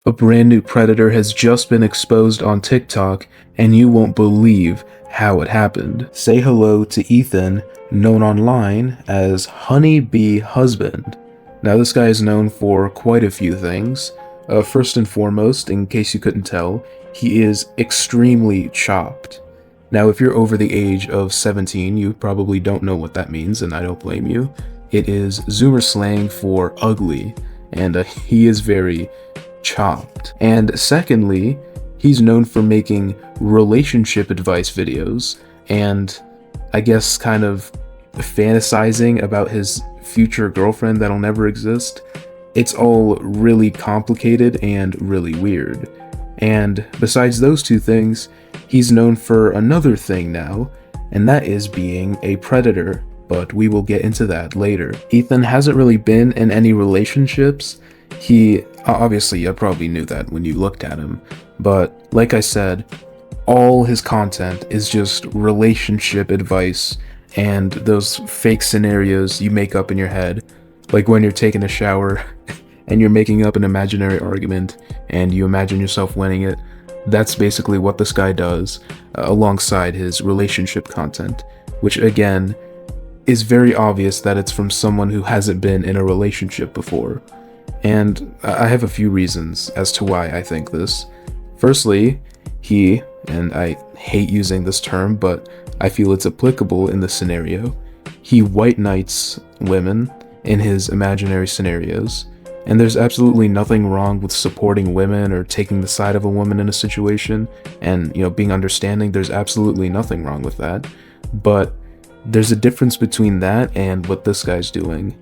A brand new predator has just been exposed on TikTok, and you won't believe how it happened. Say hello to Ethan, known online as Honeybee Husband. Now this guy is known for quite a few things. First and foremost, in case you couldn't tell, he is extremely chopped. Now if you're over the age of 17, you probably don't know what that means, and I don't blame you. It is Zoomer slang for ugly, and he is very chopped. And secondly, he's known for making relationship advice videos and I guess kind of fantasizing about his future girlfriend that'll never exist. It's all really complicated and really weird. And besides those two things, he's known for another thing now, and that is being a predator, but we will get into that later. Ethan hasn't really been in any relationships. He obviously, you probably knew that when you looked at him, but like I said, all his content is just relationship advice and those fake scenarios you make up in your head, like when you're taking a shower and you're making up an imaginary argument and you imagine yourself winning it. That's basically what this guy does alongside his relationship content, which again is very obvious that it's from someone who hasn't been in a relationship before. And I have a few reasons as to why I think this. Firstly, he, and I hate using this term, but I feel it's applicable in this scenario, he white knights women in his imaginary scenarios. And there's absolutely nothing wrong with supporting women or taking the side of a woman in a situation and, being understanding. There's absolutely nothing wrong with that. But there's a difference between that and what this guy's doing.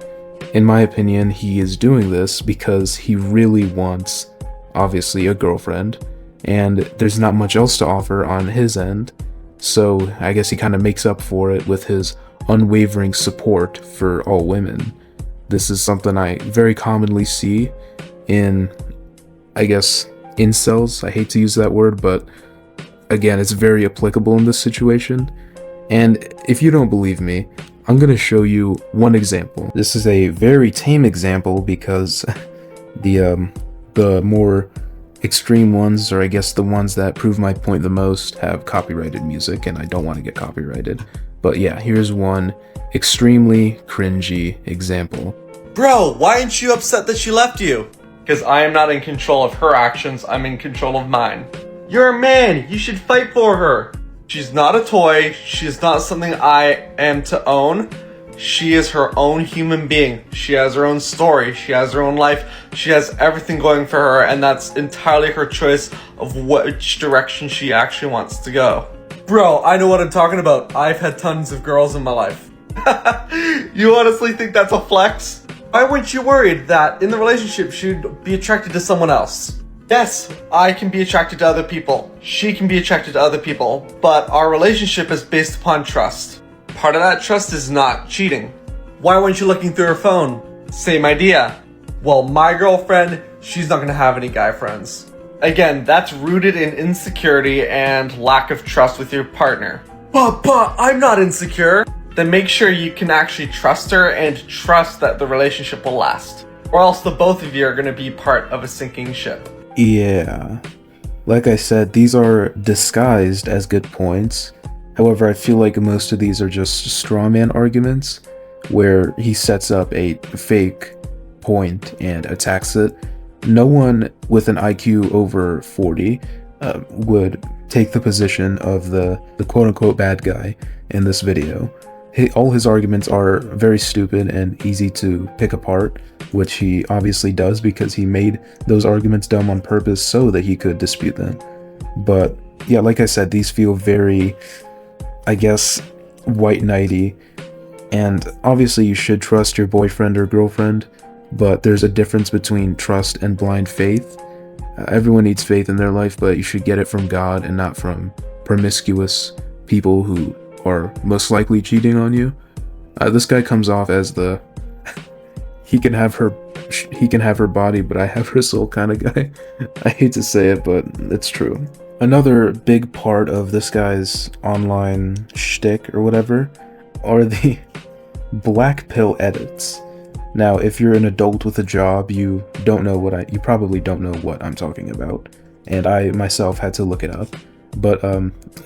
In my opinion, he is doing this because he really wants, obviously, a girlfriend, and there's not much else to offer on his end, so I guess he kind of makes up for it with his unwavering support for all women. This is something I very commonly see in, I guess, incels. I hate to use that word, but again, it's very applicable in this situation. And if you don't believe me, I'm going to show you one example. This is a very tame example because the more extreme ones, or I guess the ones that prove my point the most, have copyrighted music, and I don't want to get copyrighted. But yeah, here's one extremely cringy example. Bro, why aren't you upset that she left you? Because I am not in control of her actions, I'm in control of mine. You're a man, you should fight for her. She's not a toy, she's not something I am to own. She is her own human being. She has her own story, she has her own life, she has everything going for her, and that's entirely her choice of which direction she actually wants to go. Bro, I know what I'm talking about. I've had tons of girls in my life. You honestly think that's a flex? Why weren't you worried that in the relationship she'd be attracted to someone else? Yes, I can be attracted to other people. She can be attracted to other people, but our relationship is based upon trust. Part of that trust is not cheating. Why weren't you looking through her phone? Same idea. Well, my girlfriend, she's not gonna have any guy friends. Again, that's rooted in insecurity and lack of trust with your partner. But I'm not insecure. Then make sure you can actually trust her and trust that the relationship will last. Or else the both of you are gonna be part of a sinking ship. Yeah, like I said, these are disguised as good points. However, I feel like most of these are just straw man arguments where he sets up a fake point and attacks it. No one with an IQ over 40 would take the position of the quote-unquote bad guy in this video. All his arguments are very stupid and easy to pick apart, which he obviously does because he made those arguments dumb on purpose so that he could dispute them. But yeah, like I said, these feel very, I guess, white knighty. And obviously you should trust your boyfriend or girlfriend, but there's a difference between trust and blind faith. Everyone needs faith in their life, but you should get it from God and not from promiscuous people who are most likely cheating on you. This guy comes off as the he can have her body but I have her soul kind of guy. I hate to say it, but it's true. Another big part of this guy's online shtick or whatever are the black pill edits. Now, if you're an adult with a job, you probably don't know what I'm talking about, and I myself had to look it up. But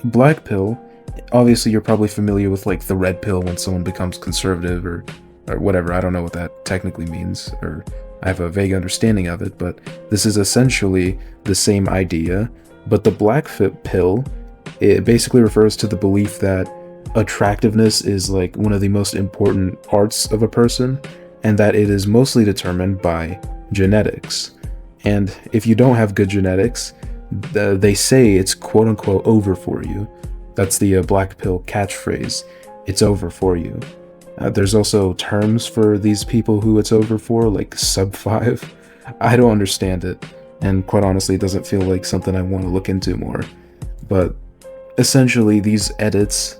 black pill, obviously you're probably familiar with like the red pill when someone becomes conservative or whatever. I don't know what that technically means, or I have a vague understanding of it, but this is essentially the same idea. But the black pill, it basically refers to the belief that attractiveness is like one of the most important parts of a person, and that it is mostly determined by genetics. And if you don't have good genetics, they say it's quote unquote over for you. That's the black pill catchphrase. It's over for you. There's also terms for these people who it's over for, like sub 5. I don't understand it, and quite honestly, it doesn't feel like something I want to look into more. But essentially, these edits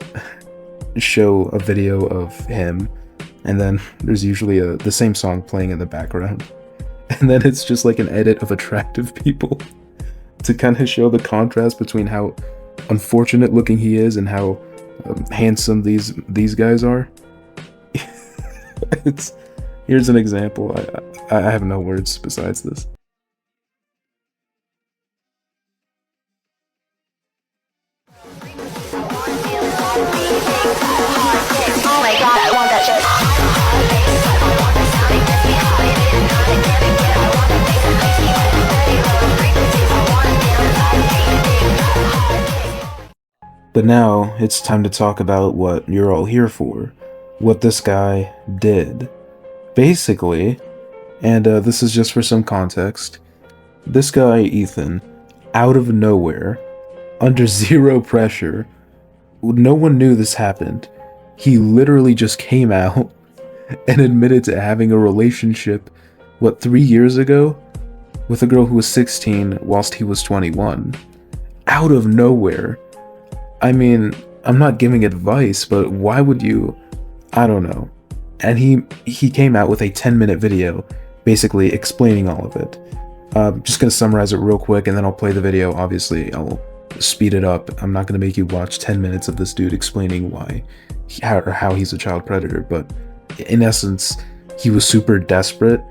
show a video of him, and then there's usually the same song playing in the background. And then it's just like an edit of attractive people to kind of show the contrast between how unfortunate looking he is and how handsome these guys are. Here's an example. I have no words besides this. Oh my god, I want that shit. But now it's time to talk about what you're all here for, what this guy did. Basically, and this is just for some context, this guy, Ethan, out of nowhere, under zero pressure, no one knew this happened. He literally just came out and admitted to having a relationship, 3 years ago? With a girl who was 16 whilst he was 21. Out of nowhere. I mean, I'm not giving advice, but why would you? I don't know. And he came out with a 10-minute video basically explaining all of it. Just gonna summarize it real quick and then I'll play the video. Obviously, I'll speed it up. I'm not gonna make you watch 10 minutes of this dude explaining how he's a child predator, but in essence, he was super desperate,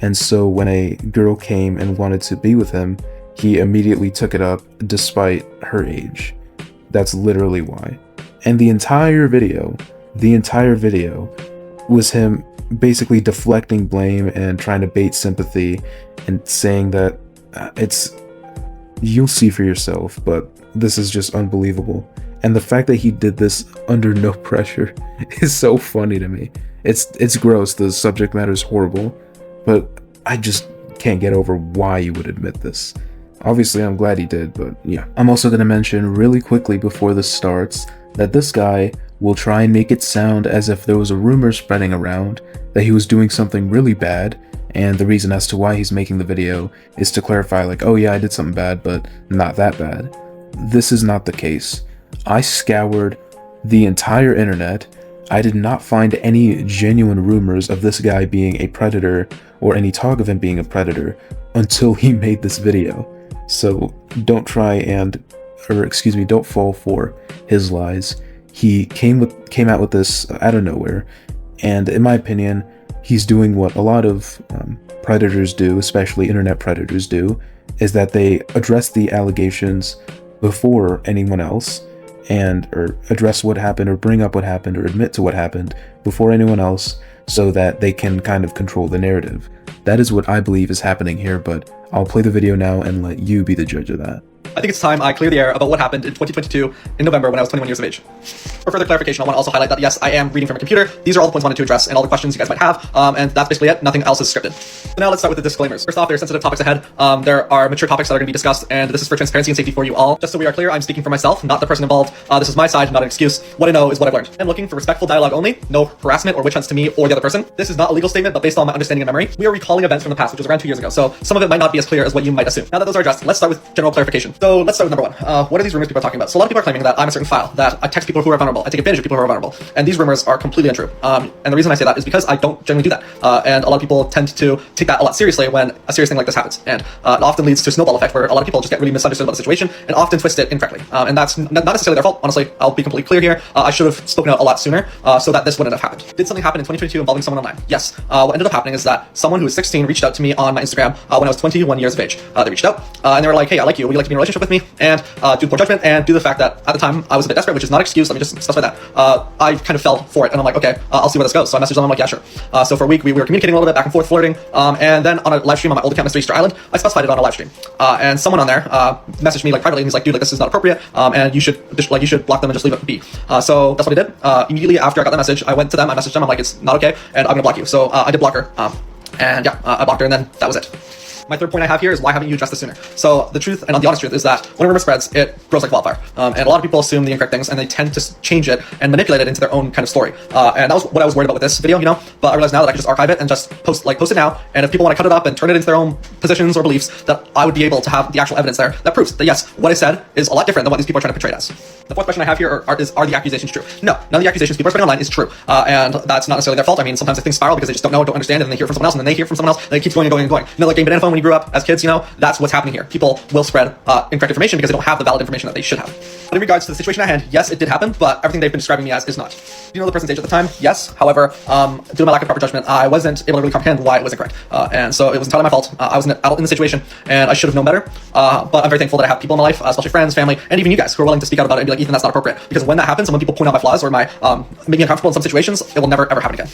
and so when a girl came and wanted to be with him, he immediately took it up despite her age. That's literally why. And the entire video was him basically deflecting blame and trying to bait sympathy and saying that you'll see for yourself, but this is just unbelievable. And the fact that he did this under no pressure is so funny to me. It's gross, the subject matter is horrible, but I just can't get over why you would admit this. Obviously, I'm glad he did, but yeah. I'm also going to mention really quickly before this starts that this guy will try and make it sound as if there was a rumor spreading around that he was doing something really bad, and the reason as to why he's making the video is to clarify like, oh yeah, I did something bad, but not that bad. This is not the case. I scoured the entire internet. I did not find any genuine rumors of this guy being a predator or any talk of him being a predator until he made this video. So don't don't fall for his lies. He came out with this out of nowhere, and in my opinion, he's doing what a lot of predators do, especially internet predators do, is that they address the allegations before anyone else, or address what happened, or bring up what happened, or admit to what happened before anyone else, so that they can kind of control the narrative. That is what I believe is happening here, but I'll play the video now and let you be the judge of that. I think it's time I clear the air about what happened in 2022 in November when I was 21 years of age. For further clarification, I want to also highlight that yes, I am reading from a computer. These are all the points I wanted to address and all the questions you guys might have, and that's basically it. Nothing else is scripted. So now let's start with the disclaimers. First off, there are sensitive topics ahead. There are mature topics that are going to be discussed, and this is for transparency and safety for you all. Just so we are clear, I'm speaking for myself, not the person involved. This is my side, not an excuse. What I know is what I've learned. I'm looking for respectful dialogue only, no harassment or witch hunts to me or the other person. This is not a legal statement, but based on my understanding and memory, we are recalling events from the past, which was around 2 years ago, so some of it might not be as clear as what you might assume. Now that those are addressed, let's start with general clarification. So let's start with number one. What are these rumors people are talking about? So a lot of people are claiming that I'm a certain file, that I text people who are vulnerable, I take advantage of people who are vulnerable, and these rumors are completely untrue. And the reason I say that is because I don't generally do that, and a lot of people tend to take that a lot seriously when a serious thing like this happens, and it often leads to a snowball effect where a lot of people just get really misunderstood about the situation and often twist it incorrectly. And that's not necessarily their fault. Honestly, I'll be completely clear here. I should have spoken out a lot sooner so that this wouldn't have happened. Did something happen in 2022 involving someone online? Yes. What ended up happening is that someone who was 16 reached out to me on my Instagram when I was 21 years of age. They reached out and they were like, "Hey, I like you. Would you like to be in a relationship with me?" And due to poor judgment and due to the fact that at the time I was a bit desperate, which is not an excuse, let me just specify that, I kind of fell for it, and I'm like, okay, I'll see where this goes. So I messaged them, I'm like, yeah, sure. So for a week we were communicating a little bit, back and forth, flirting, and then on a live stream on my old account, Mr. Easter Island, I specified it on a live stream, and someone on there messaged me like privately, and he's like, dude, like, this is not appropriate, and you should block them and just leave it be. So that's what I did. Immediately after I got that message, I went to them, I messaged them, I'm like, it's not okay, and I'm gonna block you. So I did block her, and yeah, I blocked her, and then that was it. My third point I have here is, why haven't you addressed this sooner? So the truth, and the honest truth, is that when a rumor spreads, it grows like wildfire. And a lot of people assume the incorrect things, and they tend to change it and manipulate it into their own kind of story. And that was what I was worried about with this video, you know? But I realized now that I can just archive it and just post it now, and if people want to cut it up and turn it into their own positions or beliefs, that I would be able to have the actual evidence there that proves that yes, what I said is a lot different than what these people are trying to portray it as. The fourth question I have here are the accusations true? No, none of the accusations people are spreading online is true. And that's not necessarily their fault. I mean, sometimes things spiral because they just don't know, don't understand, and then they hear from someone else, and then they hear from someone else, and it keeps going and going and going. You know, like game banana phone when you grew up as kids, you know, that's what's happening here. People will spread incorrect information because they don't have the valid information that they should have. But in regards to the situation at hand, yes, it did happen, but everything they've been describing me as is not. Do you know the person's age at the time? Yes. However, due to my lack of proper judgment, I wasn't able to really comprehend why it was incorrect. And so it was entirely my fault. I was an adult in the situation, and I should have known better. But I'm very thankful that I have people in my life, especially friends, family, and even you guys, who are willing to speak out about it and be like, Ethan, that's not appropriate. Because when that happens, and when people point out my flaws or make me uncomfortable in some situations, it will never ever happen again.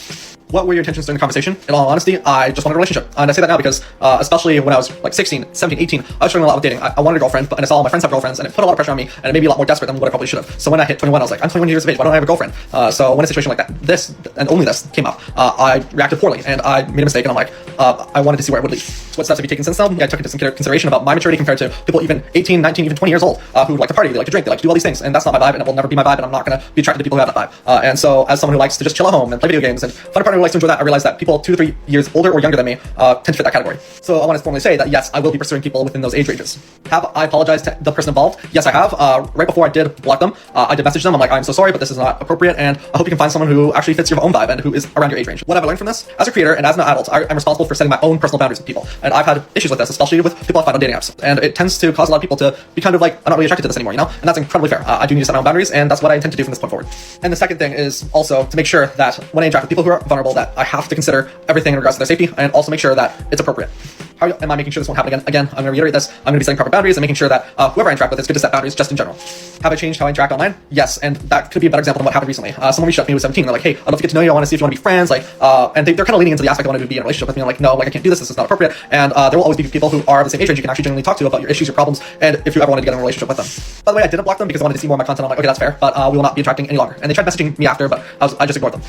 What were your intentions during the conversation? In all honesty, I just wanted a relationship. And I say that now because, especially when I was like 16, 17, 18, I was struggling a lot with dating. I wanted a girlfriend, and I saw all my friends have girlfriends, and it put a lot of pressure on me, and it made me a lot more desperate than what I probably should have. So when I hit 21, I was like, I'm 21 years of age, why don't I have a girlfriend? So when a situation like that, this, and only this, came up, I reacted poorly, and I made a mistake, and I'm like, I wanted to see where it would lead. So what steps have you taken since then? Yeah, I took into consideration about my maturity compared to people even 18, 19, even 20 years old, who like to party, they like to drink, they like to do all these things, and that's not my vibe, and it will never be my vibe, and I'm not going to be attracted to people who have that vibe. And so as someone who likes to just chill at home and play video games and find a partner who likes to enjoy that, I realized that people 2 to 3 years older or younger than me tend to fit that category. So I want to formally say that yes, I will be pursuing people within those age ranges. Have I apologized to the person involved? Yes, I have. Right before I did block them, I did message them. I'm like, I'm so sorry, but this is not appropriate, and I hope you can find someone who actually fits your own vibe and who is around your age range. What have I learned from this? As a creator and as an adult, I'm responsible for setting my own personal boundaries with people, and I've had issues with this, especially with people I find on dating apps, and it tends to cause a lot of people to be kind of like, I'm not really attracted to this anymore, you know? And that's incredibly fair. I do need to set my own boundaries, and that's what I intend to do from this point forward. And the second thing is also to make sure that when I interact with people who are vulnerable, that I have to consider everything in regards to their safety, and also make sure that it's appropriate. How am I making sure this won't happen again? Again, I'm going to reiterate this. I'm going to be setting proper boundaries and making sure that whoever I interact with, it's good to set boundaries just in general. Have I changed how I interact online? Yes, and that could be a better example than what happened recently. Someone reached out to me who was 17. They're like, hey, I'd love to get to know you. I want to see if you want to be friends. Like, and they're kind of leaning into the aspect I want to be in a relationship with me. I'm like, no, like I can't do this. This is not appropriate. And there will always be people who are of the same age range you can actually genuinely talk to about your issues, your problems, and if you ever wanted to get in a relationship with them. By the way, I didn't block them because I wanted to see more of my content. I'm like, okay, that's fair, but we will not be interacting any longer. And they tried messaging me after, but I just ignored them.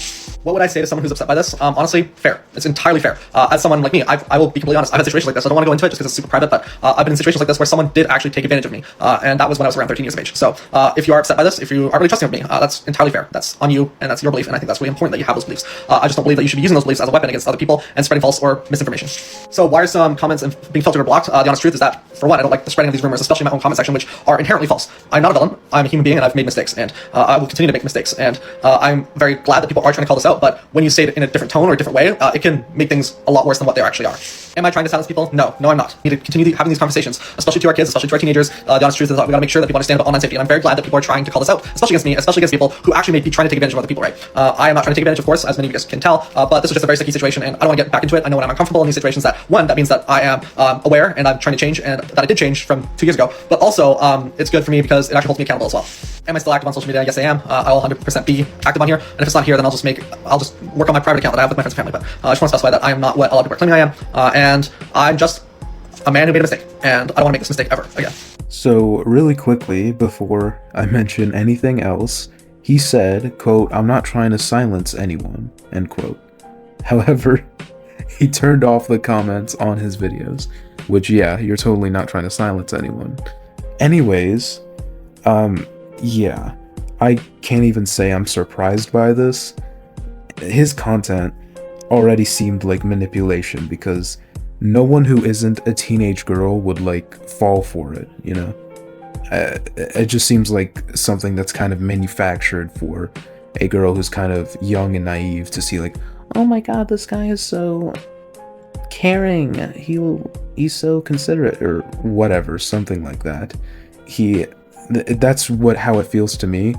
What would I say to someone who's upset by this? Honestly, fair. It's entirely fair. As someone like me, I will be completely honest. I've had situations like this. I don't want to go into it just because it's super private, but I've been in situations like this where someone did actually take advantage of me, and that was when I was around 13 years of age. So if you are upset by this, if you are really trusting of me, that's entirely fair. That's on you, and that's your belief, and I think that's really important that you have those beliefs. I just don't believe that you should be using those beliefs as a weapon against other people and spreading false or misinformation. So why are some comments being filtered or blocked? The honest truth is that, for one, I don't like the spreading of these rumors, especially in my own comment section, which are inherently false. I'm not a villain. I'm a human being, and I've made mistakes, and I will continue to make mistakes. And I'm very glad that people are trying to call this out, but when you say it in a different tone or a different way, it can make things a lot worse than what they actually are. Am I trying to silence people? No, I'm not. We need to continue having these conversations, especially to our kids, especially to our teenagers. The honest truth is that we gotta make sure that people understand about online safety, and I'm very glad that people are trying to call this out, especially against me, especially against people who actually may be trying to take advantage of other people, right? I am not trying to take advantage, of course, as many of you guys can tell, but this is just a very sticky situation, and I don't want to get back into it. I know when I'm uncomfortable in these situations that, one, that means that I am aware and I'm trying to change, and that I did change from 2 years ago, but also it's good for me because it actually holds me accountable as well. Am I still active on social media? Yes, I am. I will 100% be active on here, and if it's not here, then I'll just work on my private account that I have with my friends and family, but I just want to specify that I am not what a lot of people are claiming I am, and I'm just a man who made a mistake, and I don't want to make this mistake ever again. So really quickly, before I mention anything else, he said, quote, "I'm not trying to silence anyone," end quote. However, he turned off the comments on his videos, which, yeah, you're totally not trying to silence anyone. Anyways, yeah, I can't even say I'm surprised by this. His content already seemed like manipulation because no one who isn't a teenage girl would like fall for it, you know? It just seems like something that's kind of manufactured for a girl who's kind of young and naive to see like, oh my god, this guy is so caring, he's so considerate, or whatever, something like that. That's how it feels to me.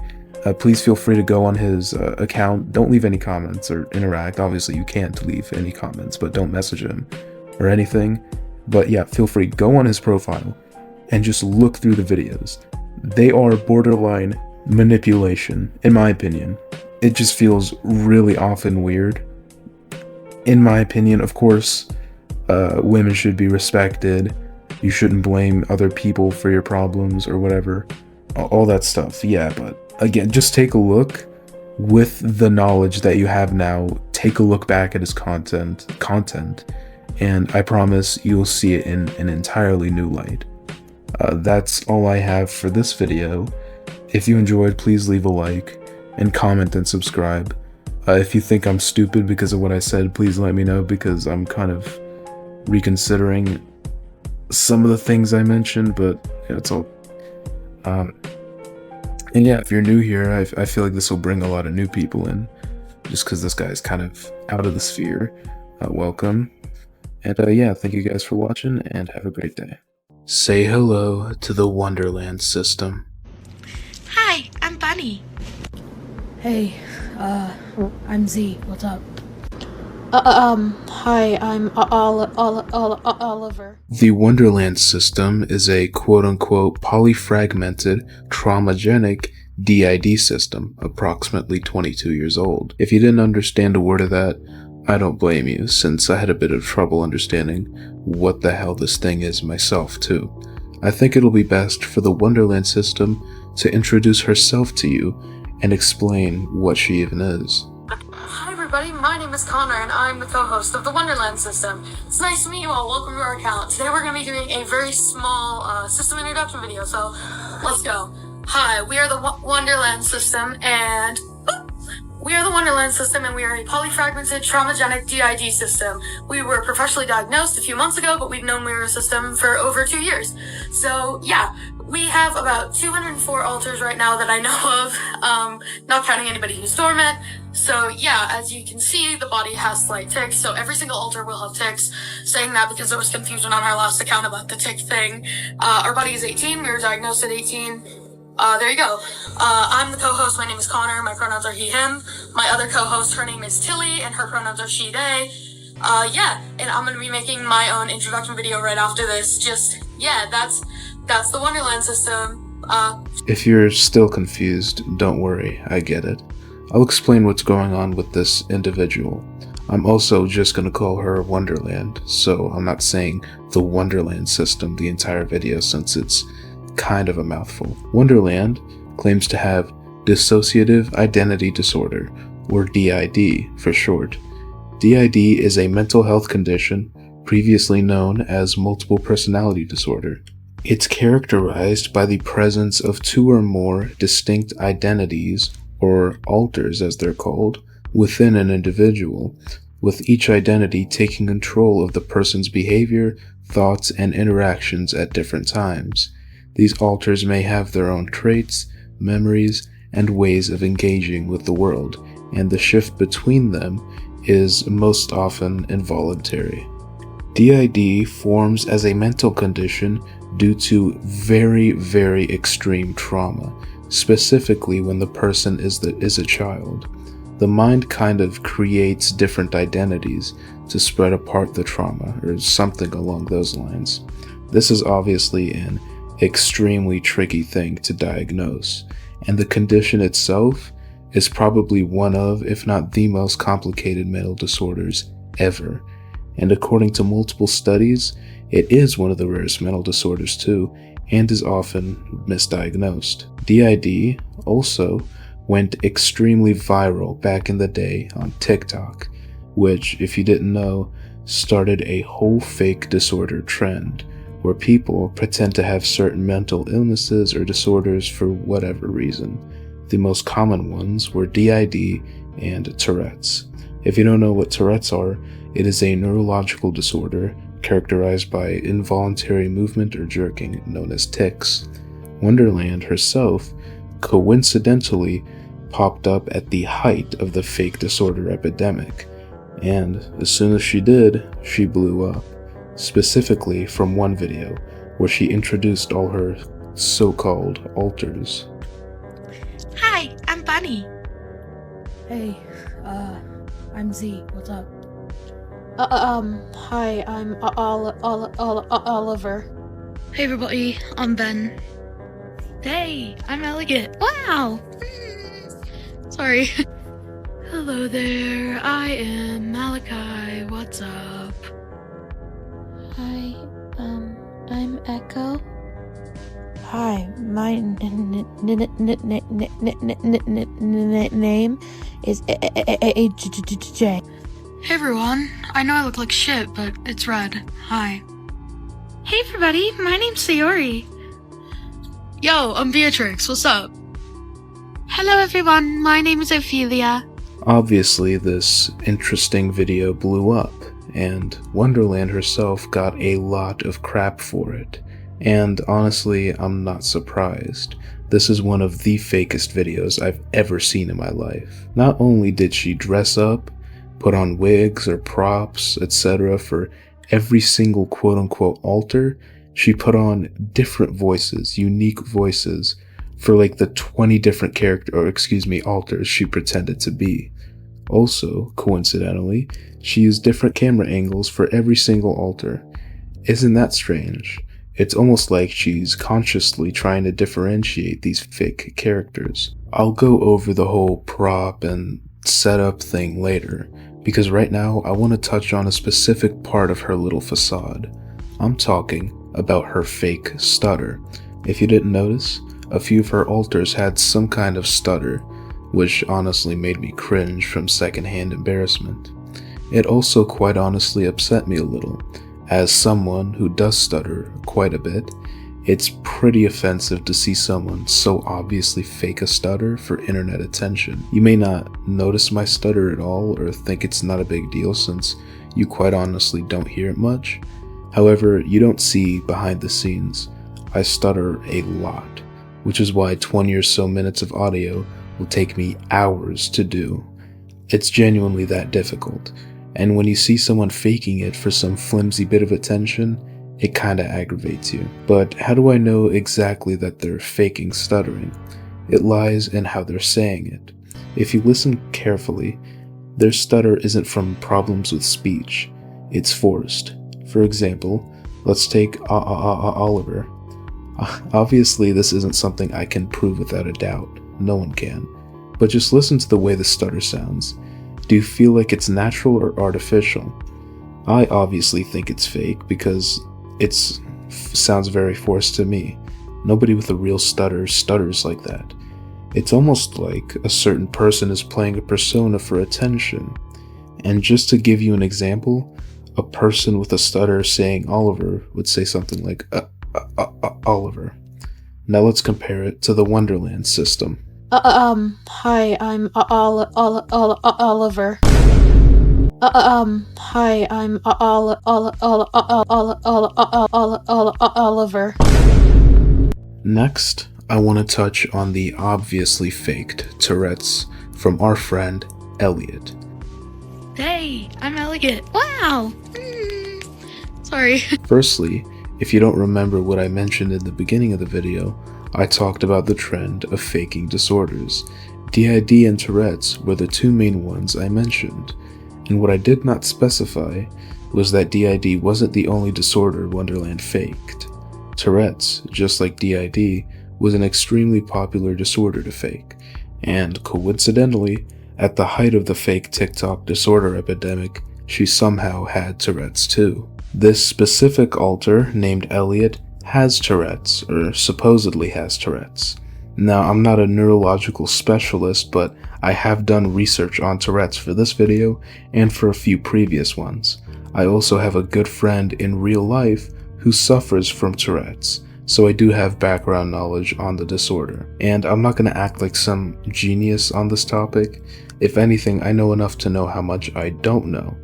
Please feel free to go on his account. Don't leave any comments or interact. Obviously you can't leave any comments, but don't message him or anything. But yeah, feel free, go on his profile and just look through the videos. They are borderline manipulation, in my opinion. It just feels really often weird. In my opinion, of course, women should be respected. You shouldn't blame other people for your problems or whatever. All that stuff, yeah, but again, just take a look with the knowledge that you have now. Take a look back at his content, and I promise you'll see it in an entirely new light. That's all I have for this video. If you enjoyed, please leave a like and comment and subscribe. If you think I'm stupid because of what I said, please let me know, because I'm kind of reconsidering some of the things I mentioned, but yeah, it's all. And yeah, if you're new here, I feel like this will bring a lot of new people in, just because this guy is kind of out of the sphere. Welcome. And yeah, thank you guys for watching, and have a great day. Say hello to the Wonderland system. Hi, I'm Bunny. Hey, I'm Z. What's up? Hi, I'm Oliver. The Wonderland system is a quote-unquote polyfragmented, traumagenic DID system, approximately 22 years old. If you didn't understand a word of that, I don't blame you, since I had a bit of trouble understanding what the hell this thing is myself too. I think it'll be best for the Wonderland system to introduce herself to you and explain what she even is. Hi everybody, my name is Connor and I'm the co-host of the Wonderland system. It's nice to meet you all, welcome to our account. Today we're going to be doing a very small system introduction video, so let's go. Hi, we are the Wonderland system and... We are the Wonderland system, and we are a polyfragmented, traumagenic DID system. We were professionally diagnosed a few months ago, but we've known we were a system for over 2 years. So yeah, we have about 204 alters right now that I know of, not counting anybody who's dormant. So yeah, as you can see, the body has slight tics, so every single alter will have tics. Saying that because there was confusion on our last account about the tic thing. Our body is 18, we were diagnosed at 18. There you go. I'm the co-host, my name is Connor, my pronouns are he, him. My other co-host, her name is Tilly, and her pronouns are she, they. Yeah, and I'm gonna be making my own introduction video right after this. Yeah, that's the Wonderland system. If you're still confused, don't worry, I get it. I'll explain what's going on with this individual. I'm also just gonna call her Wonderland, so I'm not saying the Wonderland system the entire video, since it's kind of a mouthful. Wonderland claims to have dissociative identity disorder, or DID for short. DID is a mental health condition previously known as multiple personality disorder. It's characterized by the presence of 2 or more distinct identities, or alters as they're called, within an individual, with each identity taking control of the person's behavior, thoughts, and interactions at different times. These alters may have their own traits, memories, and ways of engaging with the world, and the shift between them is most often involuntary. DID forms as a mental condition due to very, very extreme trauma, specifically when the person is a child. The mind kind of creates different identities to spread apart the trauma, or something along those lines. This is obviously an extremely tricky thing to diagnose, and the condition itself is probably one of, if not the most complicated mental disorders ever. And according to multiple studies, it is one of the rarest mental disorders too, and is often misdiagnosed. DID also went extremely viral back in the day on TikTok, which, if you didn't know, started a whole fake disorder trend, where people pretend to have certain mental illnesses or disorders for whatever reason. The most common ones were DID and Tourette's. If you don't know what Tourette's are, it is a neurological disorder characterized by involuntary movement or jerking, known as tics. Wonderland herself coincidentally popped up at the height of the fake disorder epidemic, and as soon as she did, she blew up, specifically from one video where she introduced all her so-called alters. Hi, I'm Bunny. Hey, I'm Z. What's up? Hi, I'm Oliver. Hey everybody, I'm Ben. Hey, I'm Elegant. Wow! Sorry. Hello there, I am Malachi. What's up? Hi, I'm Echo. Hi, my name is J. Hey everyone, I know I look like shit, but it's red. Hi. Hey everybody, my name's Sayori. Yo, I'm Beatrix, what's up? Hello everyone, my name is Ophelia. Obviously, this interesting video blew up, and Wonderland herself got a lot of crap for it. And honestly, I'm not surprised. This is one of the fakest videos I've ever seen in my life. Not only did she dress up, put on wigs or props, etc. for every single quote-unquote alter, she put on different voices, unique voices, for like the 20 different alters she pretended to be. Also, coincidentally, she used different camera angles for every single alter. Isn't that strange? It's almost like she's consciously trying to differentiate these fake characters. I'll go over the whole prop and setup thing later, because right now I want to touch on a specific part of her little facade. I'm talking about her fake stutter. If you didn't notice, a few of her alters had some kind of stutter, which honestly made me cringe from secondhand embarrassment. It also quite honestly upset me a little. As someone who does stutter quite a bit, it's pretty offensive to see someone so obviously fake a stutter for internet attention. You may not notice my stutter at all or think it's not a big deal since you quite honestly don't hear it much. However, you don't see behind the scenes. I stutter a lot, which is why 20 or so minutes of audio will take me hours to do. It's genuinely that difficult. And when you see someone faking it for some flimsy bit of attention, it kinda aggravates you. But how do I know exactly that they're faking stuttering? It lies in how they're saying it. If you listen carefully, their stutter isn't from problems with speech, it's forced. For example, let's take Oliver. Obviously this isn't something I can prove without a doubt, no one can. But just listen to the way the stutter sounds. Do you feel like it's natural or artificial? I obviously think it's fake because it sounds very forced to me. Nobody with a real stutter stutters like that. It's almost like a certain person is playing a persona for attention. And just to give you an example, a person with a stutter saying Oliver would say something like Oliver. Now let's compare it to the Wonderland system. Hi, I'm Oliver. Hi, I'm Oliver. Next, I want to touch on the obviously faked Tourette's from our friend Elliot. Hey, I'm Elegant. Wow! Sorry. Firstly, if you don't remember what I mentioned in the beginning of the video, I talked about the trend of faking disorders. DID and Tourette's were the two main ones I mentioned, and what I did not specify was that DID wasn't the only disorder Wonderland faked. Tourette's, just like DID, was an extremely popular disorder to fake, and coincidentally, at the height of the fake TikTok disorder epidemic, she somehow had Tourette's too. This specific alter, named Elliot, has Tourette's, or supposedly has Tourette's. Now, I'm not a neurological specialist, but I have done research on Tourette's for this video and for a few previous ones. I also have a good friend in real life who suffers from Tourette's, so I do have background knowledge on the disorder. And I'm not going to act like some genius on this topic. If anything, I know enough to know how much I don't know.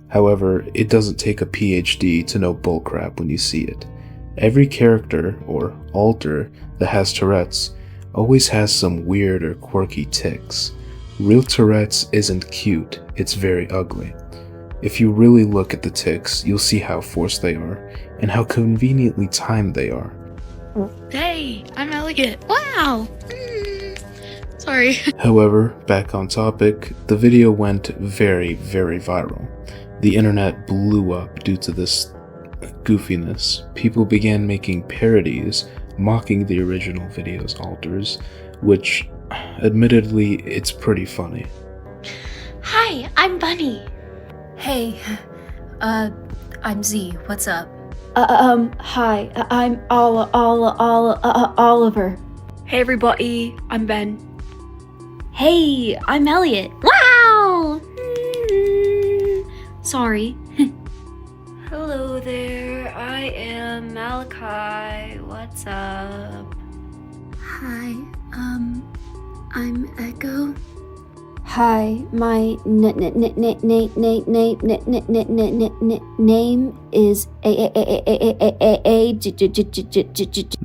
However, it doesn't take a PhD to know bullcrap when you see it. Every character, or alter, that has Tourette's always has some weird or quirky tics. Real Tourette's isn't cute, it's very ugly. If you really look at the tics, you'll see how forced they are, and how conveniently timed they are. Hey, I'm Elliot. Wow! Sorry. However, back on topic, the video went very, very viral. The internet blew up due to this goofiness. People began making parodies, mocking the original video's alters, which, admittedly, it's pretty funny. Hi, I'm Bunny. Hey, I'm Z. What's up? Hi, I'm Oliver. Hey everybody, I'm Ben. Hey, I'm Elliot. Wow! Sorry. Hello there, I am Malachi. What's up? Hi, I'm Echo. Hi, my name is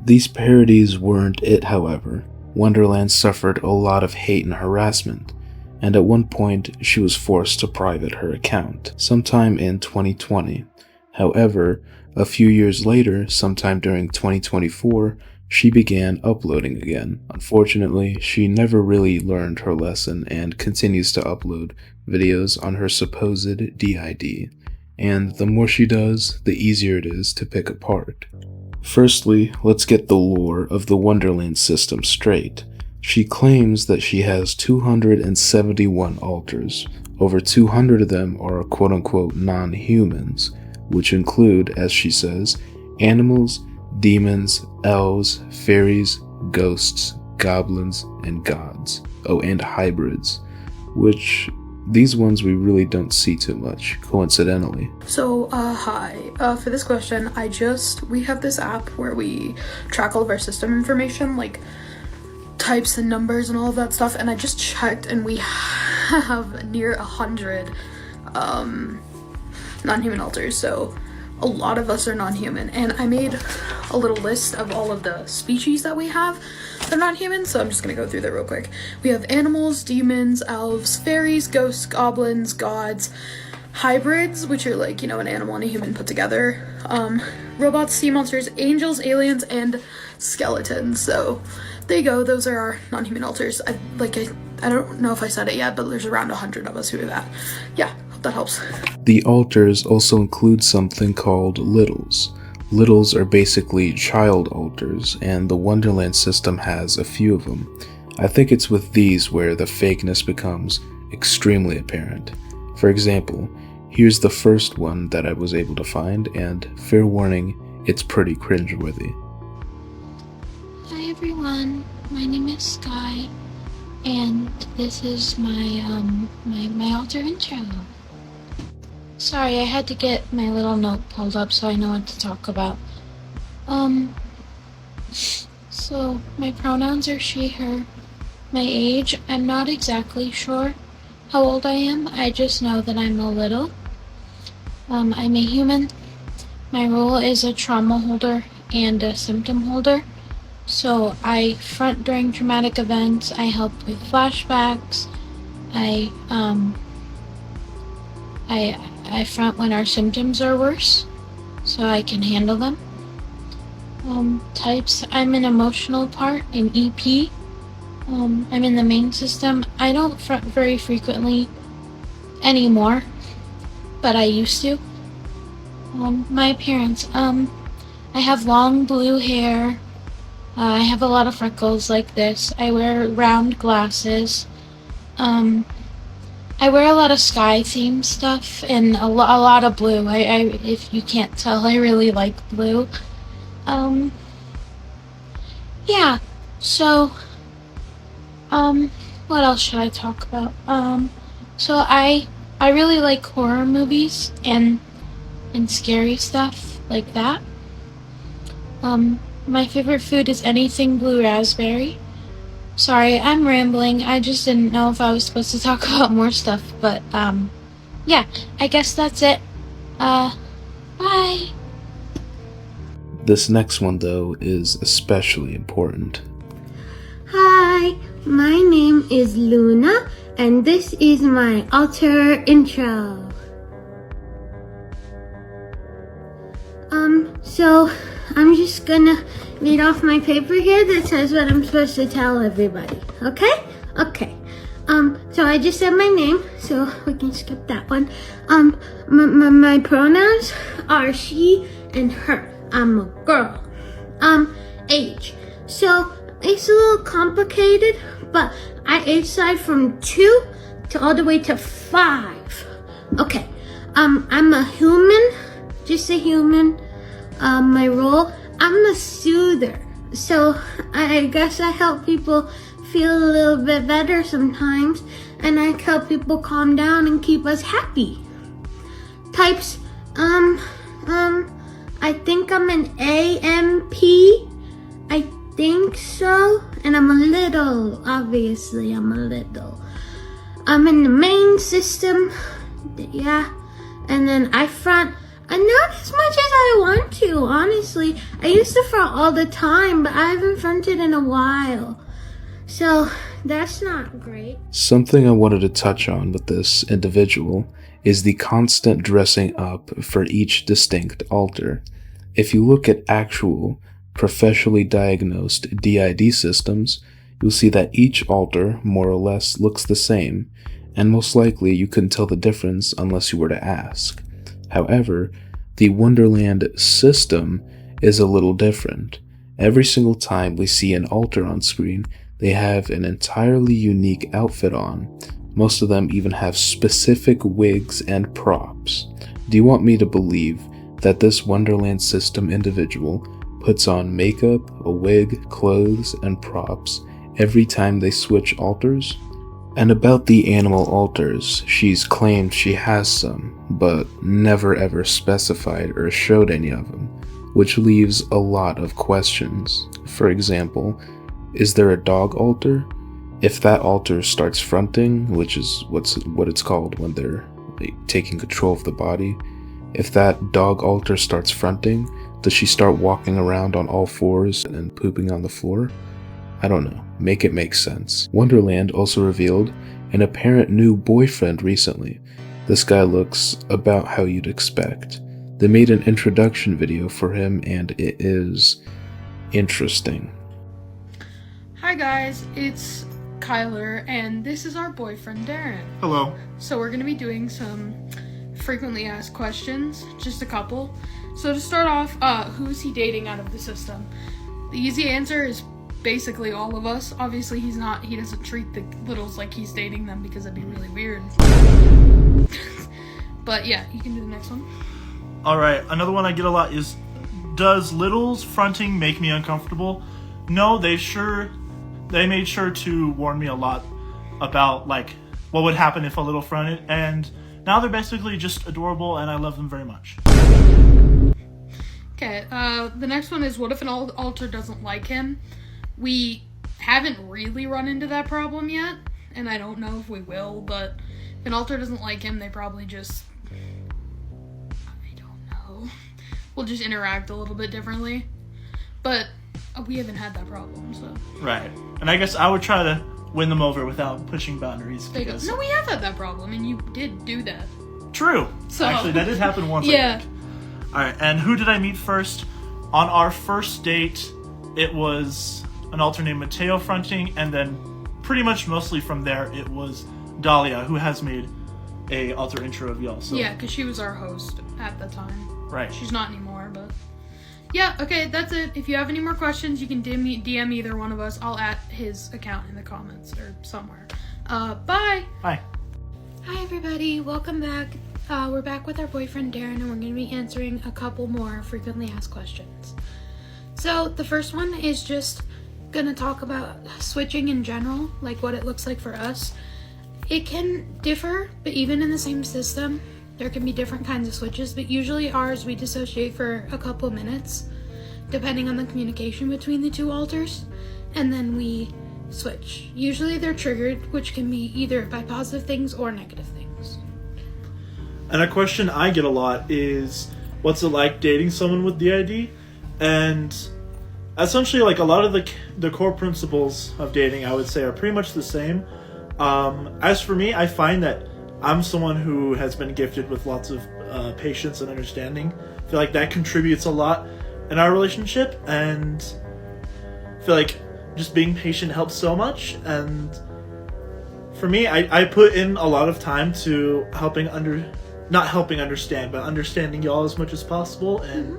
These parodies weren't it, however. Wonderland suffered a lot of hate and harassment, and at one point she was forced to private her account, sometime in 2020. However, a few years later, sometime during 2024, she began uploading again. Unfortunately, she never really learned her lesson and continues to upload videos on her supposed DID, and the more she does, the easier it is to pick apart. Firstly, let's get the lore of the Wonderland system straight. She claims that she has 271 alters. Over 200 of them are quote-unquote non-humans, which include, as she says, animals, demons, elves, fairies, ghosts, goblins, and gods. Oh, and hybrids, which these ones we really don't see too much, coincidentally. So, hi. For this question, we have this app where we track all of our system information, like types and numbers and all of that stuff, and I just checked and we have near 100 non-human alters, so a lot of us are non-human, and I made a little list of all of the species that we have that are non-human, so I'm just gonna go through that real quick. We have animals, demons, elves, fairies, ghosts, goblins, gods, hybrids, which are like, you know, an animal and a human put together, robots, sea monsters, angels, aliens, and skeletons. So there you go, those are our non-human alters. I don't know if I said it yet, but there's around 100 of us who are that. Yeah, hope that helps. The alters also include something called littles. Littles are basically child alters, and the Wonderland system has a few of them. I think it's with these where the fakeness becomes extremely apparent. For example, here's the first one that I was able to find, and fair warning, it's pretty cringeworthy. Hi everyone, my name is Sky, and this is my alter intro. Sorry, I had to get my little note pulled up so I know what to talk about. So my pronouns are she, her. My age, I'm not exactly sure how old I am, I just know that I'm a little. I'm a human. My role is a trauma holder and a symptom holder. So I front during traumatic events, I help with flashbacks, I front when our symptoms are worse, so I can handle them. Types, I'm an emotional part, an EP. I'm in the main system. I don't front very frequently anymore, but I used to. My appearance, I have long blue hair. I have a lot of freckles like this. I wear round glasses. I wear a lot of sky themed stuff and a lot of blue. I if you can't tell, I really like blue. Yeah. So, what else should I talk about? So I really like horror movies and scary stuff like that. My favorite food is anything blue raspberry. Sorry, I'm rambling. I just didn't know if I was supposed to talk about more stuff, but, yeah, I guess that's it. Bye. This next one, though, is especially important. Hi, my name is Luna, and this is my alter intro. So I'm just gonna read off my paper here that says what I'm supposed to tell everybody, okay? Okay. So I just said my name, so we can skip that one. My pronouns are she and her. I'm a girl. Age. So it's a little complicated, but I age side from 2 to all the way to 5. Okay. I'm a human, just a human. My role, I'm a soother. So I guess I help people feel a little bit better sometimes, and I help people calm down and keep us happy. Types, I think I'm an AMP. I think so. And I'm a little, obviously I'm a little. I'm in the main system, yeah. And then I front, not as much as I want to, honestly. I used to front all the time, but I haven't fronted in a while. So that's not great. Something I wanted to touch on with this individual is the constant dressing up for each distinct alter. If you look at actual, professionally diagnosed DID systems, you'll see that each alter more or less looks the same, and most likely you couldn't tell the difference unless you were to ask. However, the Wonderland system is a little different. Every single time we see an alter on screen, they have an entirely unique outfit on. Most of them even have specific wigs and props. Do you want me to believe that this Wonderland system individual puts on makeup, a wig, clothes, and props every time they switch alters? And about the animal alters, she's claimed she has some, but never ever specified or showed any of them, which leaves a lot of questions. For example, is there a dog alter? If that alter starts fronting, which is what it's called when they're taking control of the body, if that dog alter starts fronting, does she start walking around on all fours and pooping on the floor? I don't know. Make it make sense. Wonderland also revealed an apparent new boyfriend recently. This guy looks about how you'd expect. They made an introduction video for him, and it is interesting. Hi guys, it's Kyler, and this is our boyfriend Darren. Hello. So we're gonna be doing some frequently asked questions, just a couple. So to start off, who is he dating out of the system? The easy answer is basically all of us. Obviously he doesn't treat the littles like he's dating them because that'd be really weird. But yeah, you can do the next one. Alright, another one I get a lot is, does littles fronting make me uncomfortable? No, they made sure to warn me a lot about like what would happen if a little fronted, and now they're basically just adorable and I love them very much. Okay, the next one is, what if an alter doesn't like him? We haven't really run into that problem yet, and I don't know if we will, but if an alter doesn't like him, they probably just, I don't know, we'll just interact a little bit differently. But we haven't had that problem, so. Right, and I guess I would try to win them over without pushing boundaries. Because... No, we have had that problem, and you did do that. True. So... Actually, that did happen once. Yeah. Alright, and who did I meet first? On our first date, it was an alter named Mateo fronting, and then pretty much mostly from there, it was Dahlia, who has made a alter intro of y'all. So. Yeah, because she was our host at the time. Right. She's not anymore, but... Yeah, okay, that's it. If you have any more questions, you can DM either one of us. I'll add his account in the comments or somewhere. Bye! Bye. Hi everybody, welcome back. We're back with our boyfriend Darren, and we're going to be answering a couple more frequently asked questions. So the first one is just going to talk about switching in general, like what it looks like for us. It can differ, but even in the same system, there can be different kinds of switches, but usually ours we dissociate for a couple minutes, depending on the communication between the two alters, and then we switch. Usually they're triggered, which can be either by positive things or negative things. And a question I get a lot is, what's it like dating someone with DID? And essentially, like, a lot of the core principles of dating, I would say, are pretty much the same. As for me, I find that I'm someone who has been gifted with lots of patience and understanding. I feel like that contributes a lot in our relationship, and I feel like just being patient helps so much. And for me, I put in a lot of time to not helping understand, but understanding y'all as much as possible, and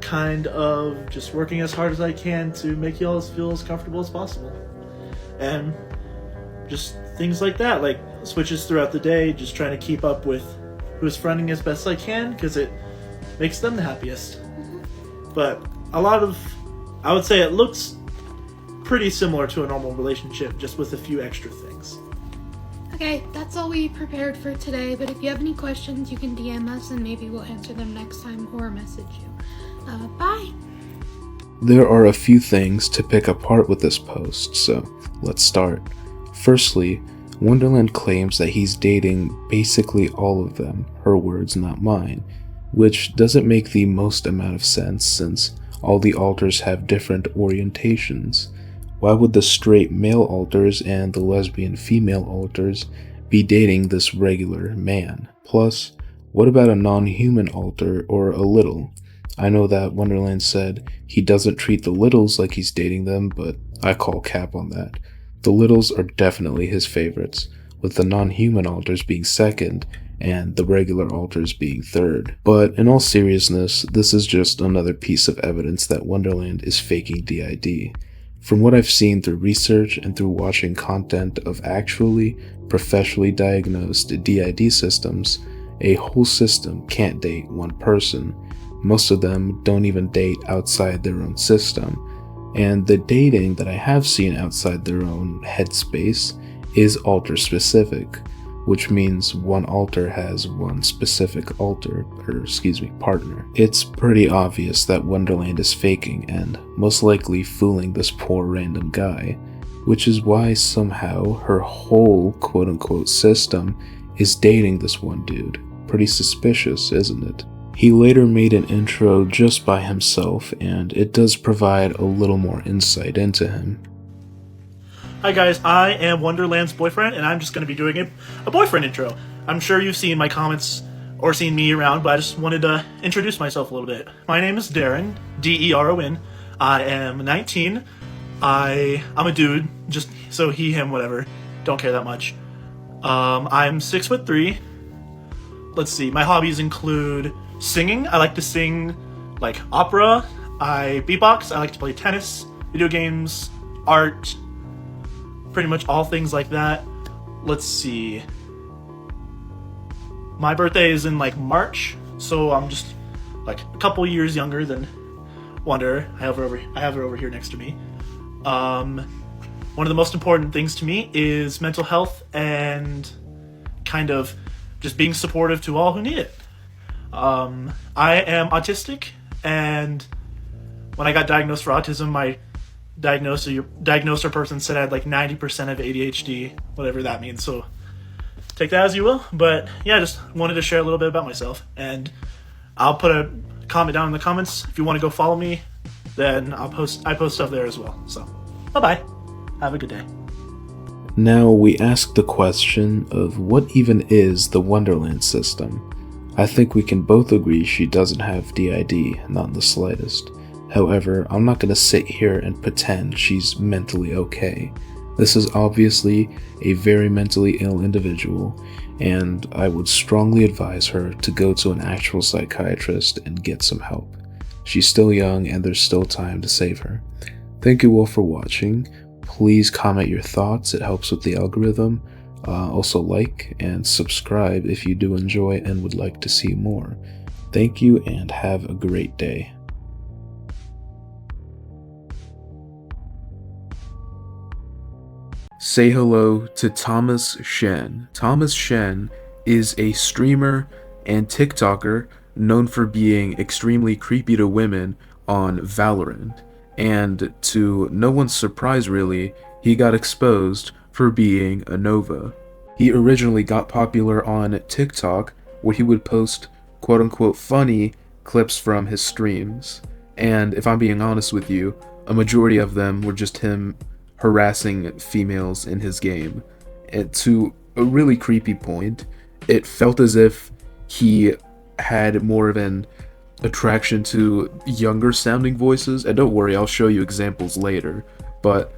kind of just working as hard as I can to make y'all feel as comfortable as possible. And just things like that, like switches throughout the day, just trying to keep up with who's fronting as best I can, because it makes them the happiest. But I would say it looks pretty similar to a normal relationship, just with a few extra things. Okay, that's all we prepared for today, but if you have any questions, you can DM us and maybe we'll answer them next time or message you. Bye! There are a few things to pick apart with this post, so let's start. Firstly, Wonderland claims that he's dating basically all of them, her words not mine, which doesn't make the most amount of sense since all the alters have different orientations. Why would the straight male alters and the lesbian female alters be dating this regular man? Plus, what about a non-human alter or a little? I know that Wonderland said he doesn't treat the littles like he's dating them, but I call cap on that. The littles are definitely his favorites, with the non-human alters being second and the regular alters being third. But in all seriousness, this is just another piece of evidence that Wonderland is faking DID. From what I've seen through research and through watching content of actually professionally diagnosed DID systems, a whole system can't date one person. Most of them don't even date outside their own system. And the dating that I have seen outside their own headspace is alter specific, which means one alter has one specific partner. It's pretty obvious that Wonderland is faking and most likely fooling this poor random guy, which is why somehow her whole quote-unquote system is dating this one dude. Pretty suspicious, isn't it? He later made an intro just by himself, and it does provide a little more insight into him. Hi guys, I am Wonderland's boyfriend, and I'm just going to be doing a boyfriend intro. I'm sure you've seen my comments or seen me around, but I just wanted to introduce myself a little bit. My name is Darren, D-E-R-O-N. I am 19. I'm a dude, just so he, him, whatever. Don't care that much. I'm 6'3". Let's see, my hobbies include singing. I like to sing like opera. I beatbox. I like to play tennis, video games, art, pretty much all things like that. Let's see. My birthday is in like March, so I'm just like a couple years younger than Wonder. I have her over here next to me. One of the most important things to me is mental health and kind of just being supportive to all who need it. I am autistic, and when I got diagnosed for autism, my diagnoser person said I had like 90% of ADHD, whatever that means, so take that as you will. But yeah, just wanted to share a little bit about myself, and I'll put a comment down in the comments. If you want to go follow me, then I post stuff there as well. So bye-bye. Have a good day. Now we ask the question of what even is the Wonderland system. I think we can both agree she doesn't have DID, not in the slightest. However, I'm not going to sit here and pretend she's mentally okay. This is obviously a very mentally ill individual, and I would strongly advise her to go to an actual psychiatrist and get some help. She's still young and there's still time to save her. Thank you all for watching. Please comment your thoughts, it helps with the algorithm. Also like and subscribe if you do enjoy and would like to see more. Thank you and have a great day. Say hello to Thomas Shen. Thomas Shen is a streamer and TikToker known for being extremely creepy to women on Valorant. And to no one's surprise really, he got exposed for being a Nova. He originally got popular on TikTok where he would post quote-unquote funny clips from his streams. And if I'm being honest with you, a majority of them were just him harassing females in his game. And to a really creepy point, it felt as if he had more of an attraction to younger sounding voices. And don't worry, I'll show you examples later. But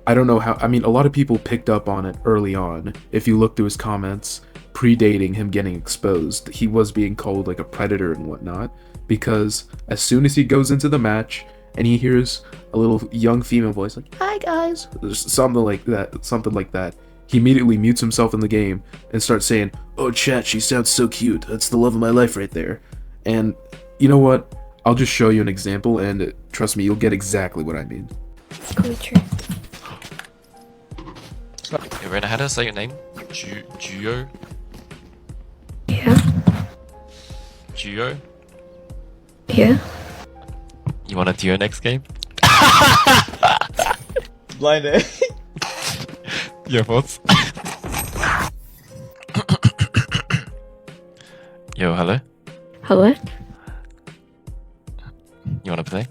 I don't know how, I mean, a lot of people picked up on it early on. If you look through his comments, predating him getting exposed, he was being called like a predator and whatnot, because as soon as he goes into the match and he hears a little young female voice like, "Hi guys," something like that, he immediately mutes himself in the game and starts saying, "Oh chat, she sounds so cute, that's the love of my life right there." And you know what, I'll just show you an example, and trust me, you'll get exactly what I mean. Hey, Rena, how do I say your name? Gio? Yeah. Gio? Yeah. You wanna do your next game? Blind, eh? Your thoughts? Yo, hello? Hello? You wanna play?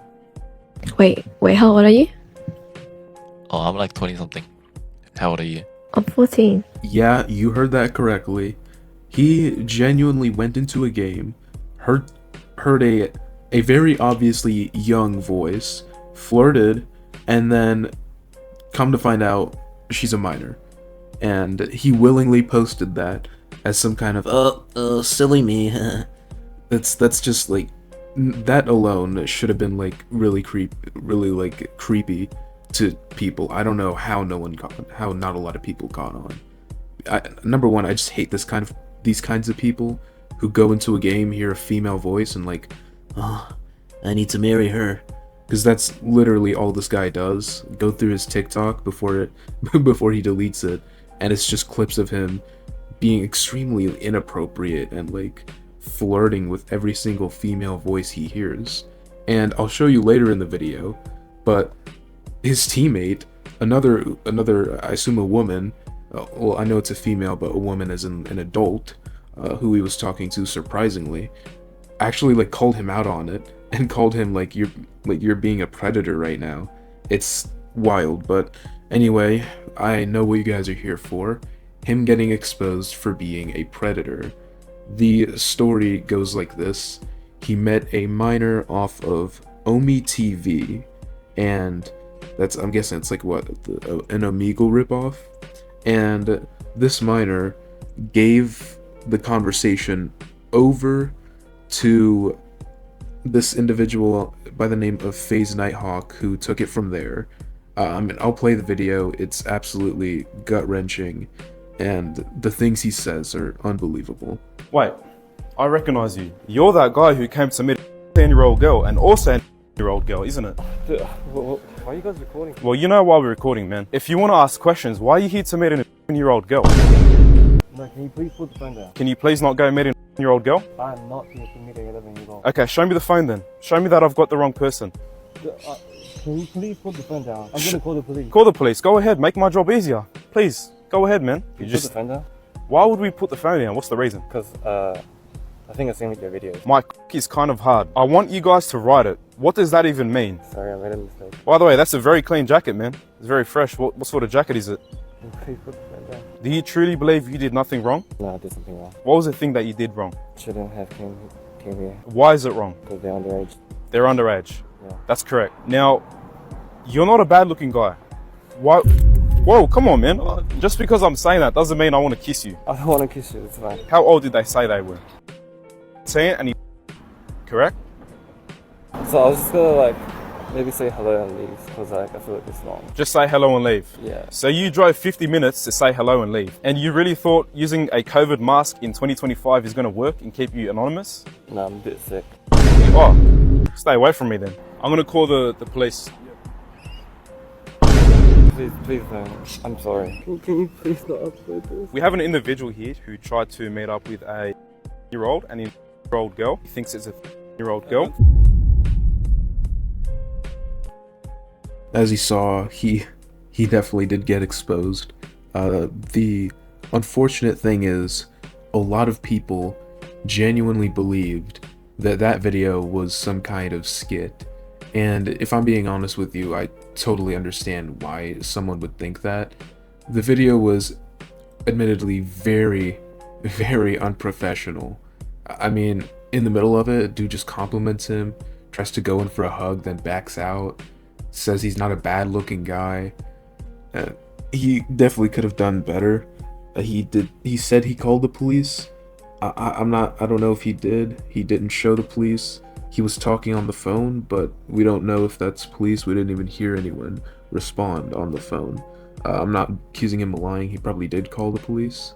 Wait, how old are you? Oh, I'm like 20 something. How old are you? I'm 14. Yeah, you heard that correctly. He genuinely went into a game, heard a very obviously young voice, flirted, and then come to find out she's a minor. And he willingly posted that as some kind of silly me. That's just like, that alone should have been like really creepy to people. I don't know how not a lot of people caught on. Number one, I just hate these kinds of people who go into a game, hear a female voice, and like, "Oh, I need to marry her," because that's literally all this guy does. Go through his TikTok before he deletes it, and it's just clips of him being extremely inappropriate and like flirting with every single female voice he hears. And I'll show you later in the video, but his teammate, another I assume a woman, well, I know it's a female, but a woman as an adult, who he was talking to, surprisingly, actually like called him out on it and called him like, you're being a predator right now. It's wild. But anyway, I know what you guys are here for. Him getting exposed for being a predator. The story goes like this. He met a minor off of Omi TV, and I'm guessing it's like what, an Omegle ripoff. And this minor gave the conversation over to this individual by the name of FaZe Nighthawk, who took it from there. I'll play the video. It's absolutely gut-wrenching, and the things he says are unbelievable. Wait, I recognize you. You're that guy who came to meet a 10-year-old girl, and also a 10-year-old girl, isn't it? Why are you guys recording? Well, you know why we're recording, man. If you want to ask questions, why are you here to meet a 10-year-old girl? No, can you please put the phone down? Can you please not go meet a 10-year-old girl? I'm not here to meet a 11-year-old. Okay, show me the phone then. Show me that I've got the wrong person. Can you please put the phone down? I'm gonna call the police. Call the police. Go ahead. Make my job easier. Please, go ahead, man. Can you put the phone down? Why would we put the phone down? What's the reason? Because, I think I've seen your videos. My is kind of hard. I want you guys to write it. What does that even mean? Sorry, I made a mistake. By the way, that's a very clean jacket, man. It's very fresh. What sort of jacket is it? Please put the phone down. Do you truly believe you did nothing wrong? No, I did something wrong. What was the thing that you did wrong? Shouldn't have came here. Why is it wrong? Because they're underage. They're underage. Yeah. That's correct. Now, you're not a bad looking guy. Why? Whoa, come on, man. Just because I'm saying that doesn't mean I want to kiss you. I don't want to kiss you, it's fine. How old did they say they were? 10 and correct? So I was just gonna like, maybe say hello and leave, because like, I feel like it's long. Just say hello and leave? Yeah. So you drove 50 minutes to say hello and leave. And you really thought using a COVID mask in 2025 is gonna work and keep you anonymous? No, I'm a bit sick. Oh, stay away from me then. I'm gonna call the police. Please don't. I'm sorry. Can you please not upload this? We have an individual here who tried to meet up with a year-old and a year-old girl. He thinks it's a year-old girl. As he saw, he definitely did get exposed. The unfortunate thing is, a lot of people genuinely believed that video was some kind of skit, And if I'm being honest with you, I totally understand why someone would think that. The video was admittedly very, very unprofessional. I mean, in the middle of it, dude just compliments him, tries to go in for a hug, then backs out, says he's not a bad looking guy. He definitely could have done better. He said he called the police. I don't know if he did. He didn't show the police. He was talking on the phone, but we don't know if that's police. We didn't even hear anyone respond on the phone. I'm not accusing him of lying. He probably did call the police.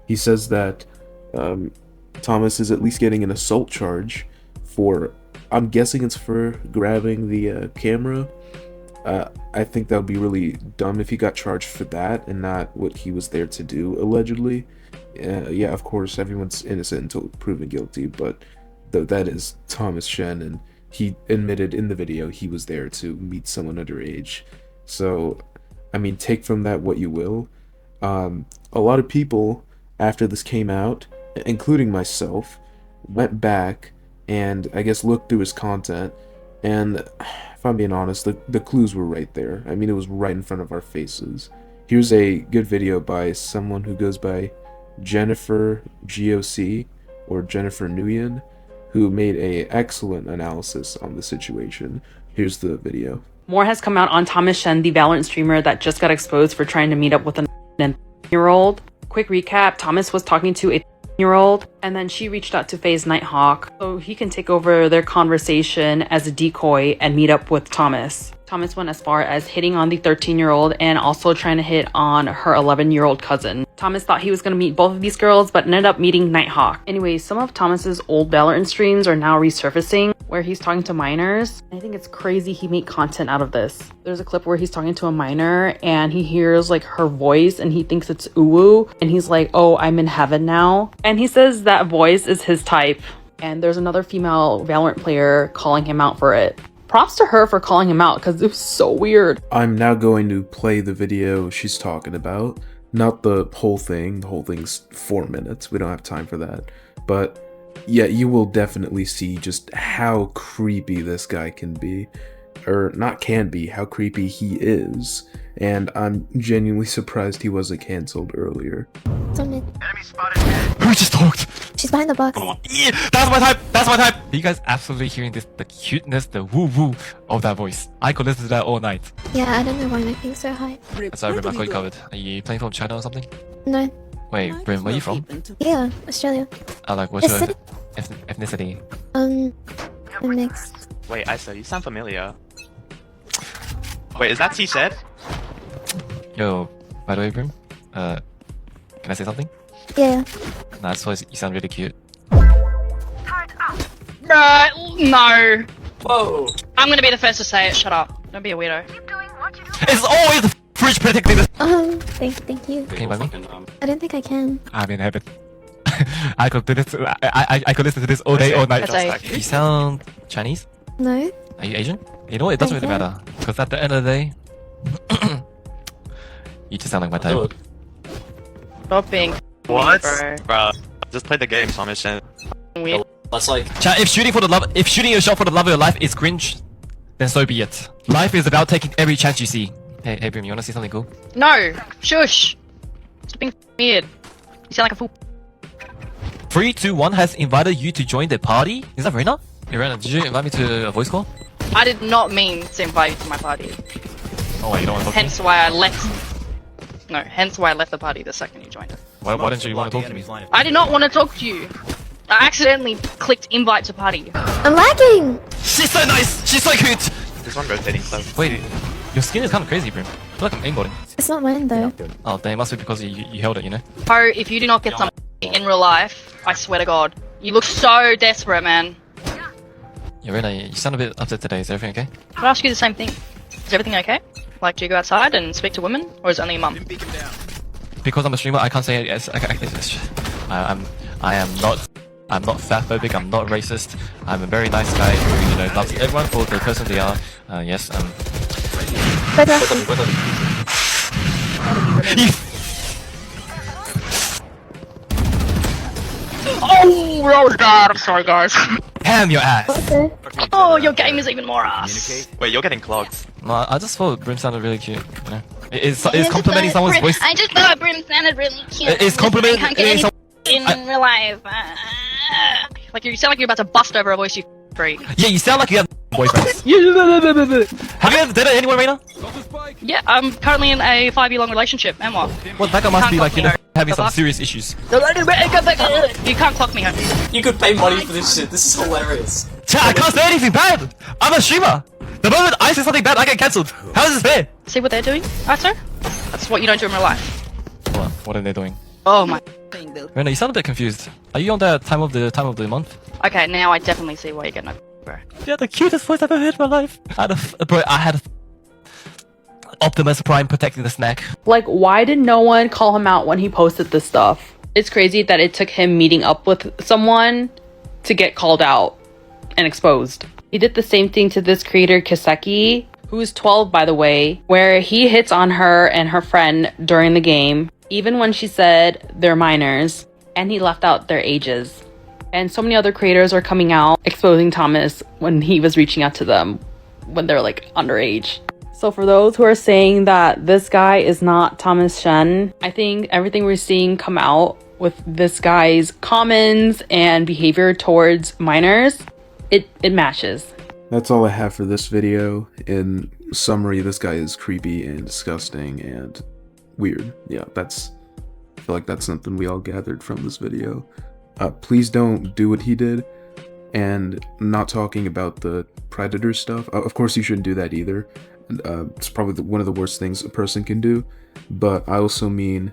He says that Thomas is at least getting an assault charge for, I'm guessing it's for grabbing the camera. I think that would be really dumb if he got charged for that and not what he was there to do, allegedly. Yeah, of course, everyone's innocent until proven guilty, but that is Thomas Shen, and he admitted in the video he was there to meet someone underage. So, I mean, take from that what you will. A lot of people, after this came out, including myself, went back and I guess looked through his content, and if I'm being honest, the clues were right there. I mean, it was right in front of our faces. Here's a good video by someone who goes by Jennifer GOC, or Jennifer Nguyen, who made a excellent analysis on the situation. Here's the video. More has come out on Thomas Shen, the Valorant streamer that just got exposed for trying to meet up with a 9-year-old. Quick recap, Thomas was talking to a 13-year-old, and then she reached out to FaZe Nighthawk so he can take over their conversation as a decoy and meet up with Thomas. Thomas went as far as hitting on the 13-year-old and also trying to hit on her 11-year-old cousin. Thomas thought he was going to meet both of these girls, but ended up meeting Nighthawk. Anyways, some of Thomas's old Valorant streams are now resurfacing where he's talking to minors. I think it's crazy he made content out of this. There's a clip where he's talking to a minor and he hears like her voice and he thinks it's Uwu, and he's like, oh, I'm in heaven now. And he says that voice is his type. And there's another female Valorant player calling him out for it. Props to her for calling him out because it was so weird. I'm now going to play the video she's talking about. Not the whole thing. The whole thing's 4 minutes. We don't have time for that. But yeah, you will definitely see just how creepy this guy can be. Or not can be, how creepy he is. And I'm genuinely surprised he wasn't cancelled earlier. Enemy spotted. Who just talked? She's behind the box. Yeah, that's my type! That's my type! Are you guys absolutely hearing this? The cuteness, the woo-woo of that voice. I could listen to that all night. Yeah, I don't know why my ping's so high. Sorry, Brim, I got you covered. Are you playing from China or something? No. Wait, Brim, where are you from? Yeah, Australia. Like, what's your ethnicity? I'm mixed. Wait, Isa, you sound familiar. Wait, is that T-Shed? Yo, by the way, Brim, can I say something? Yeah. Nah, that's why you sound really cute. No. Whoa. I'm gonna be the first to say it. Shut up. Don't be a weirdo. It's always the fridge protecting this. Thank you. Can you buy me? I don't think I can. I'm in heaven. I could do this. I could listen to this all day, all night. You sound Chinese? No. Are you Asian? You know what? It doesn't really matter because at the end of the day, you just sound like my type. Stop being What? bro. Bro, just play the game, Thomas Shen. Weird. That's like. Chat, if shooting a shot for the love of your life is cringe, then so be it. Life is about taking every chance you see. Hey, Brim, you wanna see something cool? No. Shush. Stop being weird. You sound like a fool. 321 has invited you to join the party. Is that Rena? Hey, Rena, did you invite me to a voice call? I did not mean to invite you to my party. Oh wait, you don't want to talk Hence why I left. No, hence why I left the party the second you joined it. Why didn't you want to talk to me? I did not want to talk to you. I accidentally clicked invite to party. I'm lagging! She's so nice! She's so cute! There's one rotating stuff. Wait, your skin is kind of crazy, Brim. I feel like I'm aimbotting. It's not mine though. Oh, then it must be because you held it, you know? Oh, if you do not get some in real life, I swear to God, you look so desperate, man. Yeah, Rena, you sound a bit upset today. Is everything okay? I'll ask you the same thing. Is everything okay? Like, do you go outside and speak to women, or is it only your mum? Because I'm a streamer, I can't say yes. I'm not fatphobic. I'm not racist. I'm a very nice guy who, loves everyone for the person they are. Yes. Oh, that was bad. I'm sorry, guys. Damn your ass! Okay. Oh, your game is even more ass. Wait, you're getting clogged. No, I just thought Brim sounded really cute. You know? It's complimenting someone's voice. I just thought Brim sounded really cute. It's complimenting someone. In real life. Like you sound like you're about to bust over a voice, you freak. Yeah, you sound like you have boyfriends. Have you ever dated anyone, Reina? Yeah, I'm currently in a 5-year-long relationship, and what? Well, that guy must be like, you know, having some serious issues. You can't clock me, huh? You could pay money for this shit. This is hilarious. Chat, I can't say anything bad! I'm a streamer! The moment I say something bad, I get cancelled. How is this fair? See what they're doing, Arthur? That's what you don't do in real life. What are they doing? Oh my. Reina, you sound a bit confused. Are you on that time of the month? Okay, now I definitely see why you're getting over. You had the cutest voice I've ever heard in my life. I had Optimus Prime protecting the snack. Like, why did no one call him out when he posted this stuff? It's crazy that it took him meeting up with someone to get called out and exposed. He did the same thing to this creator Kiseki, who's 12 by the way, where he hits on her and her friend during the game, even when she said they're minors, and he left out their ages. And so many other creators are coming out exposing Thomas when he was reaching out to them when they're like underage. So for those who are saying that this guy is not Thomas Shen, I think everything we're seeing come out with this guy's comments and behavior towards minors, it matches. That's all I have for this video. In summary, this guy is creepy and disgusting and weird. Yeah, I feel like that's something we all gathered from this video. Please don't do what he did, and not talking about the predator stuff. Of course you shouldn't do that either. It's probably one of the worst things a person can do, but I also mean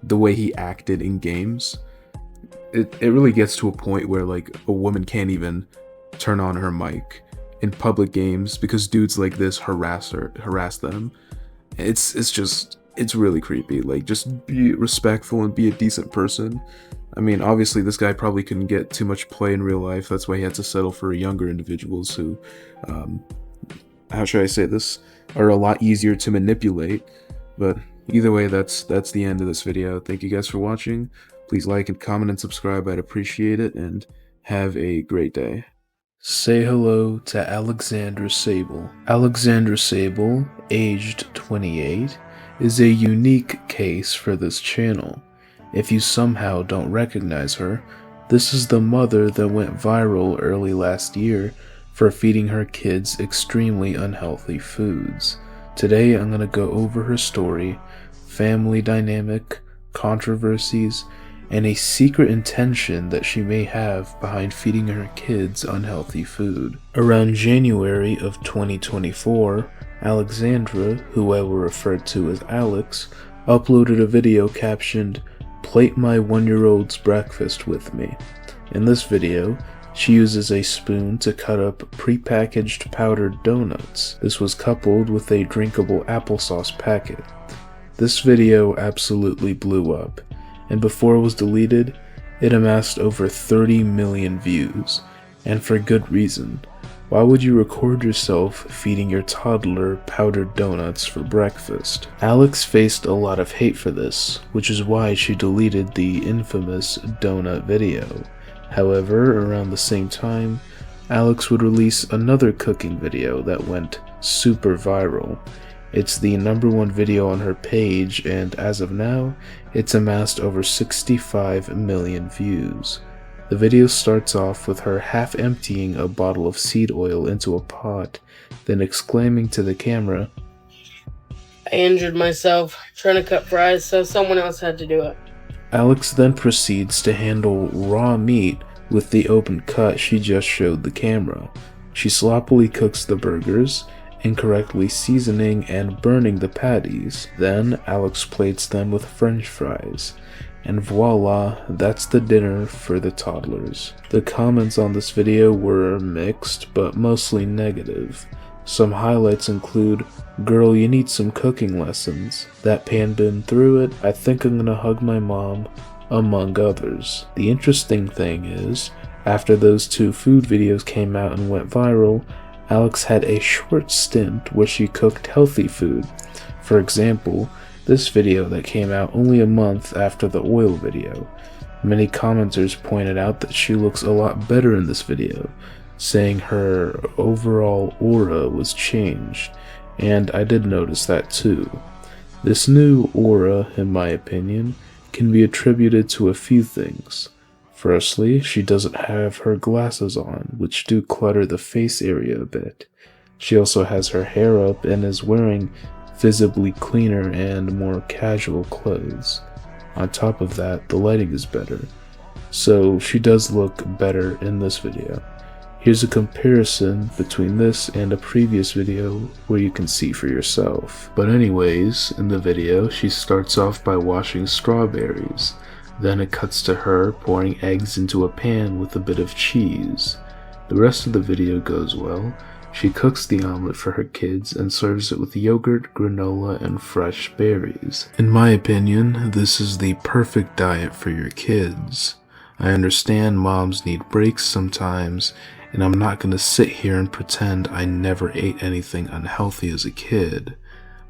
the way he acted in games. It really gets to a point where like a woman can't even turn on her mic in public games because dudes like this harass them. It's really creepy. Like, just be respectful and be a decent person. I mean, obviously this guy probably couldn't get too much play in real life. That's why he had to settle for younger individuals who, how should I say this, are a lot easier to manipulate. But either way, that's the end of this video. Thank you guys for watching. Please like and comment and subscribe. I'd appreciate it, and have a great day. Say hello to Alexandra Sable. Alexandra Sable, aged 28, is a unique case for this channel. If you somehow don't recognize her, this is the mother that went viral early last year for feeding her kids extremely unhealthy foods. Today I'm going to go over her story, family dynamic, controversies, and a secret intention that she may have behind feeding her kids unhealthy food. Around January of 2024, Alexandra, who I will refer to as Alex, uploaded a video captioned, "Plate my 1-year-old's breakfast with me." In this video, she uses a spoon to cut up prepackaged powdered donuts. This was coupled with a drinkable applesauce packet. This video absolutely blew up, and before it was deleted, it amassed over 30 million views, and for good reason. Why would you record yourself feeding your toddler powdered donuts for breakfast? Alex faced a lot of hate for this, which is why she deleted the infamous donut video. However, around the same time, Alex would release another cooking video that went super viral. It's the #1 video on her page, and as of now, it's amassed over 65 million views. The video starts off with her half emptying a bottle of seed oil into a pot, then exclaiming to the camera, "I injured myself trying to cut fries, so someone else had to do it." Alex then proceeds to handle raw meat with the open cut she just showed the camera. She sloppily cooks the burgers, incorrectly seasoning and burning the patties. Then Alex plates them with french fries. And voila, that's the dinner for the toddlers. The comments on this video were mixed, but mostly negative. Some highlights include, "Girl, you need some cooking lessons. That pan been through it. I think I'm gonna hug my mom," among others. The interesting thing is, after those 2 food videos came out and went viral, Alex had a short stint where she cooked healthy food. For example, this video that came out only a month after the oil video. Many commenters pointed out that she looks a lot better in this video. saying her overall aura was changed, and I did notice that too. This new aura, in my opinion, can be attributed to a few things. Firstly, she doesn't have her glasses on, which do clutter the face area a bit. She also has her hair up and is wearing visibly cleaner and more casual clothes. On top of that, the lighting is better, so she does look better in this video. Here's a comparison between this and a previous video where you can see for yourself. But anyways, in the video, she starts off by washing strawberries. Then it cuts to her pouring eggs into a pan with a bit of cheese. The rest of the video goes well. She cooks the omelet for her kids and serves it with yogurt, granola, and fresh berries. In my opinion, this is the perfect diet for your kids. I understand moms need breaks sometimes, and I'm not going to sit here and pretend I never ate anything unhealthy as a kid.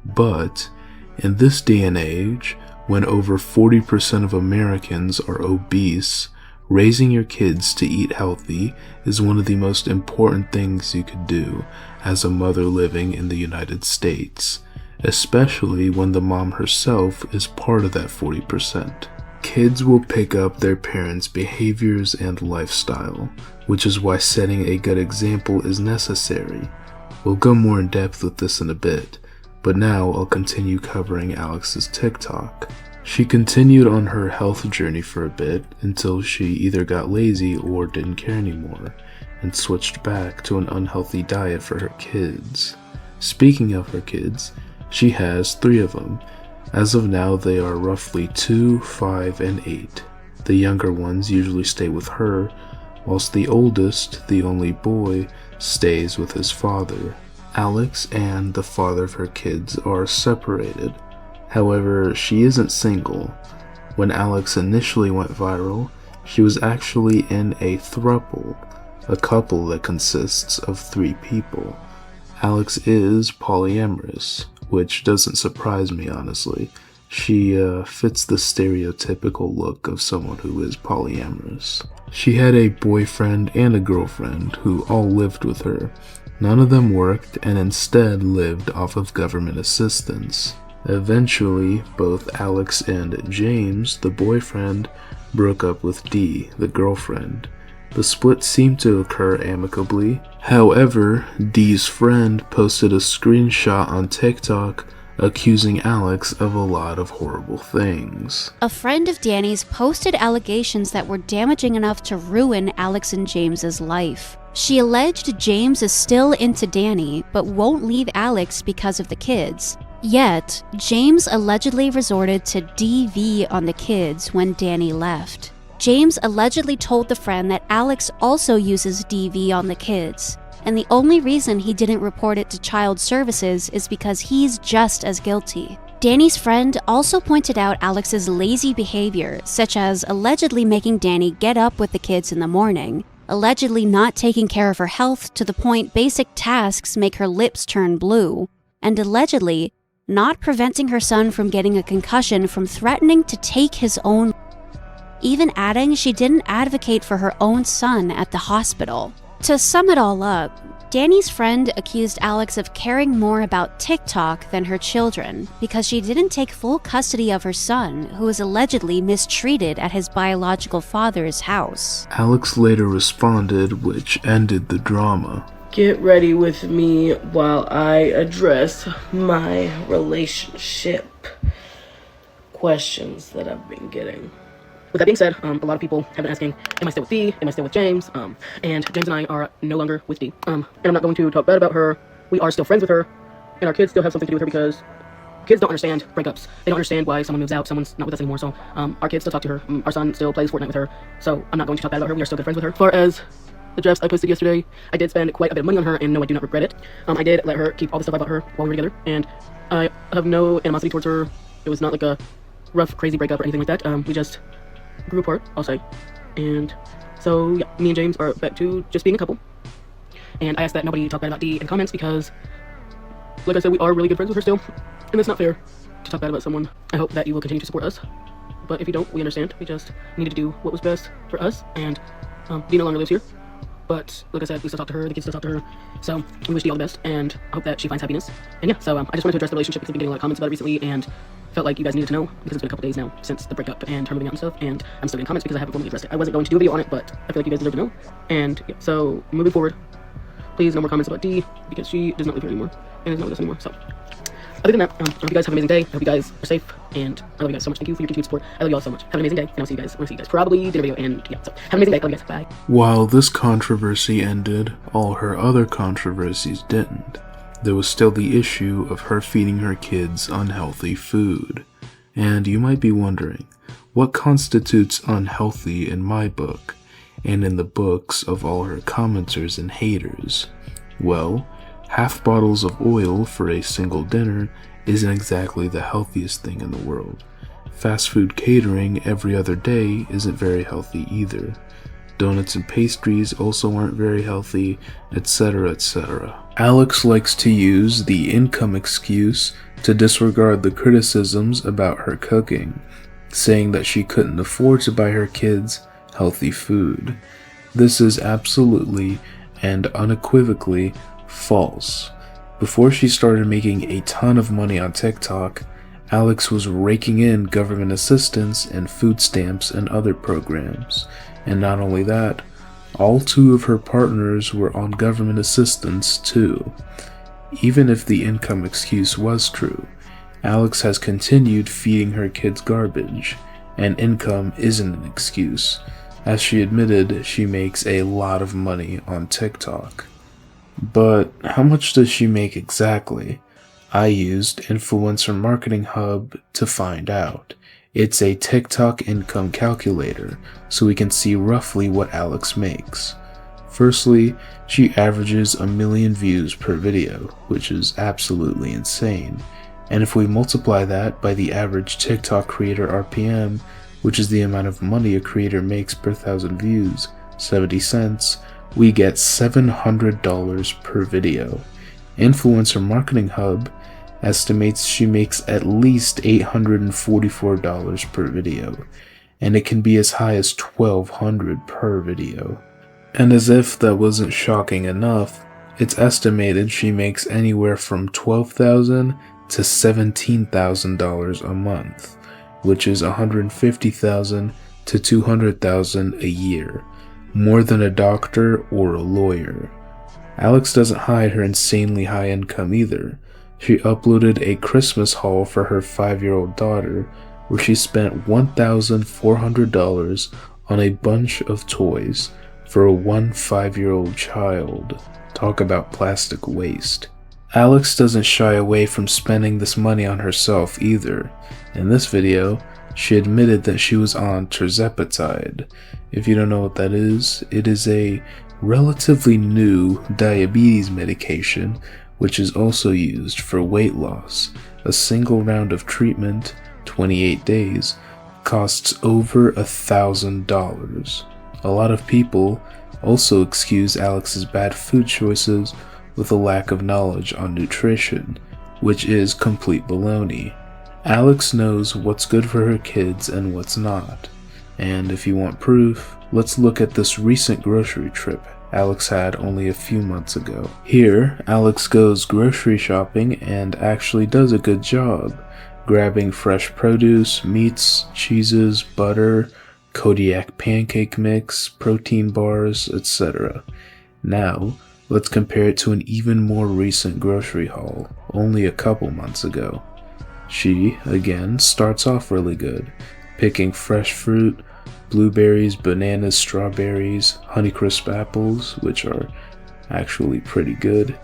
But in this day and age, when over 40% of Americans are obese, raising your kids to eat healthy is one of the most important things you could do as a mother living in the United States, especially when the mom herself is part of that 40%. Kids will pick up their parents' behaviors and lifestyle, which is why setting a good example is necessary. We'll go more in depth with this in a bit, but now I'll continue covering Alex's TikTok. She continued on her health journey for a bit until she either got lazy or didn't care anymore, and switched back to an unhealthy diet for her kids. Speaking of her kids, she has 3 of them. As of now, they are roughly 2, 5, and 8. The younger ones usually stay with her, whilst the oldest, the only boy, stays with his father. Alex and the father of her kids are separated. However, she isn't single. When Alex initially went viral, she was actually in a throuple, a couple that consists of 3 people. Alex is polyamorous, which doesn't surprise me honestly. She fits the stereotypical look of someone who is polyamorous. She had a boyfriend and a girlfriend who all lived with her. None of them worked and instead lived off of government assistance. Eventually, both Alex and James, the boyfriend, broke up with Dee, the girlfriend. The split seemed to occur amicably. However, Dee's friend posted a screenshot on TikTok accusing Alex of a lot of horrible things. A friend of Danny's posted allegations that were damaging enough to ruin Alex and James's life. She alleged James is still into Danny, but won't leave Alex because of the kids. Yet, James allegedly resorted to DV on the kids when Danny left. James allegedly told the friend that Alex also uses DV on the kids, and the only reason he didn't report it to child services is because he's just as guilty. Danny's friend also pointed out Alex's lazy behavior, such as allegedly making Danny get up with the kids in the morning, allegedly not taking care of her health to the point basic tasks make her lips turn blue, and allegedly not preventing her son from getting a concussion from threatening to take his own, even adding she didn't advocate for her own son at the hospital. To sum it all up, Danny's friend accused Alex of caring more about TikTok than her children because she didn't take full custody of her son, who was allegedly mistreated at his biological father's house. Alex later responded, which ended the drama. Get ready with me while I address my relationship questions that I've been getting. With that being said, a lot of people have been asking, am I still with Dee? Am I still with James? And James and I are no longer with Dee. And I'm not going to talk bad about her. We are still friends with her, and our kids still have something to do with her because kids don't understand breakups. They don't understand why someone moves out, someone's not with us anymore. So our kids still talk to her. Our son still plays Fortnite with her. So I'm not going to talk bad about her. We are still good friends with her. As far as the drafts I posted yesterday, I did spend quite a bit of money on her, and no, I do not regret it. I did let her keep all the stuff about her while we were together, and I have no animosity towards her. It was not like a rough, crazy breakup or anything like that. We just grew apart, I'll say. And so, yeah, me and James are back to just being a couple. And I asked that nobody talk bad about Dee in comments because, like I said, we are really good friends with her still, and it's not fair to talk bad about someone. I hope that you will continue to support us, but if you don't, we understand. We just needed to do what was best for us, and Dee no longer lives here. But like I said, we still talk to her, the kids still talk to her. So we wish Dee all the best, and I hope that she finds happiness. And yeah, so I just wanted to address the relationship because I've been getting a lot of comments about it recently, and felt like you guys needed to know because it's been a couple days now since the breakup and her moving out and stuff, and I'm still getting comments because I haven't formally addressed it. I wasn't going to do a video on it, but I feel like you guys deserve to know. And yeah, so moving forward, please no more comments about Dee because she does not live here anymore and is not with us anymore. So other than that, I hope you guys have an amazing day. I hope you guys are safe, and I love you guys so much. Thank you for your continued support. I love you all so much. Have an amazing day, and I'll see you guys. Probably dinner video, and yeah. So have an amazing day. Love you guys. Bye. While this controversy ended, all her other controversies didn't. There was still the issue of her feeding her kids unhealthy food. And you might be wondering, what constitutes unhealthy in my book, and in the books of all her commenters and haters? Well, half bottles of oil for a single dinner isn't exactly the healthiest thing in the world. Fast food catering every other day isn't very healthy either. Donuts and pastries also aren't very healthy, etc., etc. Alex likes to use the income excuse to disregard the criticisms about her cooking, saying that she couldn't afford to buy her kids healthy food. This is absolutely and unequivocally false. Before she started making a ton of money on TikTok, Alex was raking in government assistance and food stamps and other programs. And not only that, all two of her partners were on government assistance too. Even if the income excuse was true, Alex has continued feeding her kids garbage, and income isn't an excuse. As she admitted, she makes a lot of money on TikTok. But how much does she make exactly? I used Influencer Marketing Hub to find out. It's a TikTok income calculator, so we can see roughly what Alex makes. Firstly, she averages 1 million views per video, which is absolutely insane. And if we multiply that by the average TikTok creator RPM, which is the amount of money a creator makes per 1,000 views, 70 cents, we get $700 per video. Influencer Marketing Hub estimates she makes at least $844 per video, and it can be as high as $1,200 per video. And as if that wasn't shocking enough, it's estimated she makes anywhere from $12,000 to $17,000 a month, which is $150,000 to $200,000 a year, more than a doctor or a lawyer. Alex doesn't hide her insanely high income either. She uploaded a Christmas haul for her 5-year-old daughter, where she spent $1,400 on a bunch of toys for one 5-year-old child. Talk about plastic waste. Alex doesn't shy away from spending this money on herself either. In this video, she admitted that she was on tirzepatide. If you don't know what that is, it is a relatively new diabetes medication which is also used for weight loss. A single round of treatment, 28 days, costs over $1,000. A lot of people also excuse Alex's bad food choices with a lack of knowledge on nutrition, which is complete baloney. Alex knows what's good for her kids and what's not. And if you want proof, let's look at this recent grocery trip Alex had only a few months ago. Here, Alex goes grocery shopping and actually does a good job, grabbing fresh produce, meats, cheeses, butter, Kodiak pancake mix, protein bars, etc. Now, let's compare it to an even more recent grocery haul, only a couple months ago. She, again, starts off really good, picking fresh fruit, blueberries, bananas, strawberries, Honeycrisp apples, which are actually pretty good,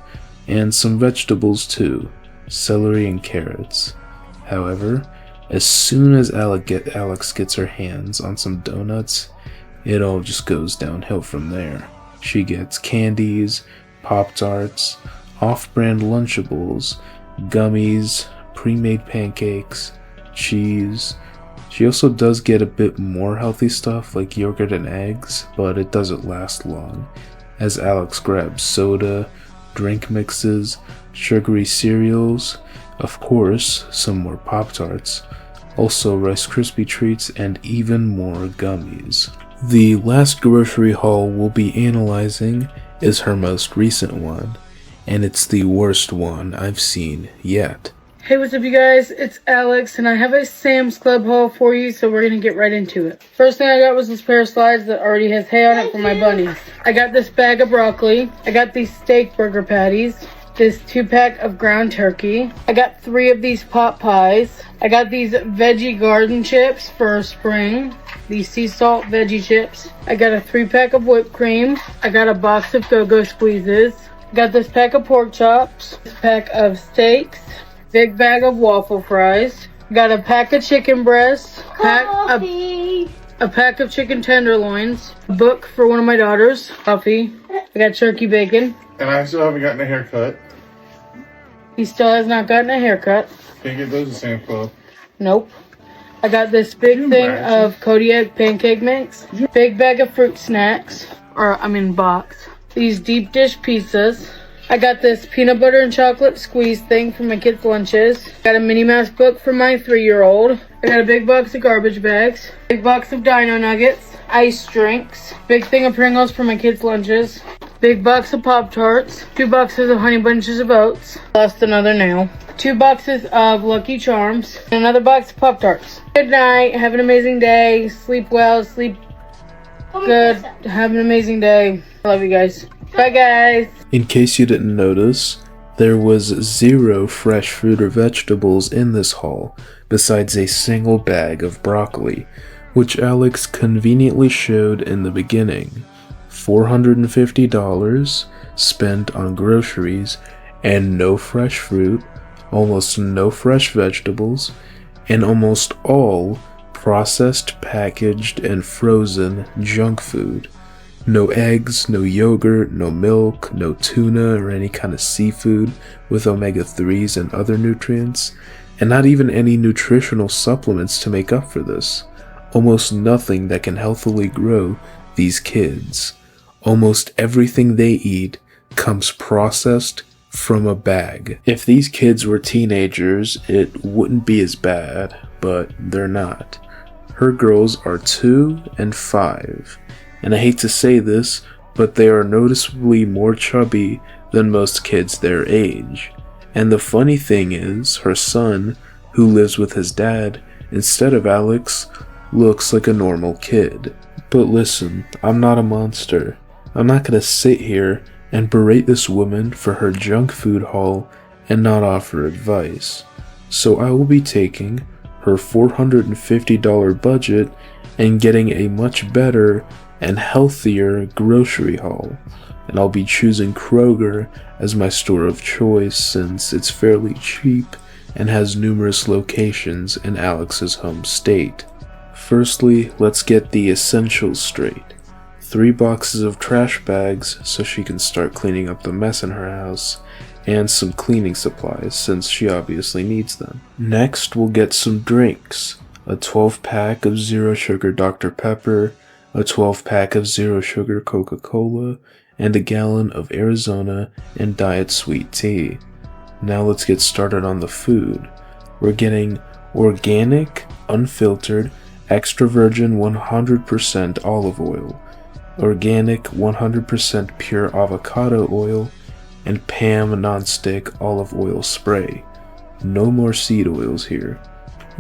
and some vegetables too, celery and carrots. However, as soon as Alex gets her hands on some donuts, it all just goes downhill from there. She gets candies, Pop-Tarts, off-brand Lunchables, gummies, pre-made pancakes, cheese. She also does get a bit more healthy stuff like yogurt and eggs, but it doesn't last long, as Alex grabs soda, drink mixes, sugary cereals, of course, some more Pop-Tarts, also Rice Krispie treats, and even more gummies. The last grocery haul we'll be analyzing is her most recent one, and it's the worst one I've seen yet. Hey, what's up you guys? It's Alex, and I have a Sam's Club haul for you, so we're gonna get right into it. First thing I got was this pair of slides that already has hay on it for my bunnies. I got this bag of broccoli. I got these steak burger patties. This 2-pack of ground turkey. I got 3 of these pot pies. I got these veggie garden chips for spring. These sea salt veggie chips. I got a 3-pack of whipped cream. I got a box of go-go squeezes. I got this pack of pork chops. This pack of steaks. Big bag of waffle fries. Got a pack of chicken breasts. A pack of chicken tenderloins. A book for one of my daughters, Puffy. I got turkey bacon. And I still haven't gotten a haircut. He still has not gotten a haircut. Can't get those at Sam's Club. Nope. I got this big thing of Kodiak pancake mix. Big bag of fruit snacks. Box. These deep dish pizzas. I got this peanut butter and chocolate squeeze thing for my kids' lunches. Got a Minnie Mouse book for my 3-year-old. I got a big box of garbage bags. Big box of Dino Nuggets. Ice drinks. Big thing of Pringles for my kids' lunches. Big box of Pop-Tarts. 2 boxes of Honey Bunches of Oats. Lost another nail. 2 boxes of Lucky Charms. And another box of Pop-Tarts. Good night. Have an amazing day. Sleep well. Sleep good. Have an amazing day. I love you guys. Bye guys. In case you didn't notice, there was 0 fresh fruit or vegetables in this haul, besides a single bag of broccoli, which Alex conveniently showed in the beginning. $450 spent on groceries, and no fresh fruit, almost no fresh vegetables, and almost all processed, packaged, and frozen junk food. No eggs, no yogurt, no milk, no tuna or any kind of seafood with omega-3s and other nutrients, and not even any nutritional supplements to make up for this. Almost nothing that can healthily grow these kids. Almost everything they eat comes processed from a bag. If these kids were teenagers, it wouldn't be as bad, but they're not. Her girls are 2 and 5. And I hate to say this, but they are noticeably more chubby than most kids their age. And the funny thing is, her son, who lives with his dad, instead of Alex, looks like a normal kid. But listen, I'm not a monster. I'm not gonna sit here and berate this woman for her junk food haul and not offer advice. So I will be taking her $450 budget and getting a much better and healthier grocery haul, and I'll be choosing Kroger as my store of choice since it's fairly cheap and has numerous locations in Alex's home state. Firstly, let's get the essentials straight. 3 boxes of trash bags so she can start cleaning up the mess in her house, and some cleaning supplies since she obviously needs them. Next, we'll get some drinks. A 12-pack of zero sugar Dr. Pepper, a 12-pack of zero sugar Coca-Cola, and a gallon of Arizona and Diet Sweet Tea. Now let's get started on the food. We're getting organic, unfiltered, extra virgin 100% olive oil, organic 100% pure avocado oil, and Pam non-stick olive oil spray. No more seed oils here.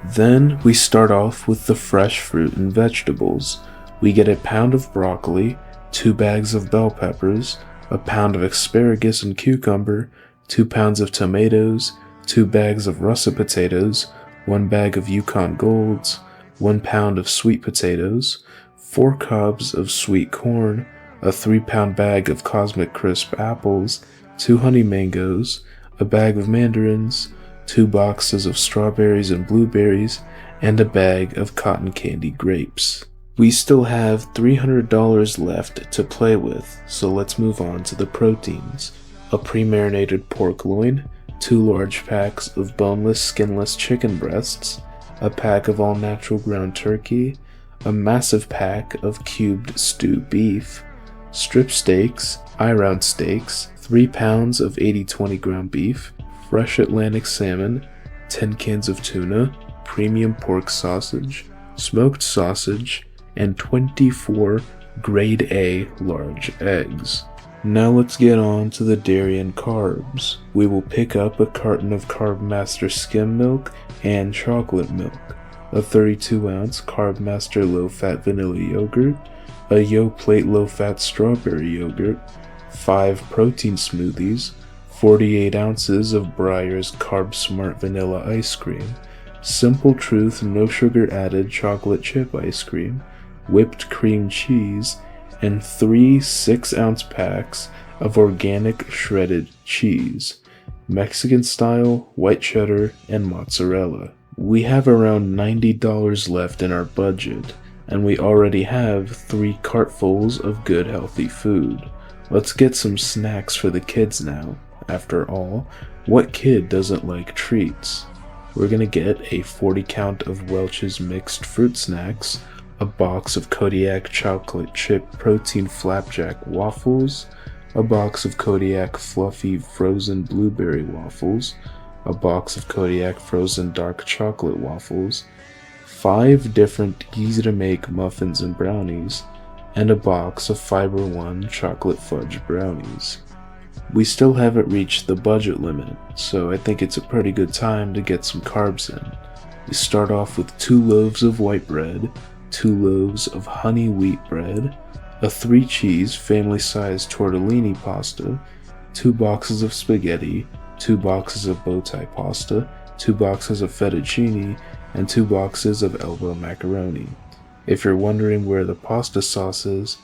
Then we start off with the fresh fruit and vegetables. We get a pound of broccoli, 2 bags of bell peppers, a pound of asparagus and cucumber, 2 pounds of tomatoes, 2 bags of russet potatoes, 1 bag of Yukon Golds, 1 pound of sweet potatoes, 4 cobs of sweet corn, a 3-pound bag of Cosmic Crisp apples, 2 honey mangoes, a bag of mandarins, 2 boxes of strawberries and blueberries, and a bag of cotton candy grapes. We still have $300 left to play with, so let's move on to the proteins. A pre-marinated pork loin, 2 large packs of boneless, skinless chicken breasts, a pack of all-natural ground turkey, a massive pack of cubed stewed beef, strip steaks, eye-round steaks, 3 pounds of 80-20 ground beef, fresh Atlantic salmon, 10 cans of tuna, premium pork sausage, smoked sausage, and 24 grade A large eggs. Now let's get on to the dairy and carbs. We will pick up a carton of Carb Master skim milk and chocolate milk, a 32-ounce Carb Master low-fat vanilla yogurt, a Yoplait low-fat strawberry yogurt, 5 protein smoothies, 48 ounces of Breyer's Carb Smart vanilla ice cream, Simple Truth no sugar added chocolate chip ice cream, whipped cream cheese, and 3 6-ounce packs of organic shredded cheese, Mexican style, white cheddar, and mozzarella. We have around $90 left in our budget, and we already have 3 cartfuls of good healthy food. Let's get some snacks for the kids now. After all, what kid doesn't like treats? We're gonna get a 40 count of Welch's mixed fruit snacks, a box of Kodiak chocolate chip protein flapjack waffles, a box of Kodiak fluffy frozen blueberry waffles, a box of Kodiak frozen dark chocolate waffles, 5 different easy to make muffins and brownies, and a box of Fiber One chocolate fudge brownies. We still haven't reached the budget limit, so I think it's a pretty good time to get some carbs in. We start off with 2 loaves of white bread, 2 loaves of honey wheat bread, a 3-cheese family-sized tortellini pasta, 2 boxes of spaghetti, 2 boxes of bow tie pasta, 2 boxes of fettuccine, and 2 boxes of elbow macaroni. If you're wondering where the pasta sauce is,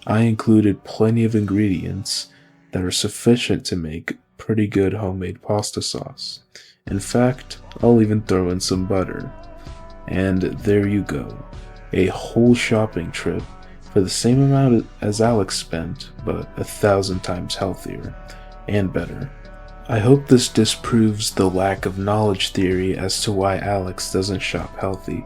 I included plenty of ingredients that are sufficient to make pretty good homemade pasta sauce. In fact, I'll even throw in some butter. And there you go. A whole shopping trip for the same amount as Alex spent, but 1,000 times healthier and better. I hope this disproves the lack of knowledge theory as to why Alex doesn't shop healthy,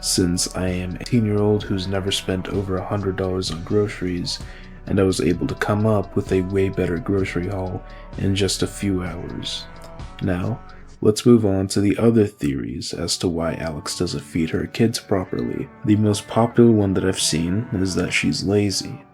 since I am a 18-year-old who's never spent over $100 on groceries, and I was able to come up with a way better grocery haul in just a few hours. Now, let's move on to the other theories as to why Alex doesn't feed her kids properly. The most popular one that I've seen is that she's lazy.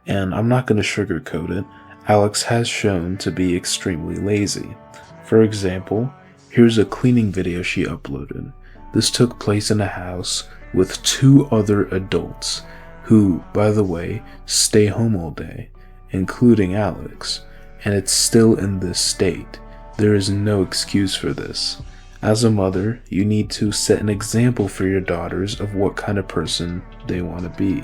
And I'm not going to sugarcoat it, Alex has shown to be extremely lazy. For example, here's a cleaning video she uploaded. This took place in a house with 2 other adults, who, by the way, stay home all day, including Alex, and it's still in this state. There is no excuse for this. As a mother, you need to set an example for your daughters of what kind of person they want to be.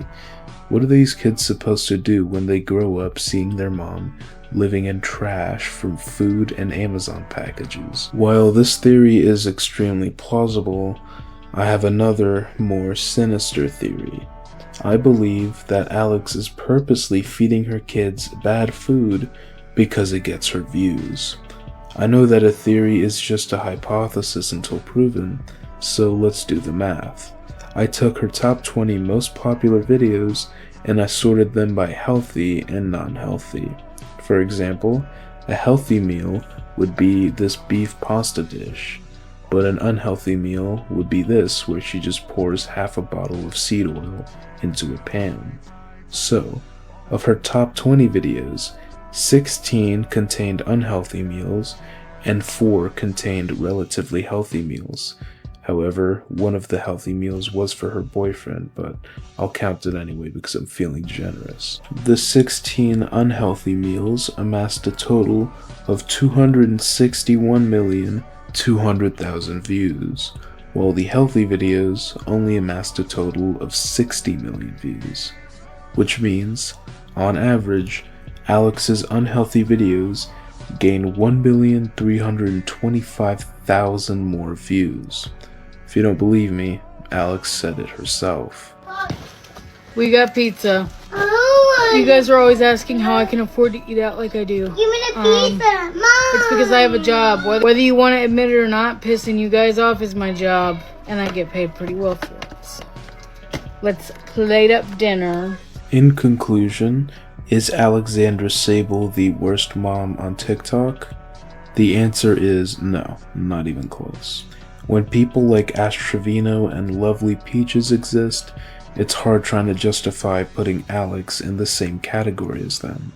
What are these kids supposed to do when they grow up seeing their mom living in trash from food and Amazon packages? While this theory is extremely plausible, I have another, more sinister theory. I believe that Alex is purposely feeding her kids bad food because it gets her views. I know that a theory is just a hypothesis until proven, so let's do the math. I took her top 20 most popular videos and I sorted them by healthy and non-healthy. For example, a healthy meal would be this beef pasta dish, but an unhealthy meal would be this, where she just pours half a bottle of seed oil into a pan. So, of her top 20 videos, 16 contained unhealthy meals and 4 contained relatively healthy meals. However, one of the healthy meals was for her boyfriend, but I'll count it anyway because I'm feeling generous. The 16 unhealthy meals amassed a total of 261,200,000 views, while the healthy videos only amassed a total of 60 million views. Which means, on average, Alex's unhealthy videos gain 1,325,000 more views. If you don't believe me, Alex said it herself. We got pizza. You guys are always asking how I can afford to eat out like I do. Give me the pizza, Mom! It's because I have a job. Whether you want to admit it or not, pissing you guys off is my job. And I get paid pretty well for it. So let's plate up dinner. In conclusion, is Alexandra Sable the worst mom on TikTok? The answer is no, not even close. When people like Ash Trevino and Lovely Peaches exist, it's hard trying to justify putting Alex in the same category as them.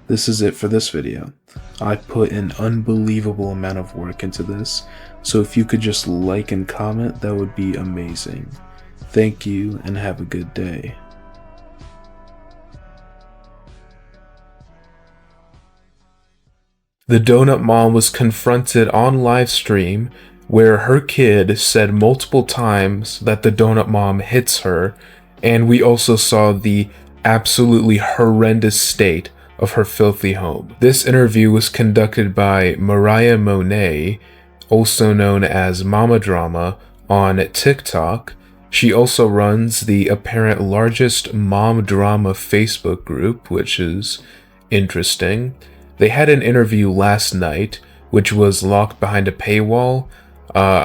This is it for this video. I put an unbelievable amount of work into this, so if you could just like and comment, that would be amazing. Thank you and have a good day. The Donut Mom was confronted on live stream where her kid said multiple times that the Donut Mom hits her, and we also saw the absolutely horrendous state of her filthy home. This interview was conducted by Mariah Monet, also known as Mama Drama, on TikTok. She also runs the apparent largest mom drama Facebook group, which is interesting. They had an interview last night, which was locked behind a paywall,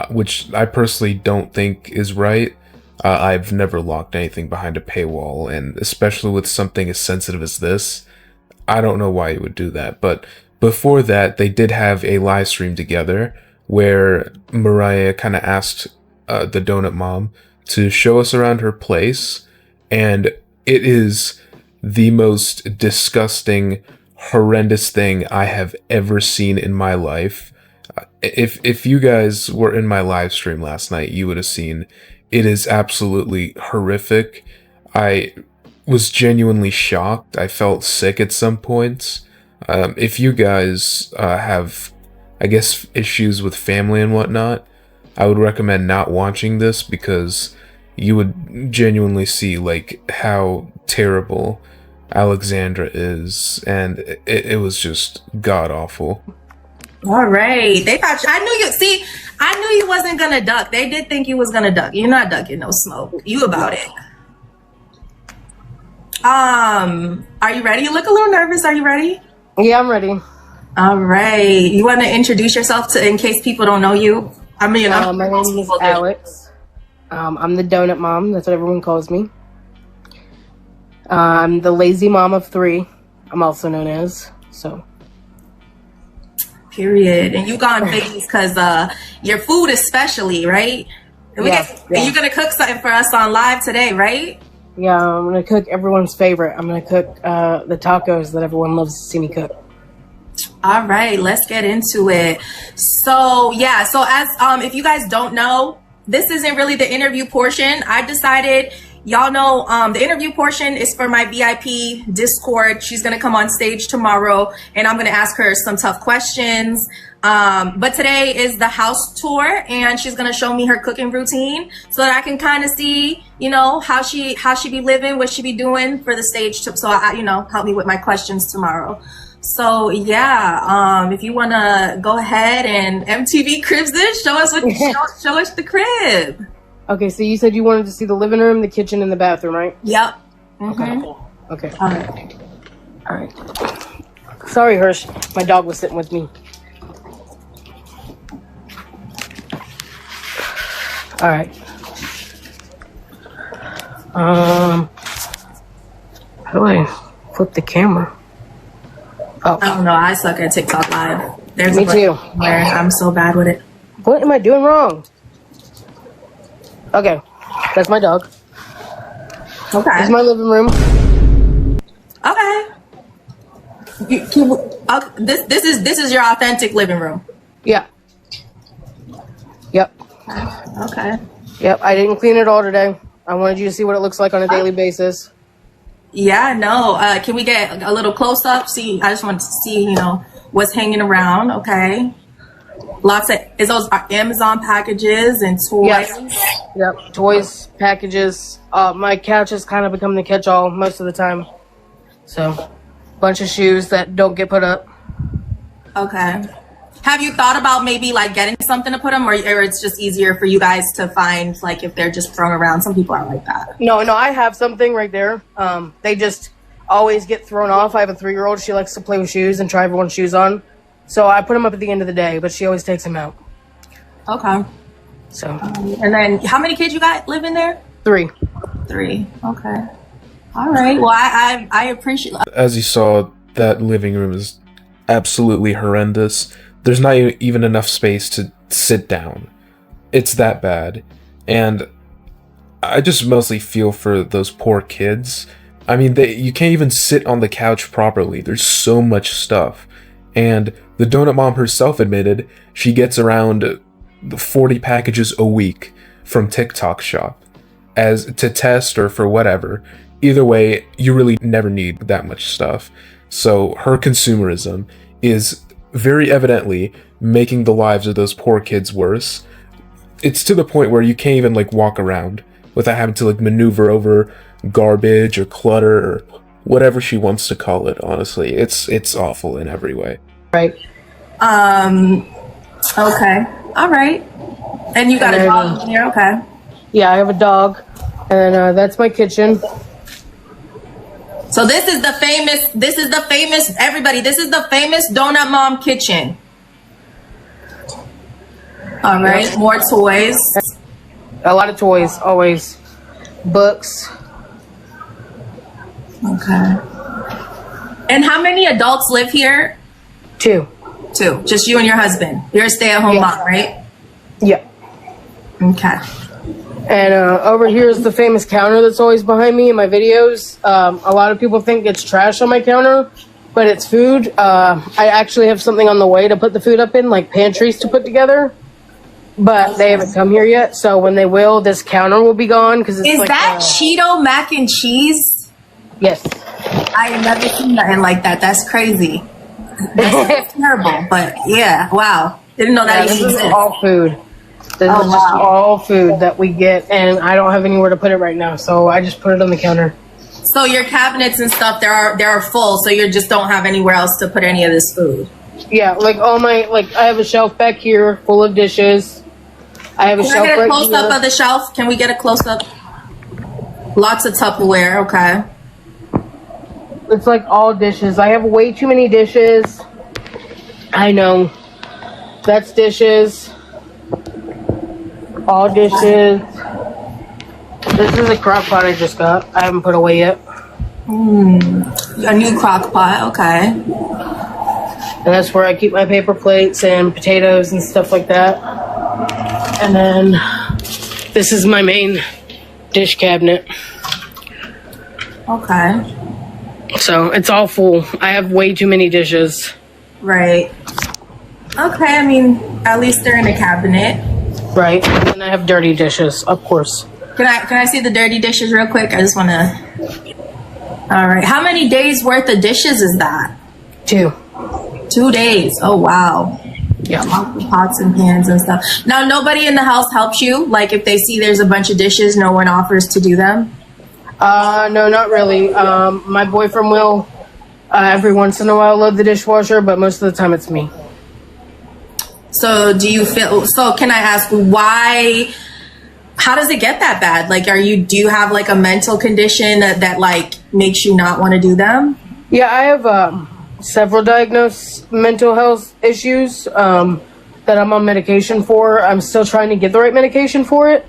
which I personally don't think is right. I've never locked anything behind a paywall, and especially with something as sensitive as this, I don't know why you would do that. But before that, they did have a live stream together where Mariah kind of asked the Donut Mom to show us around her place, and it is the most disgusting, horrendous thing I have ever seen in my life. If you guys were in my live stream last night, you would have seen it is absolutely horrific. I was genuinely shocked. I felt sick at some points. If you guys have, I guess, issues with family and whatnot, I would recommend not watching this, because you would genuinely see like how terrible Alexandra is, and it was just god awful. All right, they thought I knew you. See, I knew you wasn't gonna duck. They did think you was gonna duck. You're not ducking no smoke. You about it. Are you ready? You look a little nervous. Are you ready? Yeah, I'm ready. All right. You want to introduce yourself in case people don't know you? I mean, my name is Alex. I'm the Donut Mom. That's what everyone calls me. I'm the lazy mom of 3. I'm also known as, so. Period. And you gone Vids because your food especially, right? And you're going to cook something for us on live today, right? Yeah, I'm going to cook everyone's favorite. I'm going to cook the tacos that everyone loves to see me cook. All right, let's get into it. So, yeah, so as if you guys don't know, this isn't really the interview portion. I decided, y'all know, the interview portion is for my VIP Discord. She's going to come on stage tomorrow, and I'm going to ask her some tough questions. But today is the house tour, and she's going to show me her cooking routine so that I can kind of see, you know, how she be living, what she be doing for the stage, so I, you know, help me with my questions tomorrow. So yeah, if you want to go ahead and MTV Cribs this, show us the crib. Okay, so you said you wanted to see the living room, the kitchen, and the bathroom, right? Yep. Okay. Okay. All right. All right. Sorry, Hirsch. My dog was sitting with me. All right. How do I flip the camera? Oh. I don't know. I suck at TikTok Live. There's me too. Where I'm so bad with it. What am I doing wrong? Okay, that's my dog. Okay. This is my living room. Okay. This is your authentic living room. Yeah. Yep. Okay. Yep. I didn't clean it all today. I wanted you to see what it looks like on a daily basis. Yeah. No. Can we get a little close up? See, I just want to see, you know, what's hanging around. Okay. Lots of those are Amazon packages and toys. Yes. Yep. Toys, packages. My couch has kind of become the catch-all most of the time. So, bunch of shoes that don't get put up. Okay. Have you thought about maybe like getting something to put them, or it's just easier for you guys to find, like if they're just thrown around? Some people are like that. No, I have something right there. They just always get thrown off. I have a 3-year-old. She likes to play with shoes and try everyone's shoes on. So I put them up at the end of the day, but she always takes them out. Okay. So. And then how many kids you got living there? 3. 3. Okay. All right. Well, I appreciate. As you saw, that living room is absolutely horrendous. There's not even enough space to sit down. it's that bad. And I just mostly feel for those poor kids. I mean, you can't even sit on the couch properly. There's so much stuff. And the donut mom herself admitted she gets around 40 packages a week from TikTok Shop as to test or for whatever. Either way, you really never need that much stuff. So her consumerism is very evidently making the lives of those poor kids worse. It's to the point where you can't even like walk around without having to like maneuver over garbage or clutter or whatever she wants to call it. Honestly, it's awful in every way. Right. Okay. All right. And you got a dog in here, okay? Yeah, I have a dog, and that's my kitchen. So this is the famous, everybody, this is the famous Donut Mom kitchen. All right, Yep. more toys. A lot of toys, always. Books. Okay. And how many adults live here? Two. Just you and your husband. You're a stay-at-home mom, right? Yeah. Okay. And over here is the famous counter that's always behind me in my videos. A lot of people think it's trash on my counter, but it's food. I actually have something on the way to put the food up in, like pantries to put together. But they haven't come here yet, so when they will, this counter will be gone. Cause it's Is like, that Cheeto mac and cheese? Yes. I have never seen nothing like that. That's crazy. That's terrible, but yeah, wow. Didn't know that this even is existed. all food. This is just all food that we get, and I don't have anywhere to put it right now, so I just put it on the counter. So your cabinets and stuff, they're full, so you just don't have anywhere else to put any of this food. Yeah, like all my, like I have a shelf back here full of dishes. I have a Can shelf I get a right close up here. of the shelf? Can we get a close up? Lots of Tupperware, okay. It's like all dishes. I have way too many dishes. I know. That's dishes. All dishes. This is a crock pot I just got. I haven't put away yet. A new crock pot, okay. And that's where I keep my paper plates and potatoes and stuff like that. And then this is my main dish cabinet. Okay. So it's all full. I have way too many dishes. Right. Okay, I mean, at least they're in a cabinet. Right. And then I have dirty dishes, of course. Can I see the dirty dishes real quick? I just want to. All right. How many days worth of dishes is that? 2. 2 days. Oh, wow. Yeah. Lots of pots and pans and stuff. Now, nobody in the house helps you? Like, if they see there's a bunch of dishes, no one offers to do them? No, not really. My boyfriend will every once in a while load the dishwasher, but most of the time it's me. So do you feel, so can I ask why, how does it get that bad? Like, do you have like a mental condition that like makes you not want to do them? Yeah, I have several diagnosed mental health issues that I'm on medication for. I'm still trying to get the right medication for it.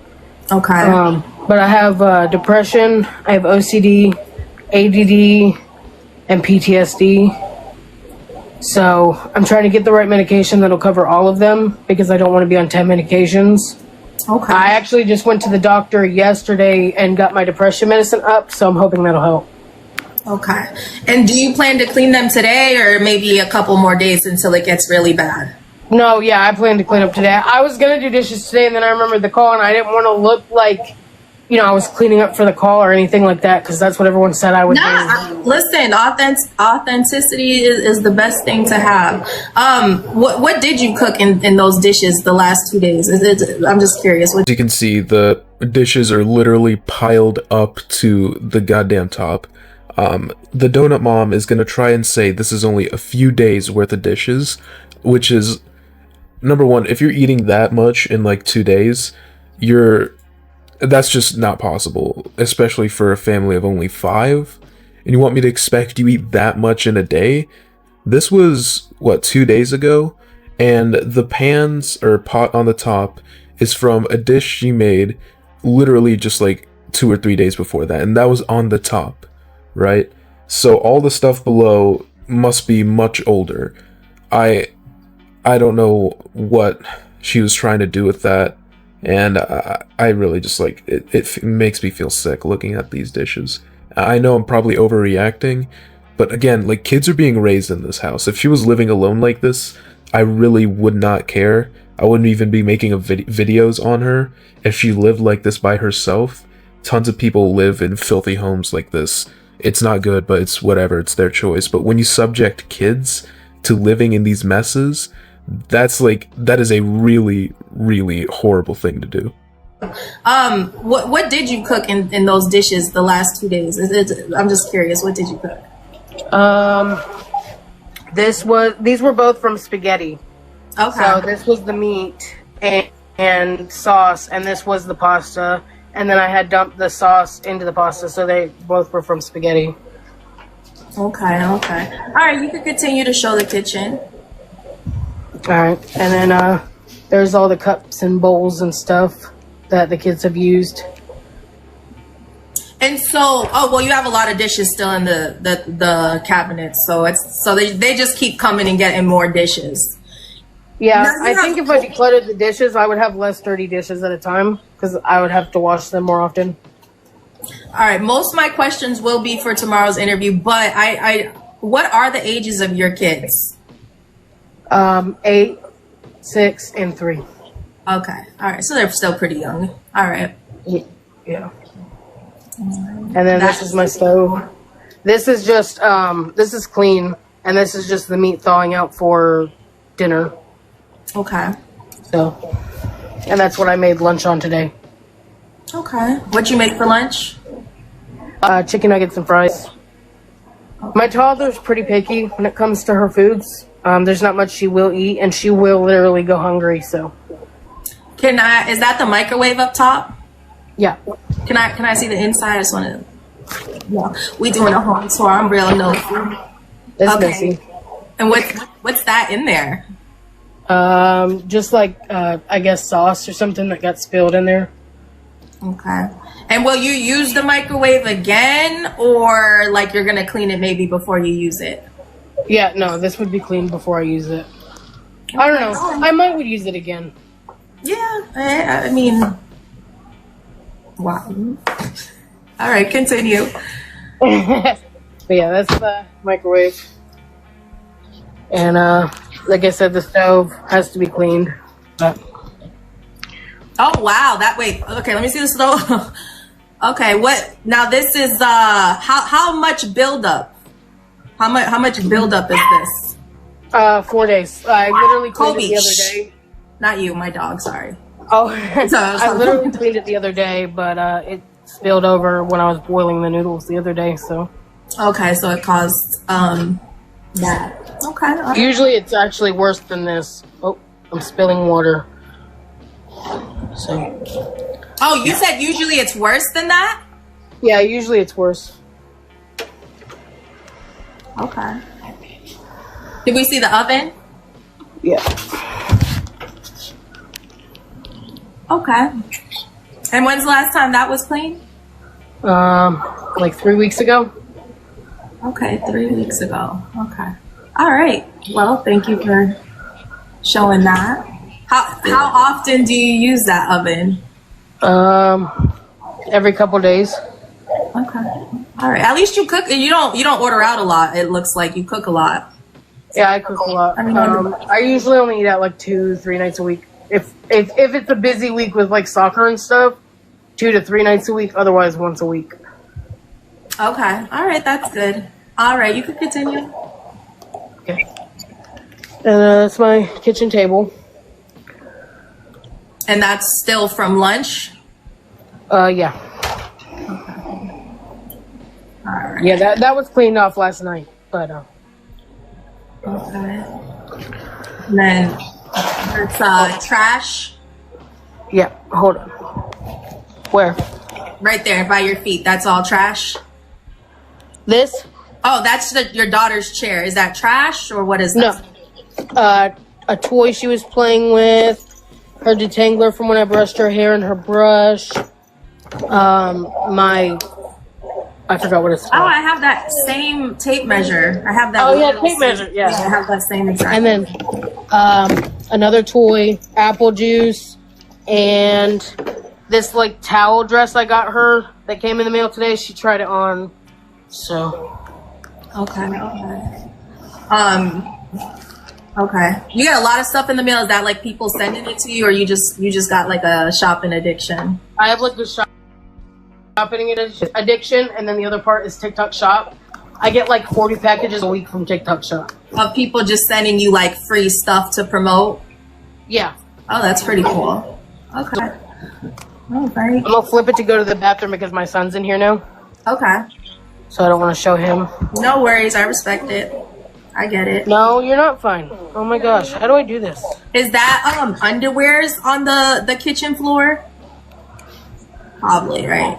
Okay. But I have depression, I have OCD, ADD, and PTSD. So I'm trying to get the right medication that'll cover all of them because I don't want to be on 10 medications. Okay. I actually just went to the doctor yesterday and got my depression medicine up, so I'm hoping that'll help. Okay. And do you plan to clean them today or maybe a couple more days until it gets really bad? No, yeah, I plan to clean up today. I was going to do dishes today, and then I remembered the call, and I didn't want to look like, you know, I was cleaning up for the call or anything like that, because that's what everyone said I would do. Listen, authenticity is the best thing to have. What did you cook in those dishes the last 2 days? I'm just curious. As you can see, the dishes are literally piled up to the goddamn top. The donut mom is going to try and say this is only a few days worth of dishes, which is, number one, if you're eating that much in like 2 days, that's just not possible, especially for a family of only 5. And you want me to expect you eat that much in a day? This was, what, 2 days ago? And the pans or pot on the top is from a dish she made literally just like 2 or 3 days before that. And that was on the top, right? So all the stuff below must be much older. I don't know what she was trying to do with that. And I really just like it. It makes me feel sick looking at these dishes. I know I'm probably overreacting, but again, like, kids are being raised in this house. If she was living alone like this, I really would not care. I wouldn't even be making videos on her if she lived like this by herself. Tons of people live in filthy homes like this. It's not good, but it's whatever. It's their choice. But when you subject kids to living in these messes, that is a really, really horrible thing to do. What did you cook in those dishes the last 2 days? I'm just curious. What did you cook? These were both from spaghetti. Okay. So this was the meat and sauce, and this was the pasta. And then I had dumped the sauce into the pasta, so they both were from spaghetti. Okay. All right, you can continue to show the kitchen. All right, and then there's all the cups and bowls and stuff that the kids have used. And so, you have a lot of dishes still in the cabinets, so they just keep coming and getting more dishes. Yeah, I think if I decluttered the dishes, I would have less dirty dishes at a time because I would have to wash them more often. All right, most of my questions will be for tomorrow's interview, but what are the ages of your kids? 8, 6, and 3. Okay, all right, so they're still pretty young. All right. Yeah. And then this is my stove. This is just this is clean, and this is just the meat thawing out for dinner. Okay. So, and that's what I made lunch on today. Okay. What'd you make for lunch? Chicken nuggets and fries. My toddler's pretty picky when it comes to her foods. There's not much she will eat, and she will literally go hungry. So, is that the microwave up top? Yeah. Can I see the inside? I just want to. Yeah. We doing a home tour. I'm real nosy. It's messy. And what's that in there? Just like I guess sauce or something that got spilled in there. Okay. And will you use the microwave again, or like you're gonna clean it maybe before you use it? Yeah, no, this would be cleaned before I use it. I don't know. I might would use it again. Yeah, I mean, wow. All right, continue. But yeah, that's the microwave. And like I said, the stove has to be cleaned. Oh wow, okay, let me see the stove. Okay, what now? This is how much buildup? How much buildup is this? 4 days. I literally cleaned it the other day. Not you, my dog. Sorry. Oh, I literally cleaned it the other day, but it spilled over when I was boiling the noodles the other day. So. Okay, so it caused that. Okay. Usually it's actually worse than this. Oh, I'm spilling water. So. Oh, you said usually it's worse than that? Yeah, usually it's worse. Okay. Did we see the oven? Yeah. Okay. And when's the last time that was cleaned? Like 3 weeks ago. Okay, 3 weeks ago. Okay. All right. Well, thank you for showing that. How often do you use that oven? Every couple days. Okay. All right. At least you cook. You don't order out a lot. It looks like you cook a lot. Yeah, I cook a lot. I usually only eat out like 2-3 nights a week. If it's a busy week with like soccer and stuff, 2 to 3 nights a week. Otherwise, once a week. Okay. All right. That's good. All right. You can continue. Okay. And that's my kitchen table. And that's still from lunch? Yeah. Okay. All right. Yeah, that was cleaned off last night, but Okay. And then it's trash. Yeah, hold on. Where? Right there by your feet. That's all trash. This? Oh, that's your daughter's chair. Is that trash or what is that? No. A toy she was playing with. Her detangler from when I brushed her hair and her brush. I forgot what it's called. Oh, I have that same tape measure. I have that. Oh yeah, tape measure. Yeah, I have that same exact. And then another toy, apple juice, And this like towel dress I got her that came in the mail today, she tried it on. So. Okay. Okay. You got a lot of stuff in the mail. Is that like people sending it to you, or you just got like a shopping addiction? I have like the shopping addiction, and then the other part is TikTok Shop. I get like 40 packages a week from TikTok Shop. Of people just sending you like free stuff to promote? Yeah. Oh, that's pretty cool. Okay. All right. I'm gonna flip it to go to the bathroom because my son's in here now. Okay. So I don't want to show him. No worries. I respect it. I get it. No, you're not fine. Oh my gosh, how do I do this? Is that underwears on the kitchen floor? Probably, right?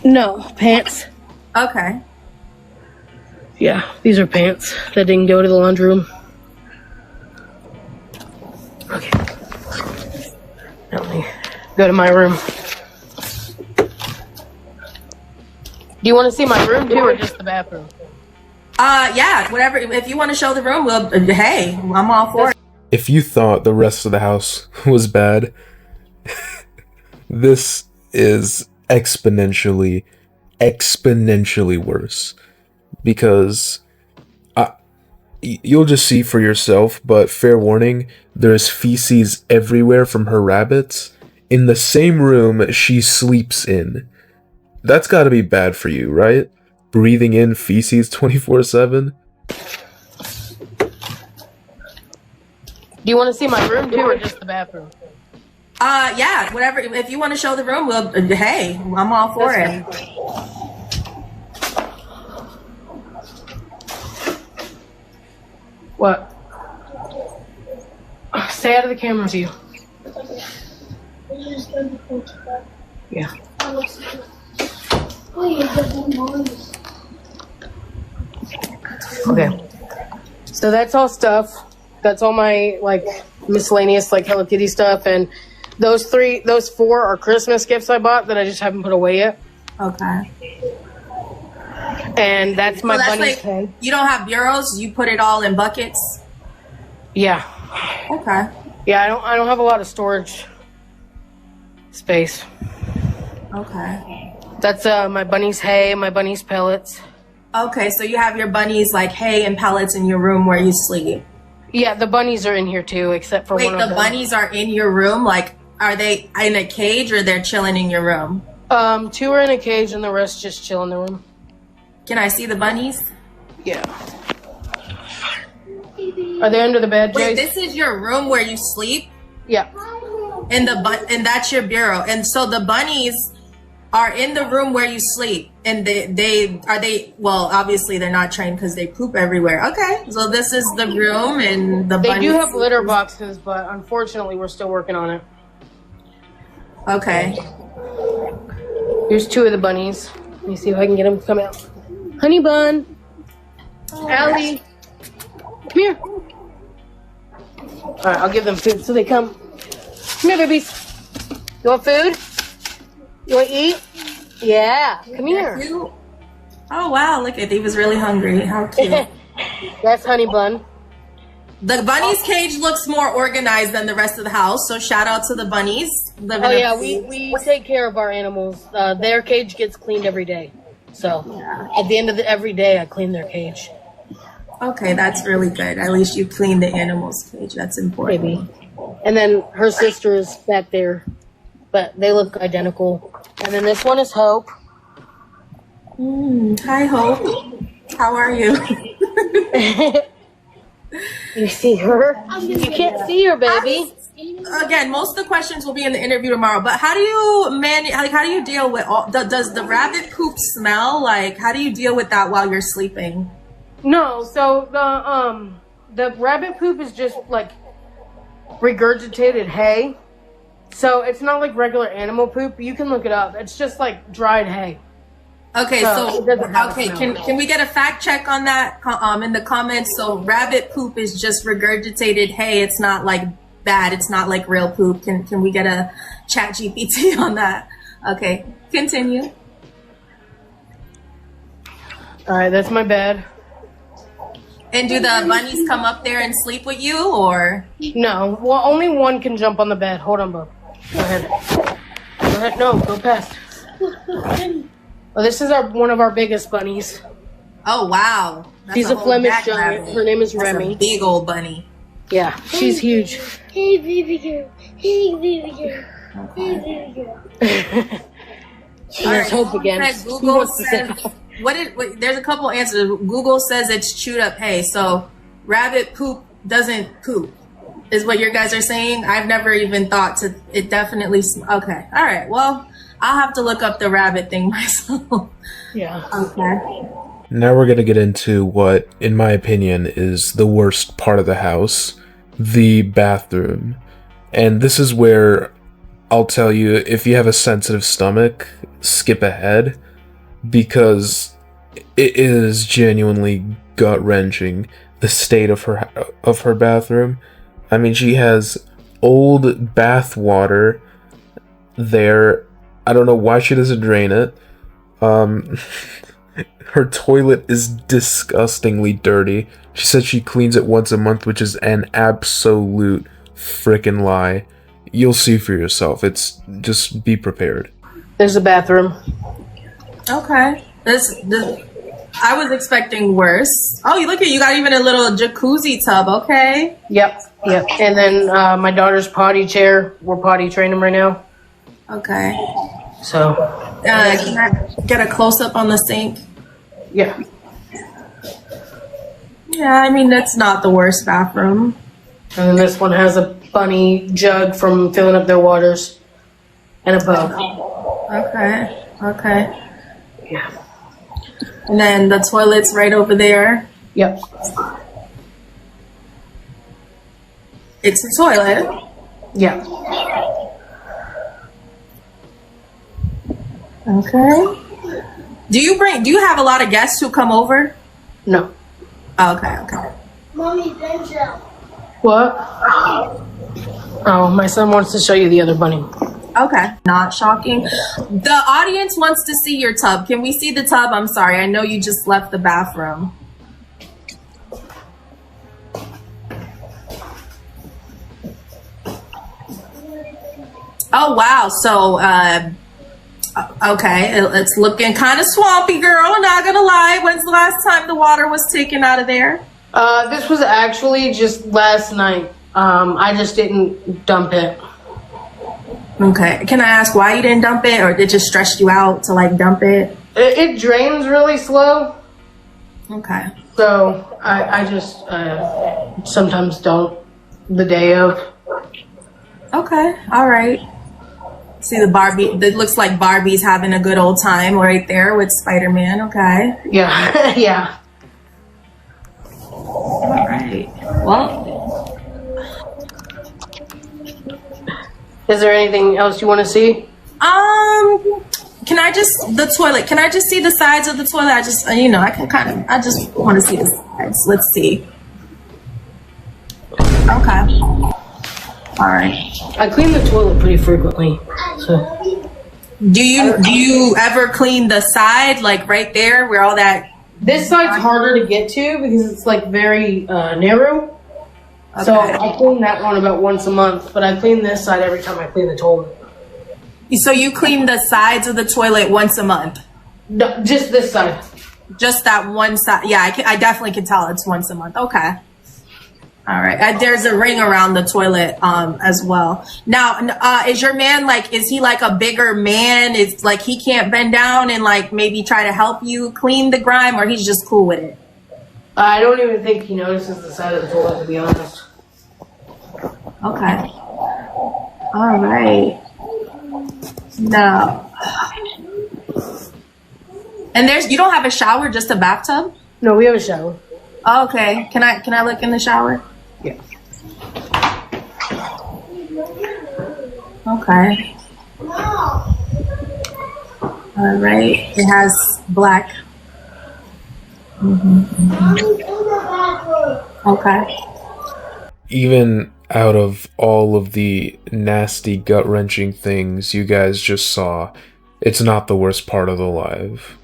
No, pants. Okay. Yeah, these are pants that didn't go to the laundry room. Okay. Now let me go to my room. Do you want to see my room too, or just the bathroom? Yeah, whatever. If you want to show the room, well, hey, I'm all for it. If you thought the rest of the house was bad, this is exponentially worse. Because you'll just see for yourself, but fair warning, there's feces everywhere from her rabbits in the same room she sleeps in. That's gotta be bad for you, right? Breathing in feces 24/7? Do you want to see my room too, or just the bathroom? Yeah, whatever. If you want to show the room, well, hey, I'm all for it. What? Stay out of the camera view. Yeah. Okay. So that's all stuff. That's all my like miscellaneous like Hello Kitty stuff, and those 4 are Christmas gifts I bought that I just haven't put away yet. Okay. And that's my bunny's like, pay. You don't have bureaus? You put it all in buckets? Yeah. Okay. Yeah, I don't have a lot of storage space. Okay. That's my bunny's hay, my bunny's pellets. Okay, so you have your bunnies like hay and pellets in your room where you sleep. Yeah, the bunnies are in here too, except for one of them. Wait, the bunnies are in your room? Like, are they in a cage or they're chilling in your room? 2 are in a cage and the rest just chill in the room. Can I see the bunnies? Yeah. Are they under the bed, Jace? Wait, this is your room where you sleep? Yeah. And that's your bureau. And so the bunnies are in the room where you sleep, and they well, obviously they're not trained because they poop everywhere. Okay, so this is the room, and the They do have litter boxes, but unfortunately we're still working on it. Okay. Here's 2 of the bunnies. Let me see if I can get them to come out. Honey Bun. Allie. Come here. Alright, I'll give them food so they come. Come here, babies. You want food? You want to eat? Yeah. Come here. Oh, wow. Look at, he was really hungry. How cute. That's Honey Bun. The bunny's cage looks more organized than the rest of the house, so shout out to the bunnies. Oh yeah, we take care of our animals. Their cage gets cleaned every day. So at the end of every day, I clean their cage. Okay, that's really good. At least you clean the animal's cage. That's important. Maybe. And then her sister is back there, but they look identical. And then this one is Hope. Hi, Hope. How are you? You see her? You can't see her, baby. Again, most of the questions will be in the interview tomorrow. But how do you how do you deal with all? Does the rabbit poop smell? Like, how do you deal with that while you're sleeping? No, so the rabbit poop is just like regurgitated hay. So it's not like regular animal poop. You can look it up. It's just like dried hay. Okay, so can we get a fact check on that in the comments? So rabbit poop is just regurgitated hay. It's not like bad. It's not like real poop. Can we get a chat GPT on that? Okay, continue. All right, that's my bed. And do the bunnies come up there and sleep with you, or? No, well, only one can jump on the bed. Hold on, bub. Go ahead. Go ahead. No, go past. Oh, this is one of our biggest bunnies. Oh wow. She's a whole Flemish jackrabbit. giant. Her name is That's Remy. a big old bunny. Yeah, she's huge. Hey, baby girl. Hey, baby girl. Hey, baby girl. There's hope again. Google says, there's a couple answers. Google says it's chewed up hay. So rabbit poop doesn't poop, is what your guys are saying. I've never even thought to. It definitely. Okay. All right. Well, I'll have to look up the rabbit thing myself. Yeah. Okay. Now we're going to get into what, in my opinion, is the worst part of the house, the bathroom. And this is where I'll tell you, if you have a sensitive stomach, skip ahead, because it is genuinely gut-wrenching, the state of her bathroom. I mean, she has old bath water there. I don't know why she doesn't drain it. Her toilet is disgustingly dirty. She said she cleans it once a month, which is an absolute frickin' lie. You'll see for yourself. It's just be prepared. There's a bathroom. Okay. I was expecting worse. Oh, you look at you got even a little jacuzzi tub. Okay. Yep. And then my daughter's potty chair. We're potty training them right now. Okay. So. Can I get a close up on the sink? Yeah. Yeah, I mean, that's not the worst bathroom. And then this one has a bunny jug from filling up their waters. And a bow. Okay. Yeah. And then the toilet's right over there. Yep. It's a toilet. Yeah. Okay. Do you have a lot of guests who come over? No. Oh, okay. Mommy, Benjo. What? Oh, my son wants to show you the other bunny. Okay. Not shocking. The audience wants to see your tub. Can we see the tub? I'm sorry. I know you just left the bathroom. Oh, wow. So, okay. It's looking kind of swampy, girl. Not gonna lie. When's the last time the water was taken out of there? This was actually just last night. I just didn't dump it. Okay. Can I ask why you didn't dump it, or it just stressed you out to like dump it? It drains really slow. Okay. So I just sometimes don't the day of. Okay. All right. See the Barbie. It looks like Barbie's having a good old time right there with Spider-Man. Okay. Yeah. Yeah. All right. Well. Is there anything else you want to see? Can I just see the sides of the toilet? I just want to see the sides. Let's see. Okay. All right. I clean the toilet pretty frequently. So. Do you ever clean the side, like right there where all that? This side's harder to get to because it's like very narrow. Okay. So I clean that one about once a month, but I clean this side every time I clean the toilet. So you clean the sides of the toilet once a month? No, just this side. Just that one side. Yeah, I definitely can tell it's once a month. Okay. All right. There's a ring around the toilet as well. Now, is your man is he like a bigger man? Is like he can't bend down and like maybe try to help you clean the grime, or he's just cool with it? I don't even think he notices the side of the toilet, to be honest. Okay. All right. No. And you don't have a shower, just a bathtub? No, we have a shower. Oh, okay. Can I look in the shower? Yeah. Okay. All right. It has black. Okay. Even out of all of the nasty, gut-wrenching things you guys just saw, it's not the worst part of the live.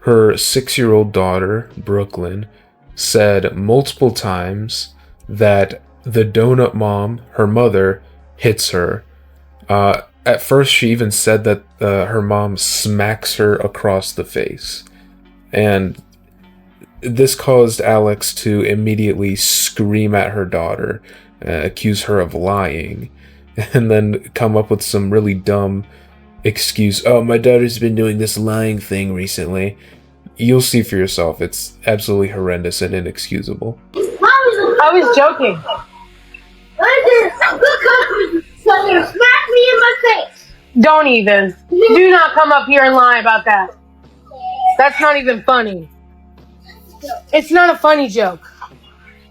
Her 6-year-old daughter, Brooklyn, said multiple times that the donut mom, her mother, hits her. At first, she even said that her mom smacks her across the face. And this caused Alex to immediately scream at her daughter, accuse her of lying, and then come up with some really dumb excuse. Oh, my daughter's been doing this lying thing recently. You'll see for yourself. It's absolutely horrendous and inexcusable. I was joking. Smack me in my face. Don't even. Do not come up here and lie about that. That's not even funny. It's not a funny joke.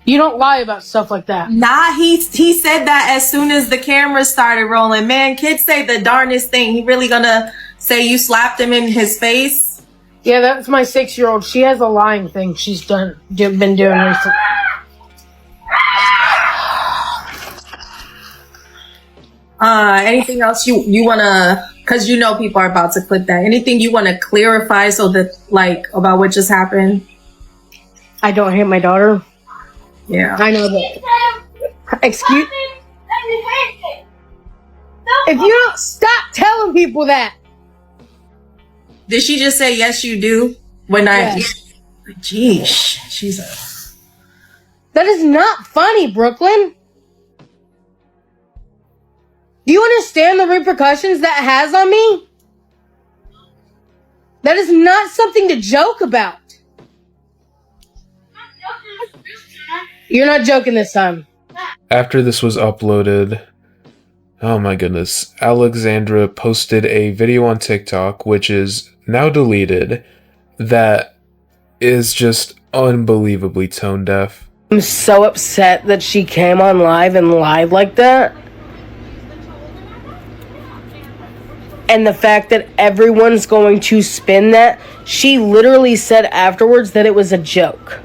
You don't lie about stuff like that. Nah, he said that as soon as the cameras started rolling. Man, kids say the darndest thing. He really gonna say you slapped him in his face? Yeah, that's my 6-year-old. She has a lying thing she's been doing recently. Anything else you wanna, cause you know people are about to clip that. Anything you wanna clarify so that, like, about what just happened? I don't hit my daughter. Yeah. I know that. Excuse. If you don't stop telling people that. Did she just say, yes, you do? When Yes. Jeez, Jesus. That is not funny, Brooklyn. Do you understand the repercussions that has on me? That is not something to joke about. You're not joking this time. After this was uploaded, oh my goodness, Alexandra posted a video on TikTok, which is now deleted, that is just unbelievably tone deaf. I'm so upset that she came on live and lied like that. And the fact that everyone's going to spin that, she literally said afterwards that it was a joke.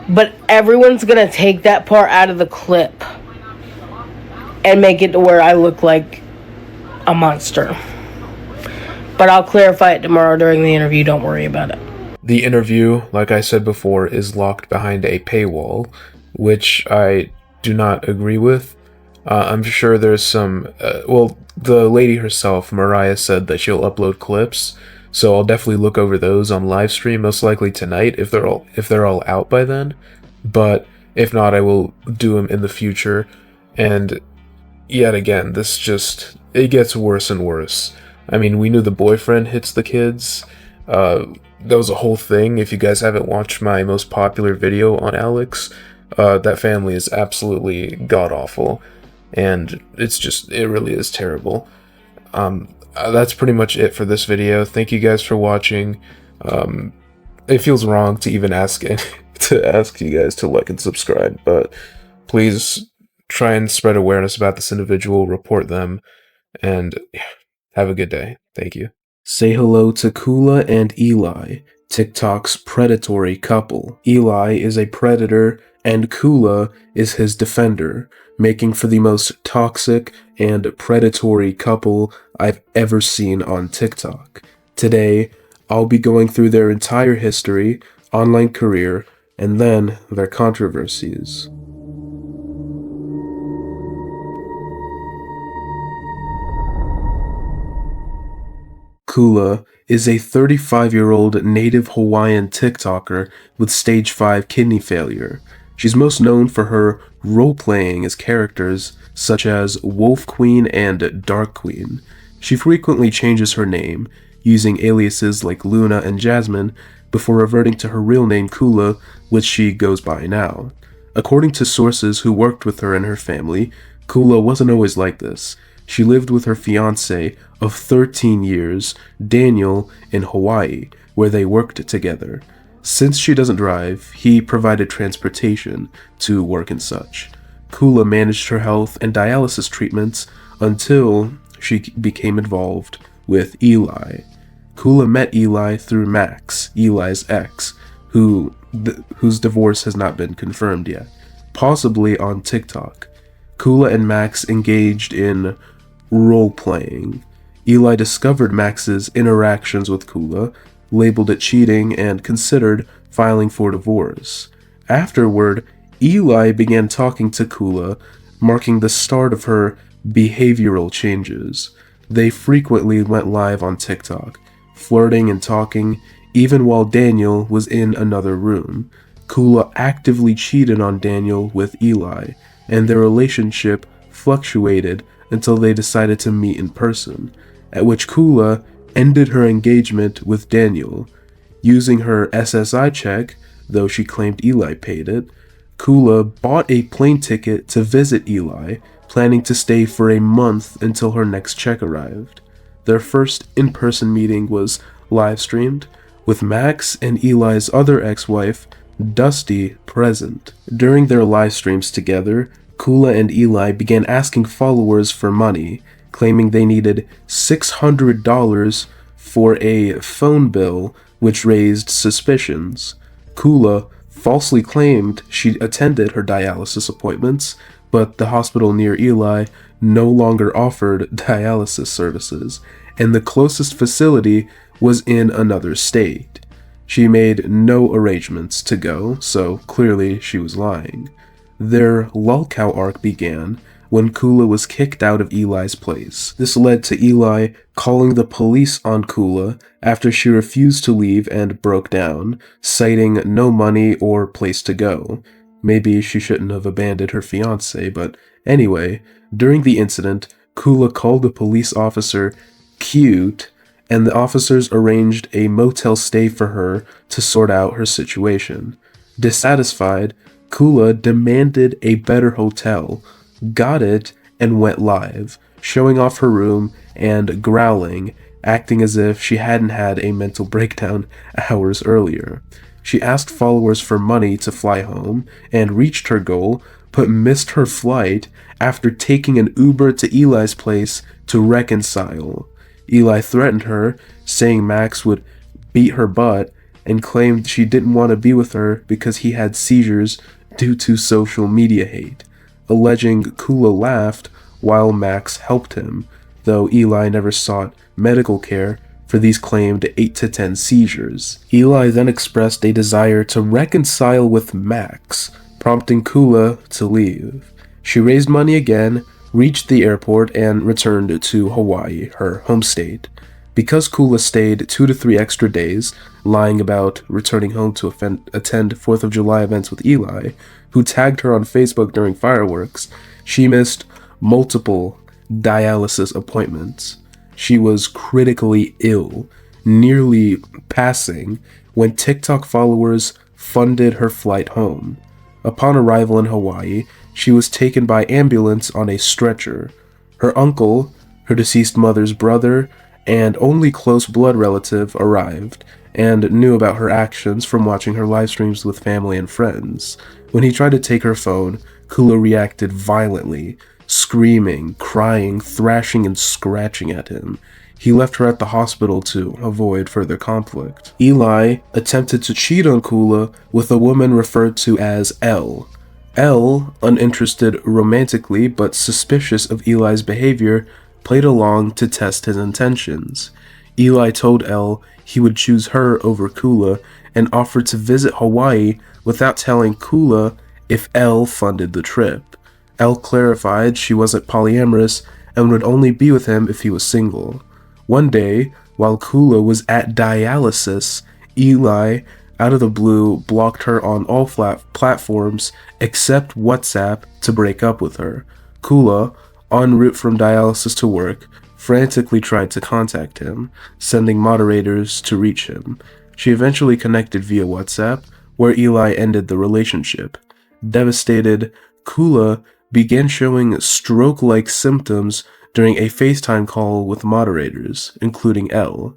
But everyone's gonna take that part out of the clip and make it to where I look like a monster. But I'll clarify it tomorrow during the interview, don't worry about it. The interview, like I said before, is locked behind a paywall, which I do not agree with. I'm sure there's some, well, the lady herself, Mariah, said that she'll upload clips, so I'll definitely look over those on live stream, most likely tonight, if they're all out by then. But if not, I will do them in the future. And yet again, this just, it gets worse and worse. I mean, we knew the boyfriend hits the kids. That was a whole thing. If you guys haven't watched my most popular video on Alex, that family is absolutely god-awful. And it's just, it really is terrible. That's pretty much it for this video. Thank you guys for watching. It feels wrong to even ask you guys to like and subscribe, but please try and spread awareness about this individual, report them, and have a good day. Thank you. Say hello to Kula and Eli, TikTok's predatory couple. Eli is a predator and Kula is his defender, making for the most toxic and predatory couple I've ever seen on TikTok. Today, I'll be going through their entire history, online career, and then their controversies. Kula is a 35-year-old native Hawaiian TikToker with stage 5 kidney failure. She's most known for her role-playing as characters such as Wolf Queen and Dark Queen. She frequently changes her name, using aliases like Luna and Jasmine, before reverting to her real name Kula, which she goes by now. According to sources who worked with her and her family, Kula wasn't always like this. She lived with her fiancé of 13 years, Daniel, in Hawaii, where they worked together. Since she doesn't drive, he provided transportation to work and such. Kula managed her health and dialysis treatments until she became involved with Eli. Kula met Eli through Max, Eli's ex, whose divorce has not been confirmed yet, possibly on TikTok. Kula and Max engaged in role-playing. Eli discovered Max's interactions with Kula, labeled it cheating, and considered filing for divorce. Afterward, Eli began talking to Kula, marking the start of her behavioral changes. They frequently went live on TikTok, flirting and talking, even while Daniel was in another room. Kula actively cheated on Daniel with Eli, and their relationship fluctuated until they decided to meet in person, at which Kula ended her engagement with Daniel. Using her SSI check, though she claimed Eli paid it, Kula bought a plane ticket to visit Eli, planning to stay for a month until her next check arrived. Their first in-person meeting was live-streamed, with Max and Eli's other ex-wife, Dusty, present. During their live streams together, Kula and Eli began asking followers for money, claiming they needed $600 for a phone bill, which raised suspicions. Kula falsely claimed she attended her dialysis appointments, but the hospital near Eli no longer offered dialysis services, and the closest facility was in another state. She made no arrangements to go, so clearly she was lying. Their Lolcow arc began when Kula was kicked out of Eli's place. This led to Eli calling the police on Kula after she refused to leave and broke down, citing no money or place to go. Maybe she shouldn't have abandoned her fiancé, but anyway, during the incident, Kula called the police officer cute, and the officers arranged a motel stay for her to sort out her situation. Dissatisfied, Kula demanded a better hotel, got it, and went live, showing off her room and growling, acting as if she hadn't had a mental breakdown hours earlier. She asked followers for money to fly home and reached her goal, but missed her flight after taking an Uber to Eli's place to reconcile. Eli threatened her, saying Max would beat her butt, and claimed she didn't want to be with her because he had seizures due to social media hate, alleging Kula laughed while Max helped him, though Eli never sought medical care for these claimed 8 to 10 seizures. Eli then expressed a desire to reconcile with Max, prompting Kula to leave. She raised money again, reached the airport, and returned to Hawaii, her home state. Because Kula stayed 2 to 3 extra days, lying about returning home to attend 4th of July events with Eli, who tagged her on Facebook during fireworks, she missed multiple dialysis appointments. She was critically ill, nearly passing, when TikTok followers funded her flight home. Upon arrival in Hawaii, she was taken by ambulance on a stretcher. Her uncle, her deceased mother's brother, and only close blood relative arrived, and knew about her actions from watching her live streams with family and friends. When he tried to take her phone, Kula reacted violently, screaming, crying, thrashing, and scratching at him. He left her at the hospital to avoid further conflict. Eli attempted to cheat on Kula with a woman referred to as L. L, uninterested romantically but suspicious of Eli's behavior, played along to test his intentions. Eli told L he would choose her over Kula and offered to visit Hawaii without telling Kula if L funded the trip. L clarified she wasn't polyamorous and would only be with him if he was single. One day, while Kula was at dialysis, Eli, out of the blue, blocked her on all platforms except WhatsApp to break up with her. Kula, en route from dialysis to work, frantically tried to contact him, sending moderators to reach him. She eventually connected via WhatsApp, where Eli ended the relationship. Devastated, Kula began showing stroke-like symptoms during a FaceTime call with moderators, including L.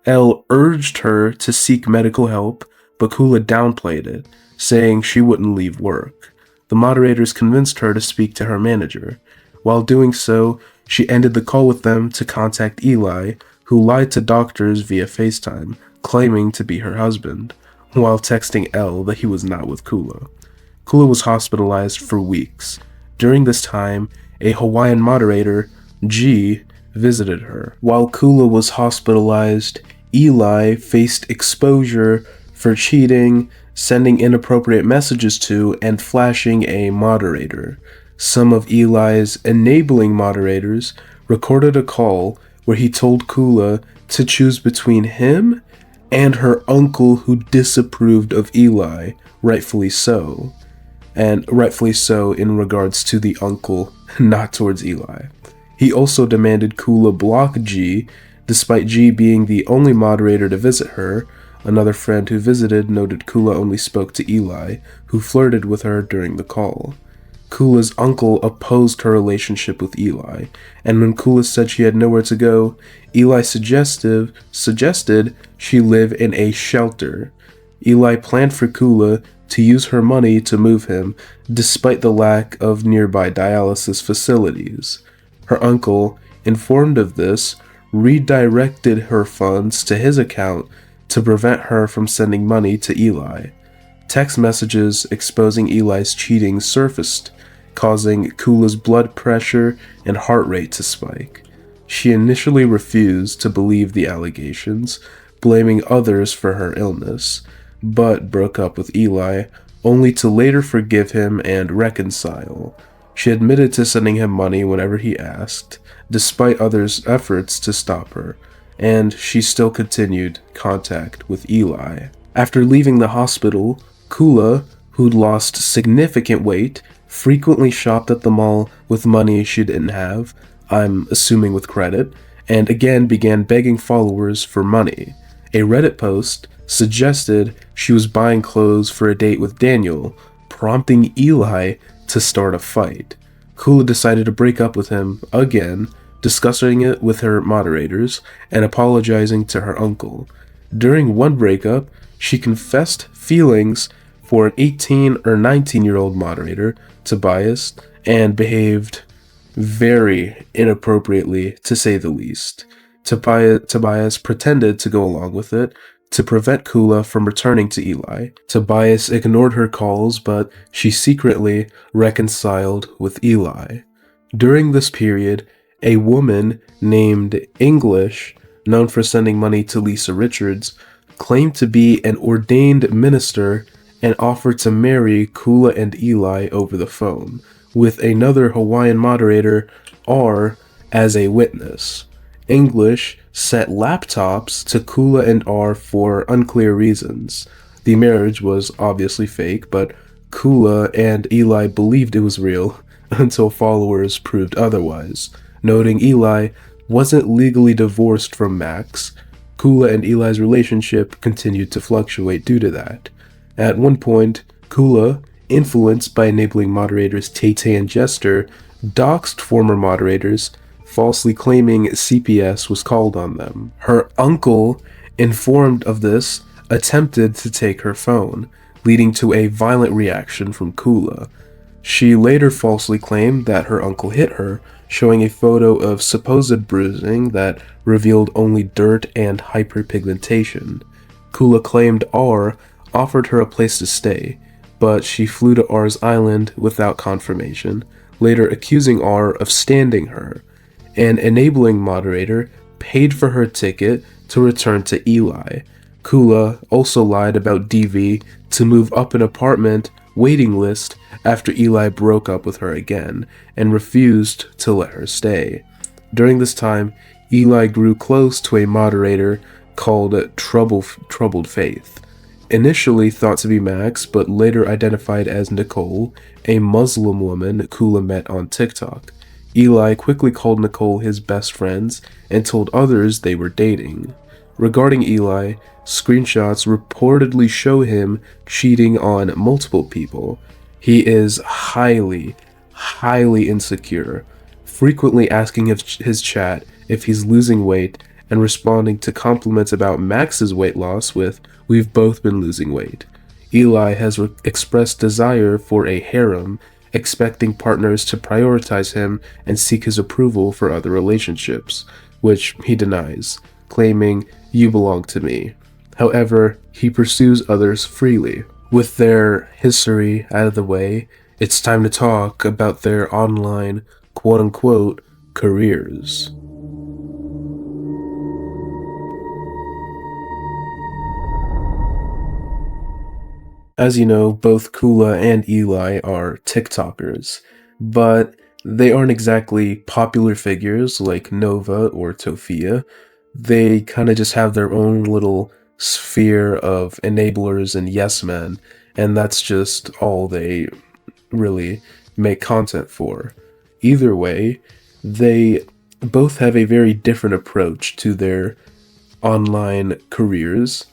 L urged her to seek medical help, but Kula downplayed it, saying she wouldn't leave work. The moderators convinced her to speak to her manager. While doing so, she ended the call with them to contact Eli, who lied to doctors via FaceTime, claiming to be her husband, while texting L that he was not with Kula. Kula was hospitalized for weeks. During this time, a Hawaiian moderator, G, visited her. While Kula was hospitalized, Eli faced exposure for cheating, sending inappropriate messages to, and flashing a moderator. some of Eli's enabling moderators recorded a call where he told Kula to choose between him and her uncle who disapproved of Eli, rightfully so. And rightfully so in regards to the uncle, not towards Eli. He also demanded Kula block G, despite G being the only moderator to visit her. Another friend who visited noted Kula only spoke to Eli, who flirted with her during the call. Kula's uncle opposed her relationship with Eli, and when Kula said she had nowhere to go, Eli suggested she live in a shelter. Eli planned for Kula to use her money to move him, despite the lack of nearby dialysis facilities. Her uncle, informed of this, redirected her funds to his account to prevent her from sending money to Eli. Text messages exposing Eli's cheating surfaced, causing Kula's blood pressure and heart rate to spike. She initially refused to believe the allegations, blaming others for her illness, but broke up with Eli, only to later forgive him and reconcile. She admitted to sending him money whenever he asked, despite others' efforts to stop her, and she still continued contact with Eli. After leaving the hospital, Kula, who'd lost significant weight, frequently shopped at the mall with money she didn't have, I'm assuming with credit, and again began begging followers for money. A Reddit post suggested she was buying clothes for a date with Daniel, prompting Eli to start a fight. Kula decided to break up with him again, discussing it with her moderators and apologizing to her uncle. During one breakup, she confessed feelings for an 18 or 19-year-old moderator, Tobias, and behaved very inappropriately, to say the least. Tobias pretended to go along with it to prevent Kula from returning to Eli. Tobias ignored her calls, but she secretly reconciled with Eli. During this period, a woman named English, known for sending money to Lisa Richards, claimed to be an ordained minister and offered to marry Kula and Eli over the phone, with another Hawaiian moderator, R, as a witness. English sent laptops to Kula and R for unclear reasons. The marriage was obviously fake, but Kula and Eli believed it was real until followers proved otherwise, noting Eli wasn't legally divorced from Max. Kula and Eli's relationship continued to fluctuate due to that. At one point, Kula, influenced by enabling moderators Tay-Tay and Jester, doxed former moderators, falsely claiming CPS was called on them. Her uncle, informed of this, attempted to take her phone, leading to a violent reaction from Kula. She later falsely claimed that her uncle hit her, showing a photo of supposed bruising that revealed only dirt and hyperpigmentation. Kula claimed R offered her a place to stay, but she flew to R's island without confirmation, later accusing R of standing her. An enabling moderator paid for her ticket to return to Eli. Kula also lied about DV to move up an apartment waiting list after Eli broke up with her again and refused to let her stay. During this time, Eli grew close to a moderator called Troubled Faith. Initially thought to be Max, but later identified as Nicole, a Muslim woman Kula met on TikTok. Eli quickly called Nicole his best friends and told others they were dating. Regarding Eli, screenshots reportedly show him cheating on multiple people. He is highly insecure, frequently asking his chat if he's losing weight and responding to compliments about Max's weight loss with, "We've both been losing weight." Eli has expressed desire for a harem, expecting partners to prioritize him and seek his approval for other relationships, which he denies, claiming, "You belong to me." However, he pursues others freely. With their history out of the way, it's time to talk about their online quote-unquote careers. As you know, both Kula and Eli are TikTokers. but they aren't exactly popular figures like Nova or Tofia. They kind of just have their own little sphere of enablers and yes men, and that's just all they really make content for. Either way, they both have a very different approach to their online careers.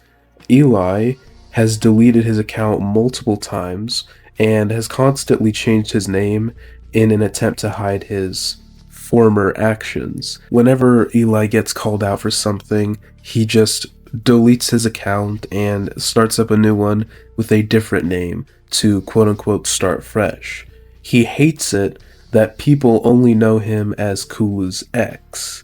Eli has deleted his account multiple times and has constantly changed his name in an attempt to hide his former actions. Whenever Eli gets called out for something, he just deletes his account and starts up a new one with a different name to quote-unquote start fresh. He hates it that people only know him as Kula's ex.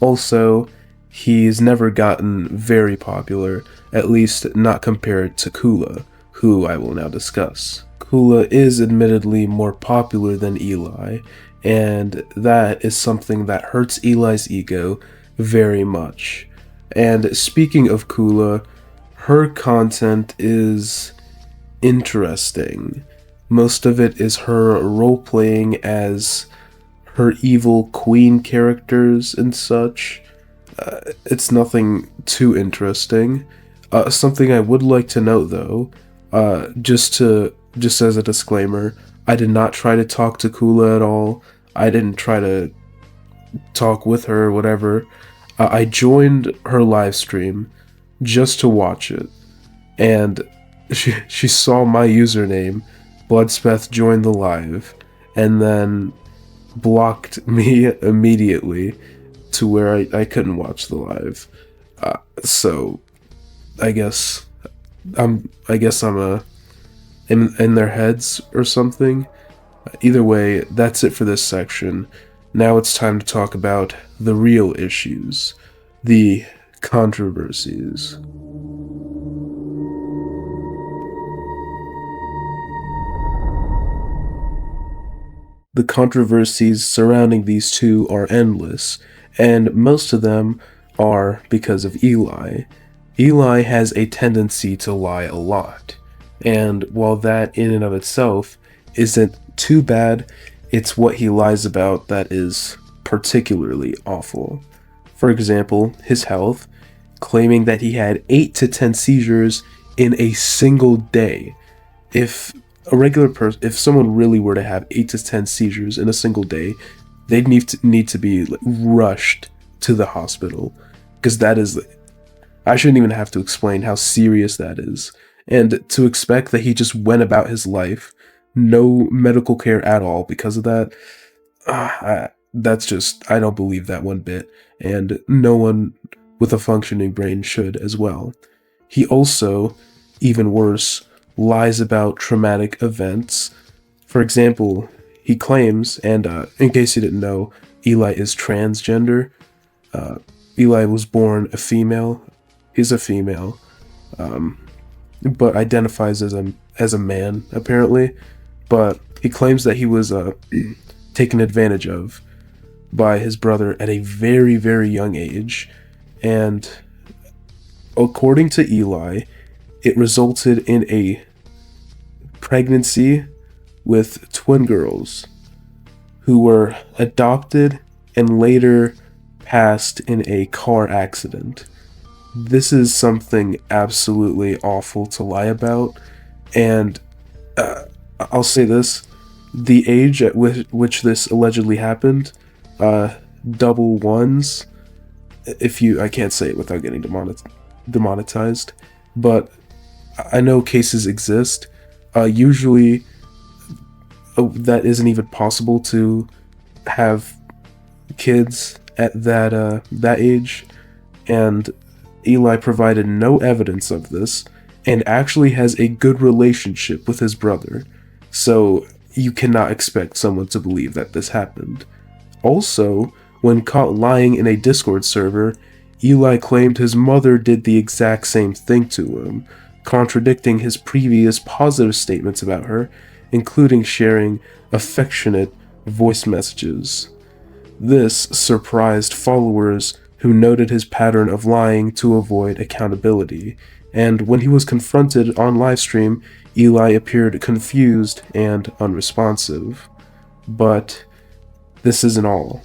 Also, he's never gotten very popular, at least not compared to Kula, who I will now discuss. Kula is admittedly more popular than Eli, and that is something that hurts Eli's ego very much. And speaking of Kula, her content is interesting. Most of it is her role-playing as her evil queen characters and such. It's nothing too interesting. Something I would like to note though, just as a disclaimer, I did not try to talk to Kula at all. I didn't try to talk with her or whatever. I joined her live stream just to watch it, and she saw my username, Bloodspeth joined the live, and then blocked me immediately to where I couldn't watch the live. So I guess I'm in their heads or something. Either way, that's it for this section. Now it's time to talk about the real issues, the controversies. The controversies surrounding these two are endless, and most of them are because of Eli. Eli has a tendency to lie a lot, and while that in and of itself isn't too bad, it's what he lies about that is particularly awful. For example, his health, claiming that he had 8 to 10 seizures in a single day. If a regular person, if someone really were to have 8 to 10 seizures in a single day, they'd need to be rushed to the hospital, because that is, I shouldn't even have to explain how serious that is. And to expect that he just went about his life, no medical care at all because of that, that's just, I don't believe that one bit, and no one with a functioning brain should as well. He also, even worse, lies about traumatic events. For example, he claims, and in case you didn't know, Eli is transgender. Eli was born a female, is a female, but identifies as a man, apparently. But he claims that he was taken advantage of by his brother at a very, very young age, and according to Eli, it resulted in a pregnancy with twin girls who were adopted and later passed in a car accident. This is something absolutely awful to lie about, and I'll say this, the age at which this allegedly happened, double ones, I can't say it without getting demonetized, but I know cases exist. Usually that isn't even possible to have kids at that age, and Eli provided no evidence of this and actually has a good relationship with his brother, so you cannot expect someone to believe that this happened. Also, when caught lying in a Discord server, Eli claimed his mother did the exact same thing to him, contradicting his previous positive statements about her, including sharing affectionate voice messages. This surprised followers who noted his pattern of lying to avoid accountability, and when he was confronted on livestream, Eli appeared confused and unresponsive. But this isn't all.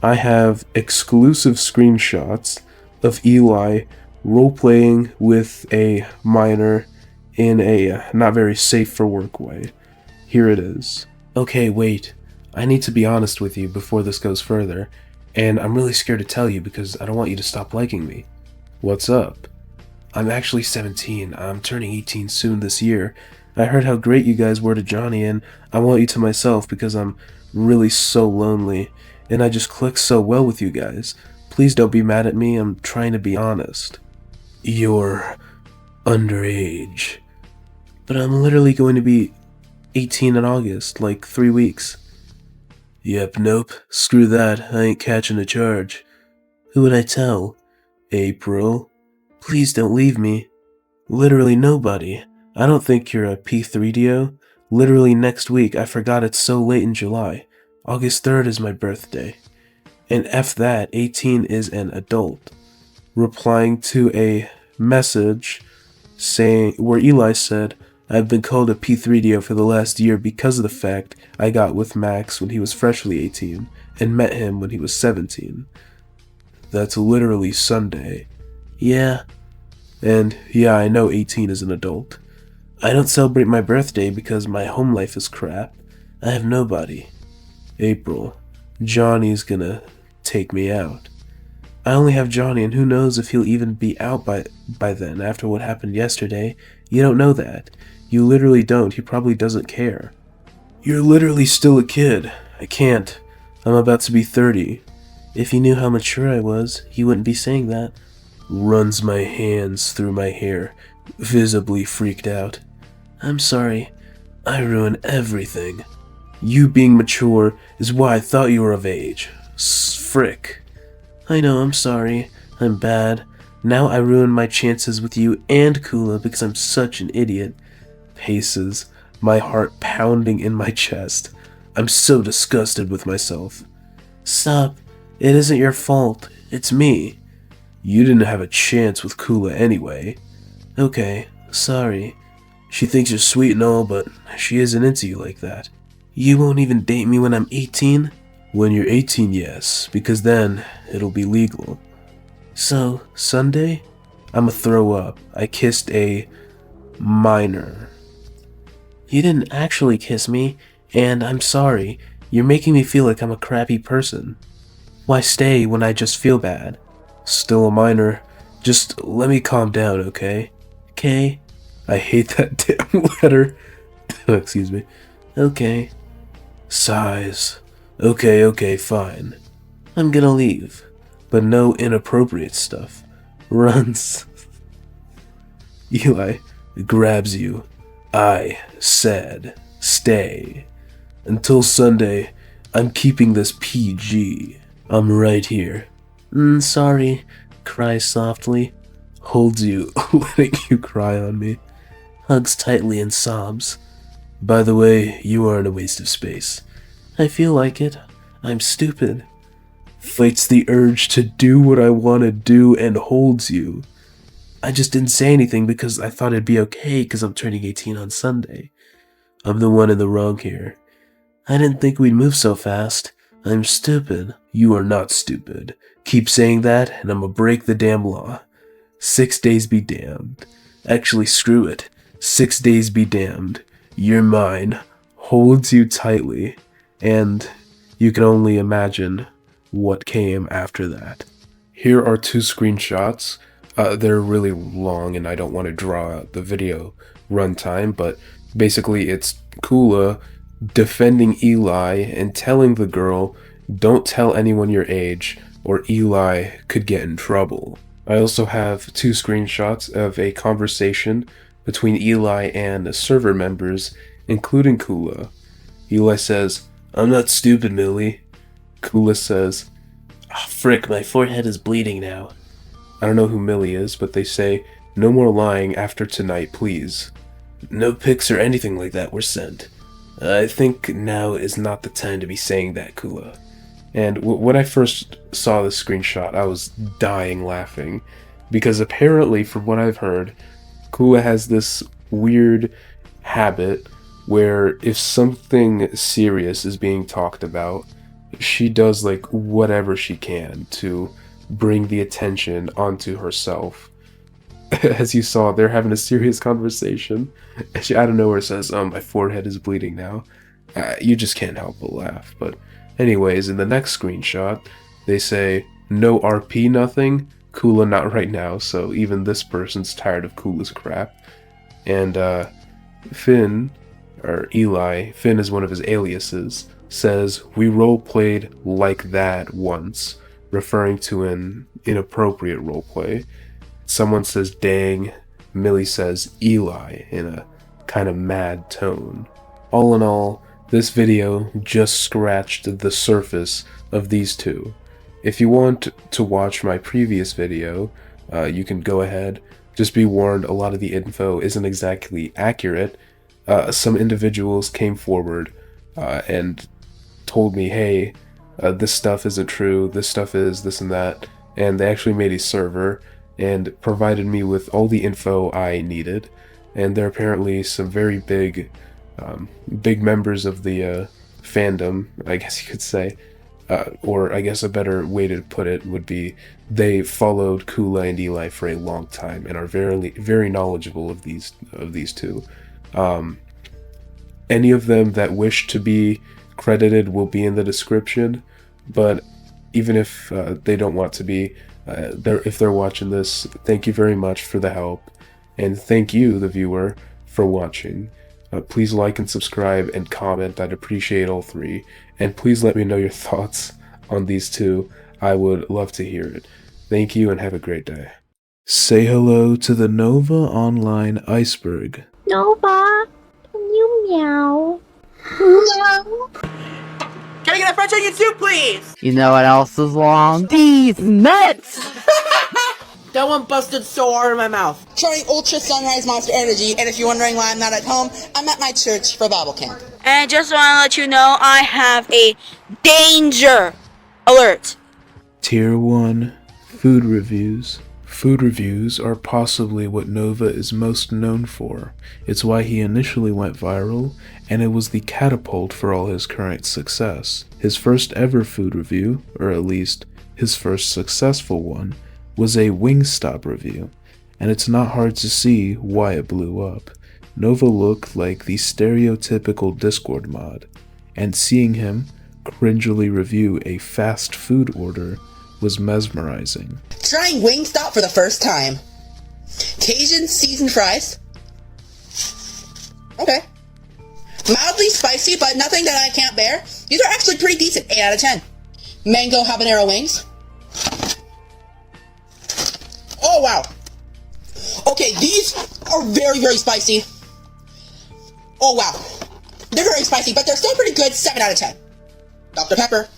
I have exclusive screenshots of Eli role-playing with a minor in a not very safe for work way. Here it is. Okay, wait. I need to be honest with you before this goes further, and I'm really scared to tell you because I don't want you to stop liking me. What's up? I'm actually 17. I'm turning 18 soon this year. I heard how great you guys were to Johnny, and I want you to myself because I'm really so lonely, and I just click so well with you guys. Please don't be mad at me, I'm trying to be honest. You're underage. But I'm literally going to be 18 in August, like 3 weeks. Yep, nope, screw that, I ain't catching a charge. Who would I tell? April? Please don't leave me. Literally nobody. I don't think you're a P3DO. Literally next week, I forgot it's so late in July. August 3rd is my birthday. And F that, 18 is an adult. Replying to a message saying where Eli said, I've been called a P3DO for the last year because of the fact I got with Max when he was freshly 18 and met him when he was 17. That's literally Sunday. Yeah. And yeah, I know 18 is an adult. I don't celebrate my birthday because my home life is crap. I have nobody. April. Johnny's gonna take me out. I only have Johnny, and who knows if he'll even be out by then after what happened yesterday. You don't know that. You literally don't. He probably doesn't care. You're literally still a kid. I can't. I'm about to be 30. If he knew how mature I was, he wouldn't be saying that. Runs my hands through my hair, visibly freaked out. I'm sorry. I ruin everything. You being mature is why I thought you were of age. Frick. I know, I'm sorry. I'm bad. Now I ruin my chances with you and Kula because I'm such an idiot. Paces, my heart pounding in my chest. I'm so disgusted with myself. Stop. It isn't your fault. It's me. You didn't have a chance with Kula anyway. Okay, sorry. She thinks you're sweet and all, but she isn't into you like that. You won't even date me when I'm 18? When you're 18, yes, because then it'll be legal. So, Sunday? I'ma throw up. I kissed a minor. You didn't actually kiss me, and I'm sorry. You're making me feel like I'm a crappy person. Why stay when I just feel bad? Still a minor. Just let me calm down, okay? Okay? I hate that damn letter. Excuse me. Okay. Sighs. Okay, fine. I'm gonna leave. But no inappropriate stuff. Runs. Eli grabs you. I said stay. Until Sunday, I'm keeping this PG. I'm right here. Sorry. Cries softly. Holds you, letting you cry on me. Hugs tightly and sobs. By the way, you aren't a waste of space. I feel like it. I'm stupid. Fights the urge to do what I want to do and holds you. I just didn't say anything because I thought it'd be okay because I'm turning 18 on Sunday. I'm the one in the wrong here. I didn't think we'd move so fast. I'm stupid. You are not stupid. Keep saying that and I'm gonna break the damn law. 6 days be damned. Actually, screw it. 6 days be damned. You're mine. Holds you tightly. And you can only imagine what came after that. Here are 2 screenshots. They're really long and I don't want to draw out the video runtime, but basically it's Kula defending Eli and telling the girl, don't tell anyone your age or Eli could get in trouble. I also have 2 screenshots of a conversation between Eli and server members, including Kula. Eli says, I'm not stupid, Millie. Kula says, oh, frick, my forehead is bleeding now. I don't know who Millie is, but they say, no more lying after tonight, please. No pics or anything like that were sent. I think now is not the time to be saying that, Kula. And when I first saw this screenshot, I was dying laughing. Because apparently, from what I've heard, Kula has this weird habit where if something serious is being talked about, she does like whatever she can to bring the attention onto herself. As you saw, they're having a serious conversation, and she out of nowhere says, my forehead is bleeding now. You just can't help but laugh. But anyways, in the next screenshot, they say, no RP nothing, Kula not right now, so even this person's tired of Kula's crap. And Finn, or Eli, Finn is one of his aliases, says, we roleplayed like that once, referring to an inappropriate roleplay. Someone says, dang. Millie says, Eli, in a kind of mad tone. All in all, this video just scratched the surface of these two. If you want to watch my previous video, you can go ahead. Just be warned, a lot of the info isn't exactly accurate. Some individuals came forward and told me, hey, this stuff isn't true, this stuff is, this and that. And they actually made a server and provided me with all the info I needed. And they're apparently some very big members of the fandom, I guess you could say. Or I guess a better way to put it would be they followed Kula and Eli for a long time and are very knowledgeable of these two. Any of them that wish to be credited will be in the description, but even if they don't want to be, if they're watching this, thank you very much for the help, and thank you, the viewer, for watching. Please like and subscribe and comment. I'd appreciate all three. And please let me know your thoughts on these two. I would love to hear it. Thank you and have a great day. Say hello to the Nova Online Iceberg. Nova, can you meow? Meow. Can I get a French onion soup, please? You know what else is long? These nuts! That one busted so hard in my mouth. Trying Ultra Sunrise Monster Energy, and if you're wondering why I'm not at home, I'm at my church for Bible camp. And I just want to let you know I have a danger alert. Tier 1 Food Reviews. Food reviews are possibly what Nova is most known for. It's why he initially went viral, and it was the catapult for all his current success. His first ever food review, or at least his first successful one, was a Wingstop review, and it's not hard to see why it blew up. Nova looked like the stereotypical Discord mod, and seeing him cringily review a fast food order was mesmerizing. Trying Wingstop for the first time. Cajun seasoned fries. Okay. Mildly spicy, but nothing that I can't bear. These are actually pretty decent, 8 out of 10. Mango habanero wings. Oh, wow. Okay, these are very, very spicy. Oh, wow. They're very spicy, but they're still pretty good, 7 out of 10. Dr. Pepper.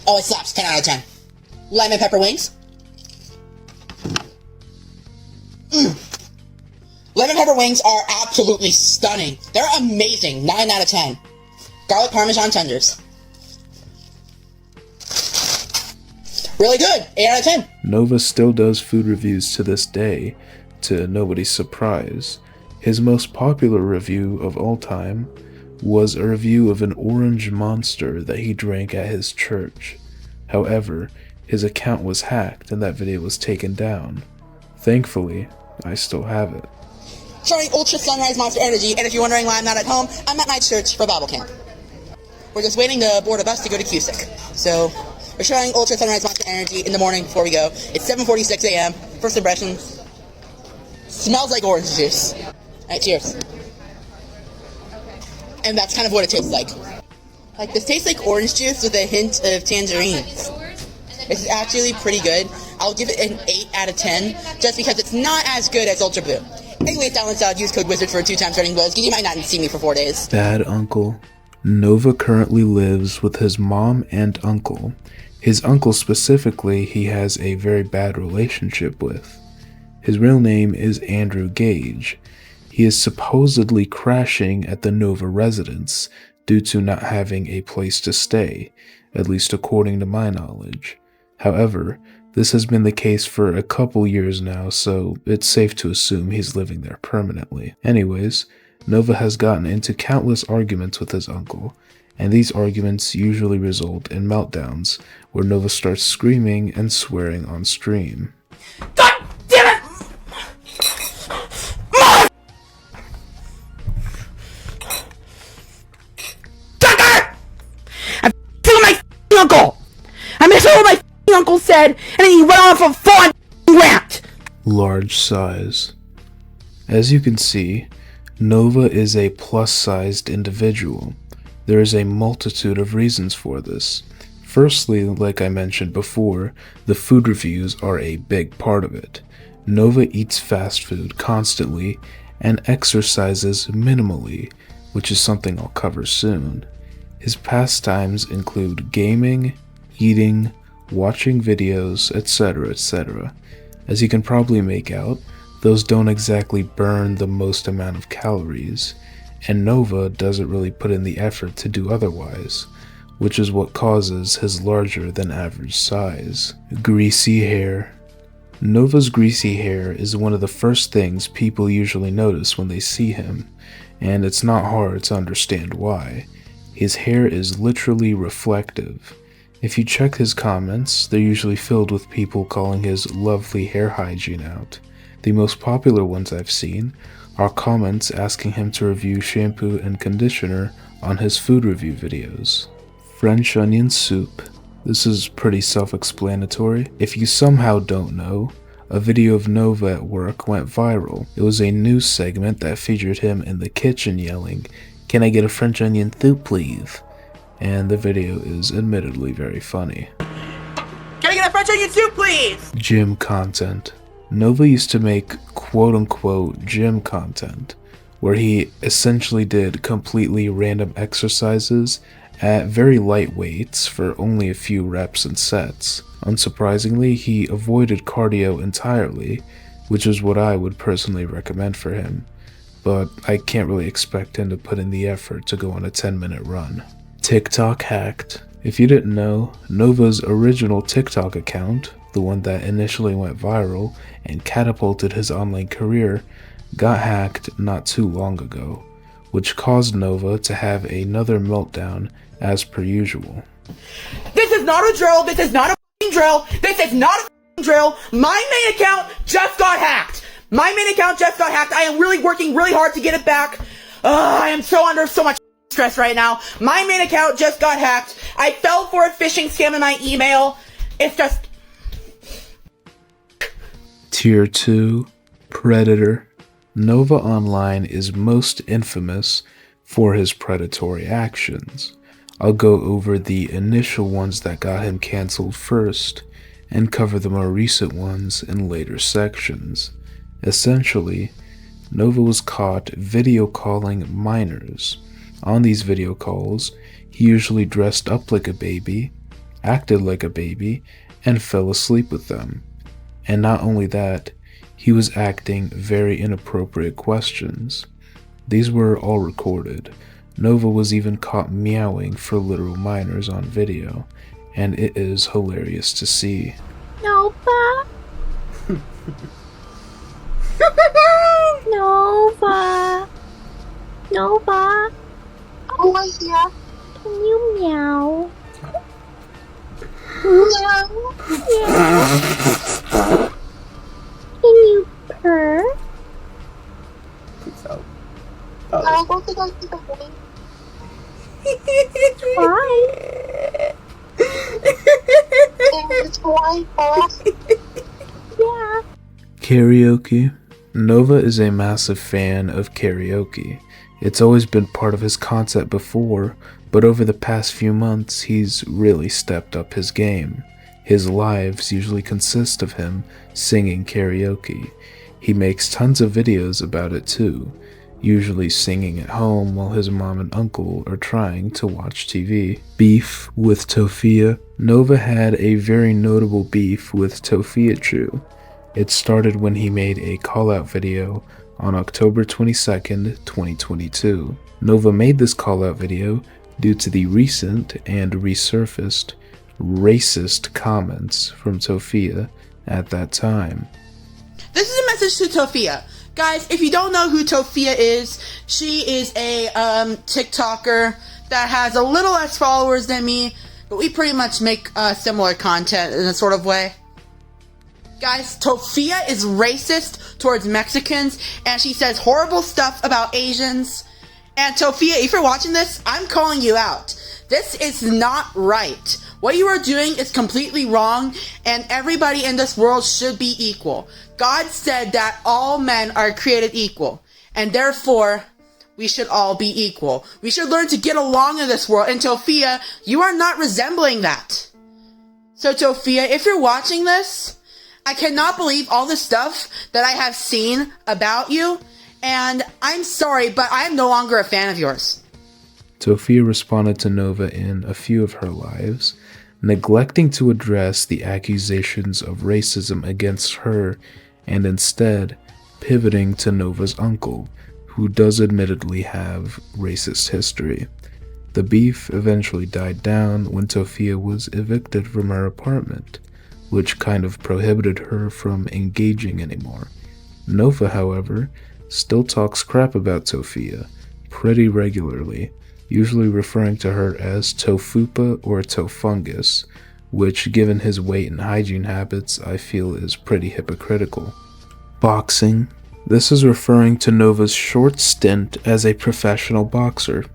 Oh, it slaps, 10 out of 10. Lemon pepper wings. Lemon pepper wings are absolutely stunning. They're amazing, 9 out of 10. Garlic parmesan tenders. Really good, 8 out of 10. Nova still does food reviews to this day, to nobody's surprise. His most popular review of all time was a review of an orange monster that he drank at his church. However, his account was hacked and that video was taken down. Thankfully, I still have it. Trying Ultra Sunrise Monster Energy, and if you're wondering why I'm not at home, I'm at my church for Bible camp. We're just waiting to board a bus to go to Cusick. So, we're trying Ultra Sunrise Monster Energy in the morning before we go. It's 7:46 a.m. First impressions. Smells like orange juice. Alright, cheers. And that's kind of what it tastes like. Like, this tastes like orange juice with a hint of tangerine. It's actually pretty good. I'll give it an 8 out of 10, just because it's not as good as Ultra Blue. Anyway, download out, use code WIZARD for 2 times starting blows, because you might not see me for 4 days. Bad uncle. Nova currently lives with his mom and uncle. His uncle specifically, he has a very bad relationship with. His real name is Andrew Gage. He is supposedly crashing at the Nova residence due to not having a place to stay, at least according to my knowledge. However, this has been the case for a couple years now, so it's safe to assume he's living there permanently. Anyways, Nova has gotten into countless arguments with his uncle, and these arguments usually result in meltdowns, where Nova starts screaming and swearing on stream. God damn it! Tucker! I'm feeling my uncle! I missed what my uncle said, and then he went off a full rant! Large size. As you can see, Nova is a plus-sized individual. There is a multitude of reasons for this. Firstly, like I mentioned before, the food reviews are a big part of it. Nova eats fast food constantly and exercises minimally, which is something I'll cover soon. His pastimes include gaming, eating, watching videos, etc., etc. As you can probably make out, those don't exactly burn the most amount of calories, and Nova doesn't really put in the effort to do otherwise, which is what causes his larger than average size. Greasy hair. Nova's greasy hair is one of the first things people usually notice when they see him, and it's not hard to understand why. His hair is literally reflective. If you check his comments, they're usually filled with people calling his lovely hair hygiene out. The most popular ones I've seen are comments asking him to review shampoo and conditioner on his food review videos. French onion soup. This is pretty self-explanatory. If you somehow don't know, a video of Nova at work went viral. It was a news segment that featured him in the kitchen yelling, "Can I get a French onion soup, please?" And the video is admittedly very funny. Can I get a French onion soup, please? Gym content. Nova used to make quote-unquote gym content, where he essentially did completely random exercises at very light weights for only a few reps and sets. Unsurprisingly, he avoided cardio entirely, which is what I would personally recommend for him, but I can't really expect him to put in the effort to go on a 10-minute run. TikTok hacked. If you didn't know, Nova's original TikTok account, the one that initially went viral and catapulted his online career, got hacked not too long ago, which caused Nova to have another meltdown as per usual. This is not a drill, this is not a f***ing drill, this is not a f***ing drill. My main account just got hacked. My main account just got hacked. I am really working really hard to get it back. I am so under so much stress right now. My main account just got hacked. I fell for a phishing scam in my email. It's just... Tier 2 Predator. Nova Online is most infamous for his predatory actions. I'll go over the initial ones that got him cancelled first, and cover the more recent ones in later sections. Essentially, Nova was caught video calling minors. On these video calls, he usually dressed up like a baby, acted like a baby, and fell asleep with them. And not only that, he was asking very inappropriate questions. These were all recorded. Nova was even caught meowing for literal minors on video, and it is hilarious to see. Nova. Nova. Nova. Oh my God. Can you meow? Meow. Yeah. Can you purr? I want to go to the room. Why? It's why, boss. Yeah. Karaoke. Nova is a massive fan of karaoke. It's always been part of his content before, but over the past few months he's really stepped up his game. His lives usually consist of him singing karaoke. He makes tons of videos about it too, usually singing at home while his mom and uncle are trying to watch TV. Beef with Tofia. Nova had a very notable beef with Tofia Chu. It started when he made a call-out video on October 22nd, 2022. Nova made this call-out video due to the recent and resurfaced racist comments from Tofia at that time. This is a message to Tofia. Guys, if you don't know who Tofia is, she is a TikToker that has a little less followers than me, but we pretty much make similar content in a sort of way. Guys, Tofia is racist towards Mexicans, and she says horrible stuff about Asians. And Tofia, if you're watching this, I'm calling you out. This is not right. What you are doing is completely wrong, and everybody in this world should be equal. God said that all men are created equal, and therefore, we should all be equal. We should learn to get along in this world, and Tofia, you are not resembling that. So Tofia, if you're watching this, I cannot believe all the stuff that I have seen about you, and I'm sorry, but I am no longer a fan of yours. Tofia responded to Nova in a few of her lives, neglecting to address the accusations of racism against her and instead pivoting to Nova's uncle, who does admittedly have racist history. The beef eventually died down when Tofia was evicted from her apartment, which kind of prohibited her from engaging anymore. Nova, however, still talks crap about Tofia pretty regularly, usually referring to her as Tofupa or Tofungus, which, given his weight and hygiene habits, I feel is pretty hypocritical. Boxing. This is referring to Nova's short stint as a professional boxer.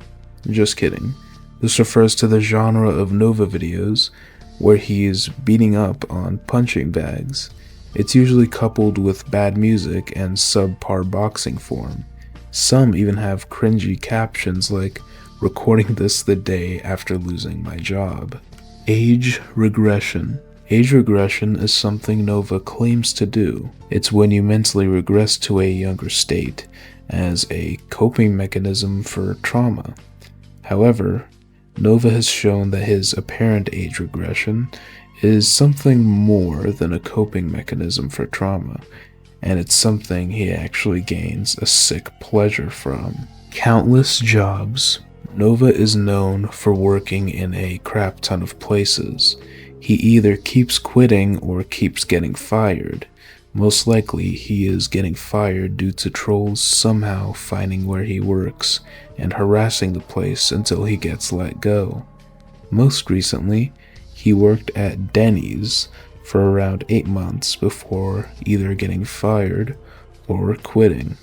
Just kidding. This refers to the genre of Nova videos where he's beating up on punching bags. It's usually coupled with bad music and subpar boxing form. Some even have cringy captions like, "Recording this the day after losing my job." Age regression. Age regression is something Nova claims to do. It's when you mentally regress to a younger state as a coping mechanism for trauma. However, Nova has shown that his apparent age regression is something more than a coping mechanism for trauma, and it's something he actually gains a sick pleasure from. Countless jobs. Nova is known for working in a crap ton of places. He either keeps quitting or keeps getting fired. Most likely, he is getting fired due to trolls somehow finding where he works and harassing the place until he gets let go. Most recently, he worked at Denny's for around 8 months before either getting fired or quitting.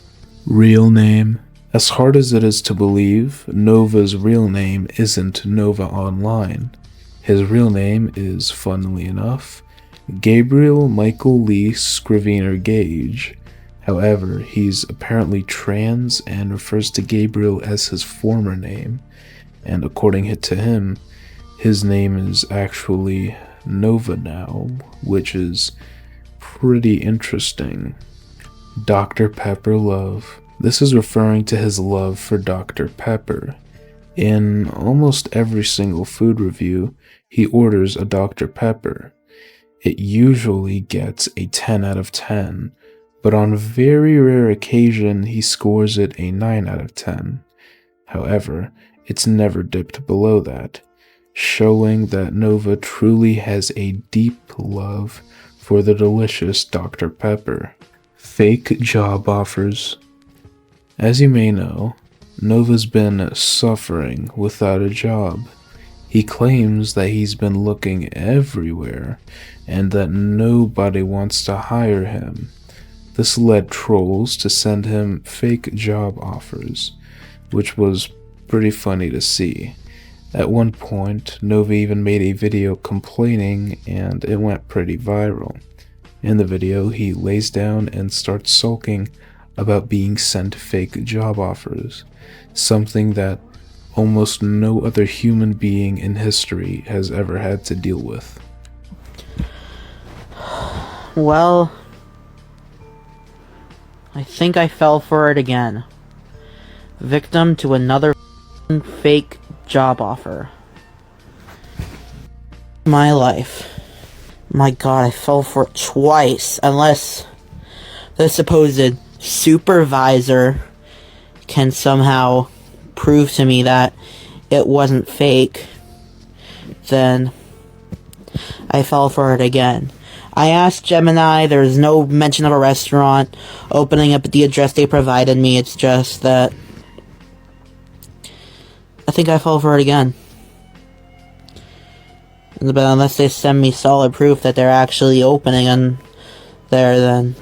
Real name. As hard as it is to believe, Nova's real name isn't Nova Online. His real name is, funnily enough, Gabriel Michael Lee Scrivener Gage. However, he's apparently trans and refers to Gabriel as his former name, and according to him, his name is actually Nova now, which is pretty interesting. Dr. Pepper love. This is referring to his love for Dr. Pepper. In almost every single food review, he orders a Dr. Pepper. It usually gets a 10 out of 10, but on very rare occasion he scores it a 9 out of 10. However, it's never dipped below that, showing that Nova truly has a deep love for the delicious Dr. Pepper. Fake job offers. As you may know, Nova's been suffering without a job. He claims that he's been looking everywhere and that nobody wants to hire him. This led trolls to send him fake job offers, which was pretty funny to see. At one point, Nova even made a video complaining and it went pretty viral. In the video, he lays down and starts sulking about being sent fake job offers, something that almost no other human being in history has ever had to deal with. Well, I think I fell for it again. Victim to another fake job offer. My life. My god, I fell for it twice, unless the supposed supervisor can somehow prove to me that it wasn't fake, then I fell for it again. I asked Gemini, there's no mention of a restaurant opening up at the address they provided me. It's just that I think I fall for it again. But unless they send me solid proof that they're actually opening in there, then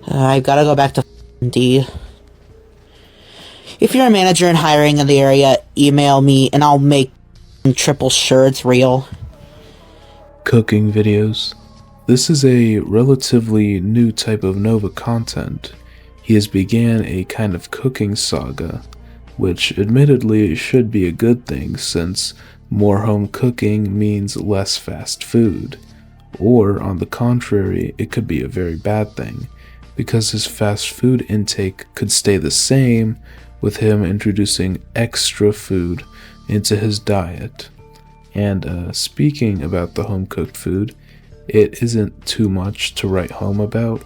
I've got to go back to D. If you're a manager and hiring in the area, email me and I'll make triple sure it's real. Cooking videos. This is a relatively new type of Nova content. He has began a kind of cooking saga, which admittedly should be a good thing since more home cooking means less fast food. Or, on the contrary, it could be a very bad thing, because his fast food intake could stay the same with him introducing extra food into his diet. And speaking about the home-cooked food, it isn't too much to write home about.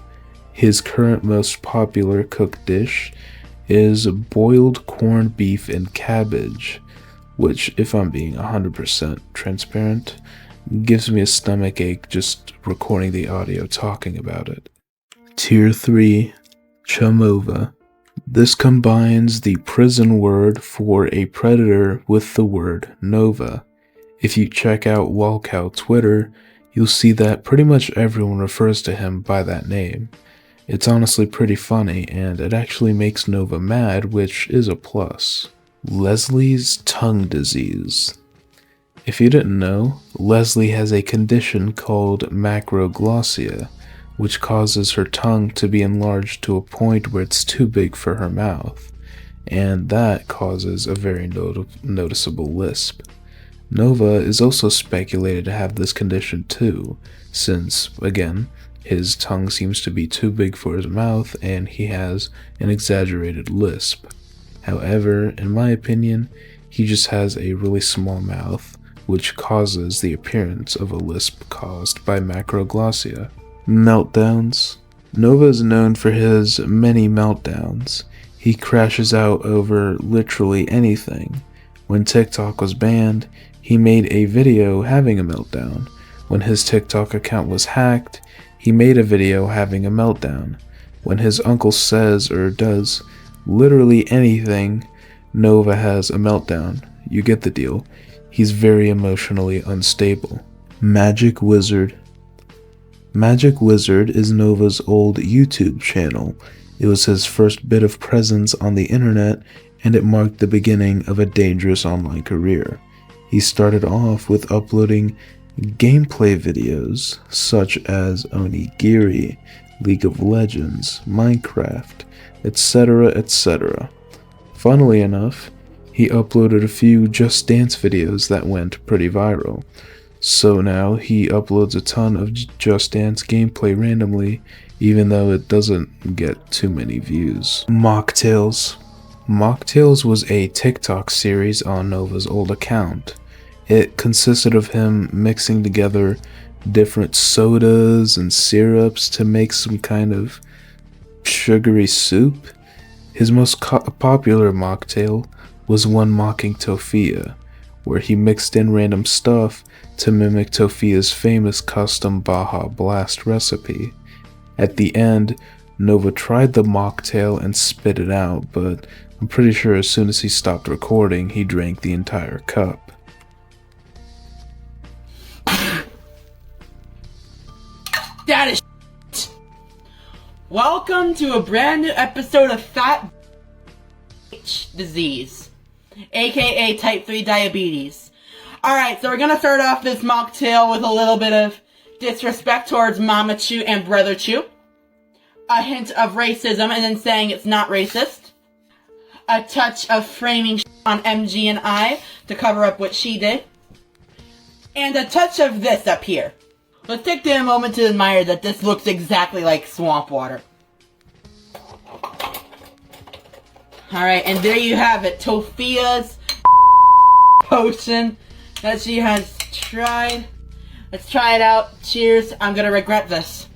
His current most popular cooked dish is boiled corned beef and cabbage, which, if I'm being 100% transparent, gives me a stomach ache just recording the audio talking about it. Tier 3, Chamova. This combines the prison word for a predator with the word Nova. If you check out Lolcow Twitter, you'll see that pretty much everyone refers to him by that name. It's honestly pretty funny, and it actually makes Nova mad, which is a plus. Leslie's tongue disease. If you didn't know, Leslie has a condition called macroglossia, which causes her tongue to be enlarged to a point where it's too big for her mouth, and that causes a very noticeable lisp. Nova is also speculated to have this condition too, since, again, his tongue seems to be too big for his mouth and he has an exaggerated lisp. However, in my opinion, he just has a really small mouth, which causes the appearance of a lisp caused by macroglossia. Meltdowns. Nova is known for his many meltdowns. He crashes out over literally anything. When TikTok was banned, he made a video having a meltdown. When his TikTok account was hacked, he made a video having a meltdown. When his uncle says or does literally anything, Nova has a meltdown. You get the deal. He's very emotionally unstable. Magic Wizard. Magic Wizard is Nova's old YouTube channel. It was his first bit of presence on the internet, and it marked the beginning of a dangerous online career. He started off with uploading gameplay videos such as Onigiri, League of Legends, Minecraft, etc., etc. Funnily enough, he uploaded a few Just Dance videos that went pretty viral. So now he uploads a ton of Just Dance gameplay randomly, even though it doesn't get too many views. Mocktails. Mocktails was a TikTok series on Nova's old account. It consisted of him mixing together different sodas and syrups to make some kind of sugary soup. His most popular mocktail was one mocking Tofia, where he mixed in random stuff to mimic Tofia's famous custom Baja Blast recipe. At the end, Nova tried the mocktail and spit it out, but I'm pretty sure as soon as he stopped recording, he drank the entire cup. That is shit. Welcome to a brand new episode of Fat Disease, aka Type 3 Diabetes. Alright, so we're gonna start off this mocktail with a little bit of disrespect towards Mama Chew and Brother Chew. A hint of racism and then saying it's not racist. A touch of framing on MG and I to cover up what she did. And a touch of this up here. Let's take a moment to admire that this looks exactly like swamp water. Alright, and there you have it. Tofia's potion that she has tried. Let's try it out. Cheers. I'm gonna regret this.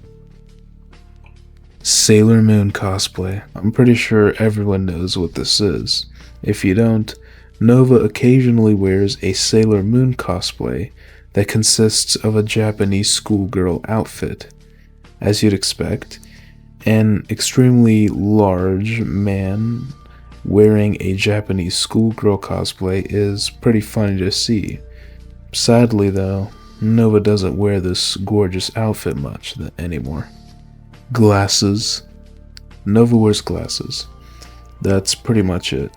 Sailor Moon cosplay. I'm pretty sure everyone knows what this is. If you don't, Nova occasionally wears a Sailor Moon cosplay, that consists of a Japanese schoolgirl outfit. As you'd expect, an extremely large man wearing a Japanese schoolgirl cosplay is pretty funny to see. Sadly though, Nova doesn't wear this gorgeous outfit much anymore. Glasses. Nova wears glasses. That's pretty much it.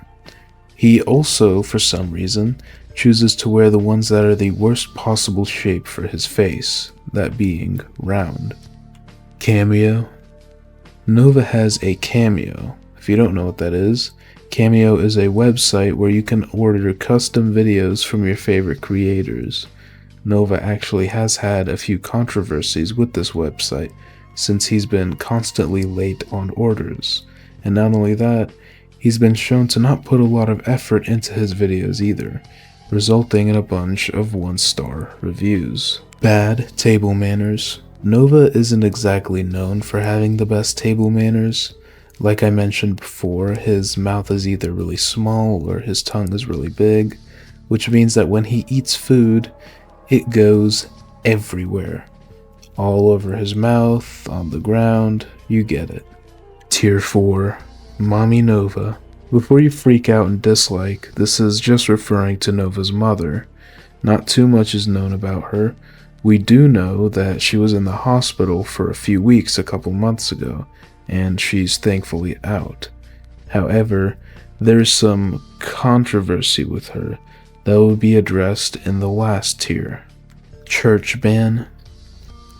He also, for some reason, chooses to wear the ones that are the worst possible shape for his face, that being round. Cameo. Nova has a Cameo. If you don't know what that is, Cameo is a website where you can order custom videos from your favorite creators. Nova actually has had a few controversies with this website, since he's been constantly late on orders. And not only that, he's been shown to not put a lot of effort into his videos either, resulting in a bunch of 1-star reviews. Bad table manners. Nova isn't exactly known for having the best table manners. Like I mentioned before, his mouth is either really small or his tongue is really big, which means that when he eats food, it goes everywhere. All over his mouth, on the ground, you get it. Tier 4. Mommy Nova. Before you freak out and dislike, this is just referring to Nova's mother. Not too much is known about her. We do know that she was in the hospital for a few weeks a couple months ago, and she's thankfully out. However, there's some controversy with her that will be addressed in the last tier. Church ban.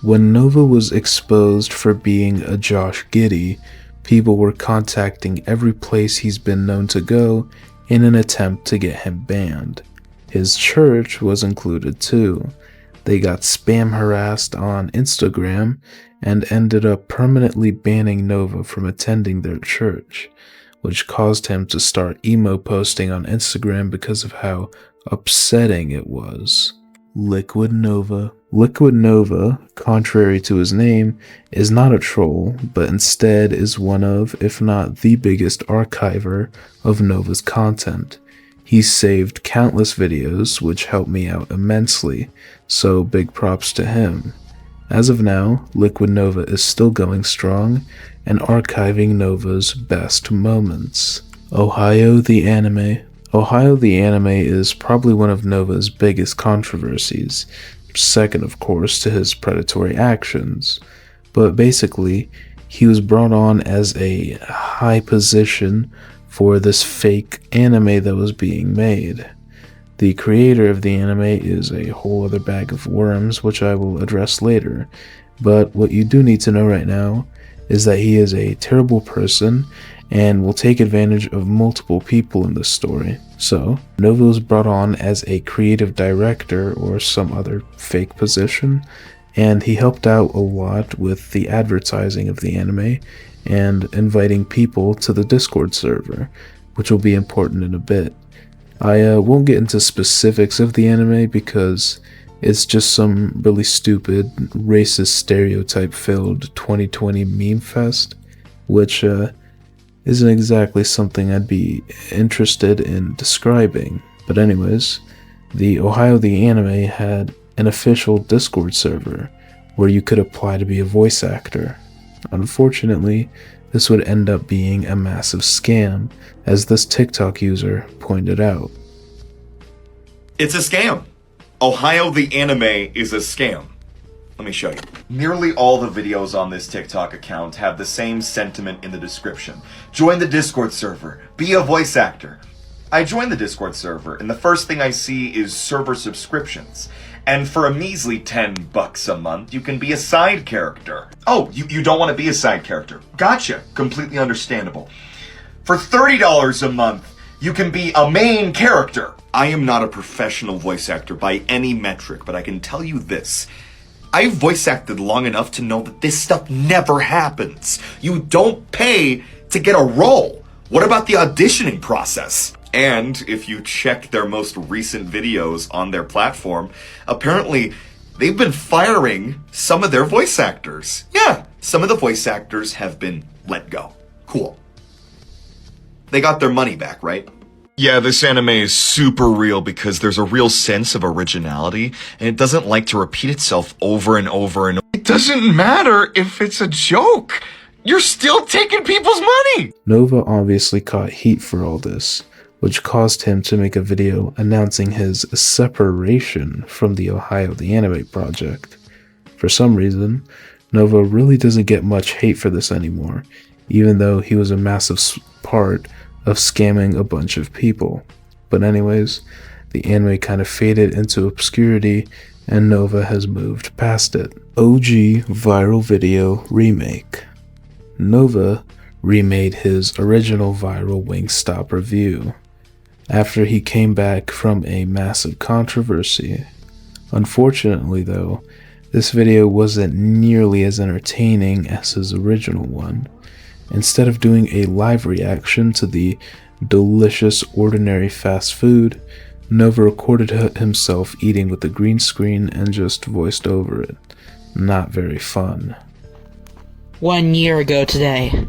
When Nova was exposed for being a Josh Giddey, people were contacting every place he's been known to go in an attempt to get him banned. His church was included too. They got spam harassed on Instagram and ended up permanently banning Nova from attending their church, which caused him to start emo posting on Instagram because of how upsetting it was. Liquid Nova. Liquid Nova, contrary to his name, is not a troll, but instead is one of, if not the biggest archiver of Nova's content. He's saved countless videos, which helped me out immensely, so big props to him. As of now, Liquid Nova is still going strong and archiving Nova's best moments. Ohio the Anime. Ohio the Anime is probably one of Nova's biggest controversies, second of course to his predatory actions, but basically he was brought on as a high position for this fake anime that was being made. The creator of the anime is a whole other bag of worms, which I will address later, but what you do need to know right now is that he is a terrible person and will take advantage of multiple people in this story. So, Nova was brought on as a creative director or some other fake position, and he helped out a lot with the advertising of the anime and inviting people to the Discord server, which will be important in a bit. I won't get into specifics of the anime because it's just some really stupid, racist, stereotype-filled 2020 meme fest, which isn't exactly something I'd be interested in describing. But anyways, the Ohio the Anime had an official Discord server where you could apply to be a voice actor. Unfortunately, this would end up being a massive scam, as this TikTok user pointed out. It's a scam. Ohio the Anime is a scam. Let me show you. Nearly all the videos on this TikTok account have the same sentiment in the description. Join the Discord server. Be a voice actor. I joined the Discord server, and the first thing I see is server subscriptions. And for a measly $10 a month, you can be a side character. Oh, you don't want to be a side character. Gotcha. Completely understandable. For $30 a month, you can be a main character. I am not a professional voice actor by any metric, but I can tell you this. I've voice acted long enough to know that this stuff never happens. You don't pay to get a role. What about the auditioning process? And if you check their most recent videos on their platform, apparently they've been firing some of their voice actors. Yeah, some of the voice actors have been let go. Cool. They got their money back, right? Yeah, this anime is super real because there's a real sense of originality, and it doesn't like to repeat itself over and over and over. It doesn't matter if it's a joke. You're still taking people's money! Nova obviously caught heat for all this, which caused him to make a video announcing his separation from the Ohio the Anime project. For some reason, Nova really doesn't get much hate for this anymore, even though he was a massive part of scamming a bunch of people. But anyways, the anime kind of faded into obscurity and Nova has moved past it. OG viral video remake. Nova remade his original viral Wingstop review after he came back from a massive controversy. Unfortunately though, this video wasn't nearly as entertaining as his original one. Instead of doing a live reaction to the delicious ordinary fast food, Nova recorded himself eating with the green screen and just voiced over it. Not very fun. 1 year ago today,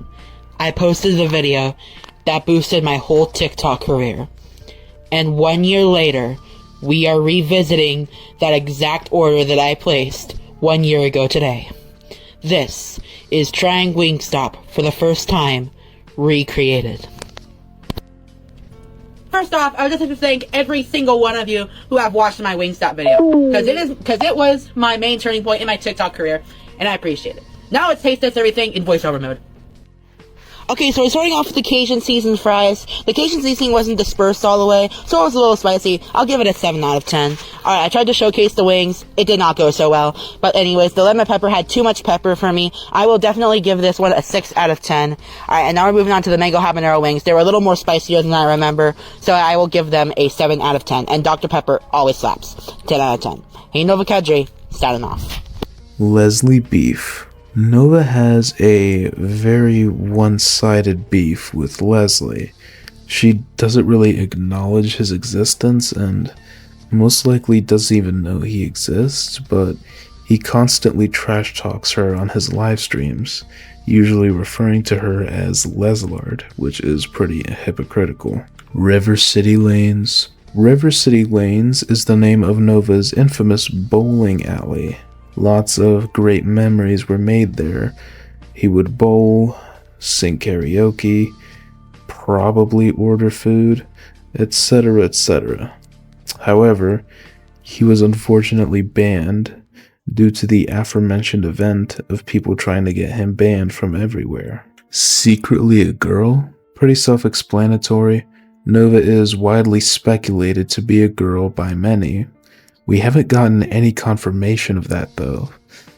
I posted the video that boosted my whole TikTok career. And 1 year later, we are revisiting that exact order that I placed 1 year ago today. This is trying Wingstop for the first time, recreated. First off, I would just like to thank every single one of you who have watched my Wingstop video, because it was my main turning point in my TikTok career, and I appreciate it. Now it's taste test everything in voiceover mode. Okay, so we're starting off with the Cajun seasoned fries. The Cajun seasoning wasn't dispersed all the way, so it was a little spicy. I'll give it a 7 out of 10. Alright, I tried to showcase the wings. It did not go so well. But anyways, the lemon pepper had too much pepper for me. I will definitely give this one a 6 out of 10. Alright, and now we're moving on to the mango habanero wings. They were a little more spicier than I remember, so I will give them a 7 out of 10. And Dr. Pepper always slaps. 10 out of 10. Hey, Nova Kadri, starting off. Leslie Beef. Nova has a very one-sided beef with Leslie. She doesn't really acknowledge his existence and most likely doesn't even know he exists, but he constantly trash talks her on his live streams, usually referring to her as Leslard, which is pretty hypocritical. River City Lanes. River City Lanes is the name of Nova's infamous bowling alley. Lots of great memories were made there. He would bowl, sing karaoke, probably order food, etc., etc. However, he was unfortunately banned due to the aforementioned event of people trying to get him banned from everywhere. Secretly a girl? Pretty self-explanatory. Nova is widely speculated to be a girl by many. We haven't gotten any confirmation of that though.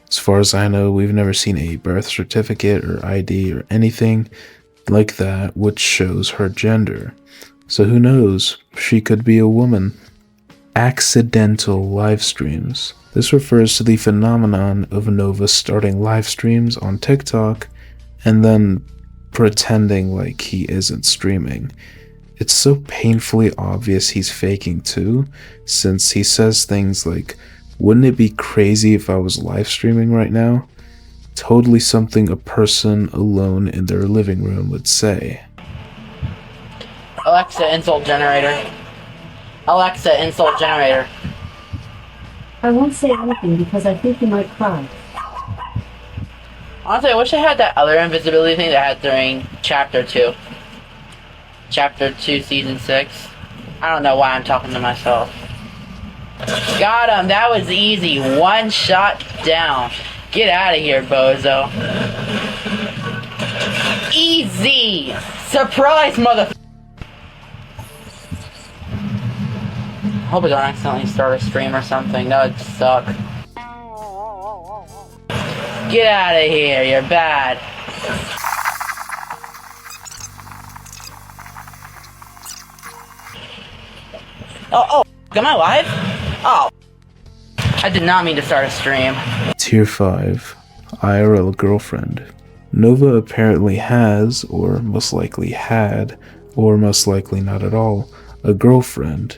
As far as I know, we've never seen a birth certificate or ID or anything like that which shows her gender. So who knows, she could be a woman. Accidental live streams. This refers to the phenomenon of Nova starting live streams on TikTok and then pretending like he isn't streaming. It's so painfully obvious he's faking too, since he says things like, "Wouldn't it be crazy if I was live streaming right now?" Totally something a person alone in their living room would say. Alexa, insult generator. Alexa, insult generator. I won't say anything because I think you might cry. Honestly, I wish I had that other invisibility thing that I had during Chapter 2. Chapter 2, Season 6. I don't know why I'm talking to myself. Got him! That was easy. One shot down. Get out of here, bozo. Easy! Surprise, mother... Hope I don't accidentally start a stream or something. That would suck. Get out of here, you're bad. Oh, am I live? Oh. I did not mean to start a stream. Tier 5. IRL girlfriend. Nova apparently has, or most likely had, or most likely not at all, a girlfriend.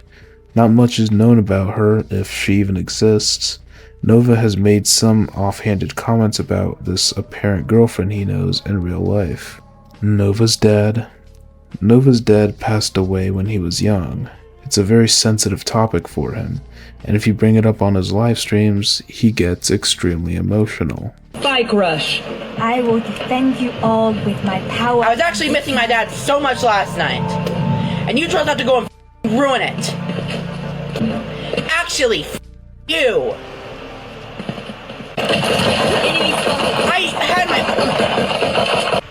Not much is known about her, if she even exists. Nova has made some offhanded comments about this apparent girlfriend he knows in real life. Nova's dad. Nova's dad passed away when he was young. It's a very sensitive topic for him, and if you bring it up on his live streams, he gets extremely emotional. Bike rush. I will defend you all with my power. I was actually missing my dad so much last night, and you chose not to go and ruin it. Actually, you. I had my...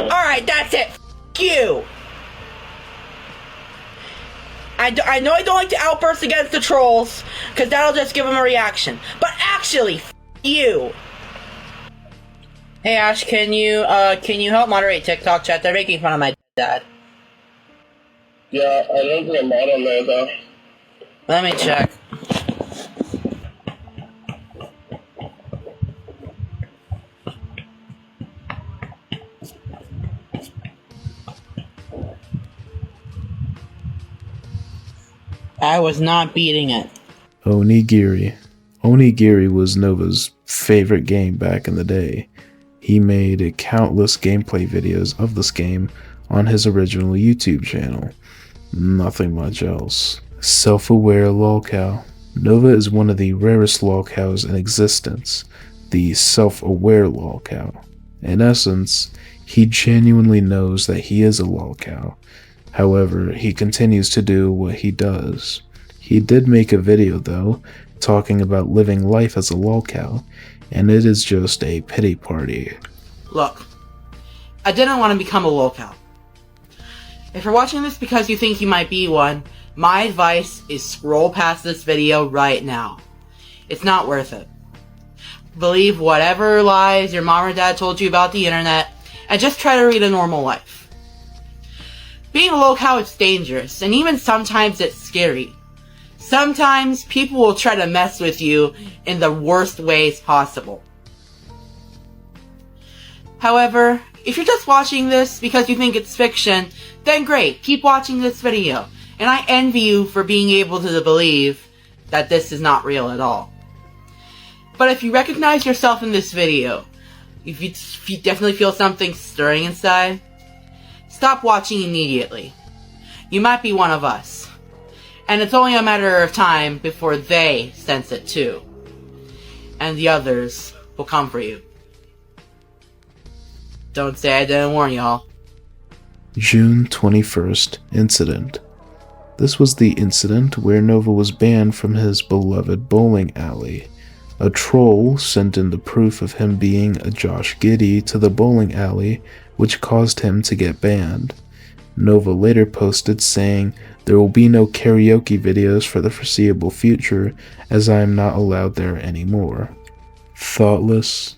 Alright, that's it. You. I know I don't like to outburst against the trolls, because that'll just give them a reaction. But actually, you. Hey Ash, can you help moderate TikTok chat? They're making fun of my dad. Yeah, I don't think I'm mod on there though. Let me check. I was not beating it. Onigiri. Onigiri was Nova's favorite game back in the day. He made countless gameplay videos of this game on his original YouTube channel. Nothing much else. Self-aware Lolcow. Nova is one of the rarest Lolcows in existence, the self-aware Lolcow. In essence, he genuinely knows that he is a Lolcow. However, he continues to do what he does. He did make a video though, talking about living life as a Lolcow, and it is just a pity party. Look, I didn't want to become a Lolcow. If you're watching this because you think you might be one, my advice is scroll past this video right now. It's not worth it. Believe whatever lies your mom or dad told you about the internet, and just try to lead a normal life. Being a Lolcow is dangerous, and even sometimes it's scary. Sometimes people will try to mess with you in the worst ways possible. However, if you're just watching this because you think it's fiction, then great, keep watching this video, and I envy you for being able to believe that this is not real at all. But if you recognize yourself in this video, if you definitely feel something stirring inside, stop watching immediately. You might be one of us. And it's only a matter of time before they sense it too. And the others will come for you. Don't say I didn't warn y'all. June 21st incident. This was the incident where Nova was banned from his beloved bowling alley. A troll sent in the proof of him being a Josh Giddey to the bowling alley, which caused him to get banned. Nova later posted saying, "There will be no karaoke videos for the foreseeable future, as I am not allowed there anymore." Thoughtless.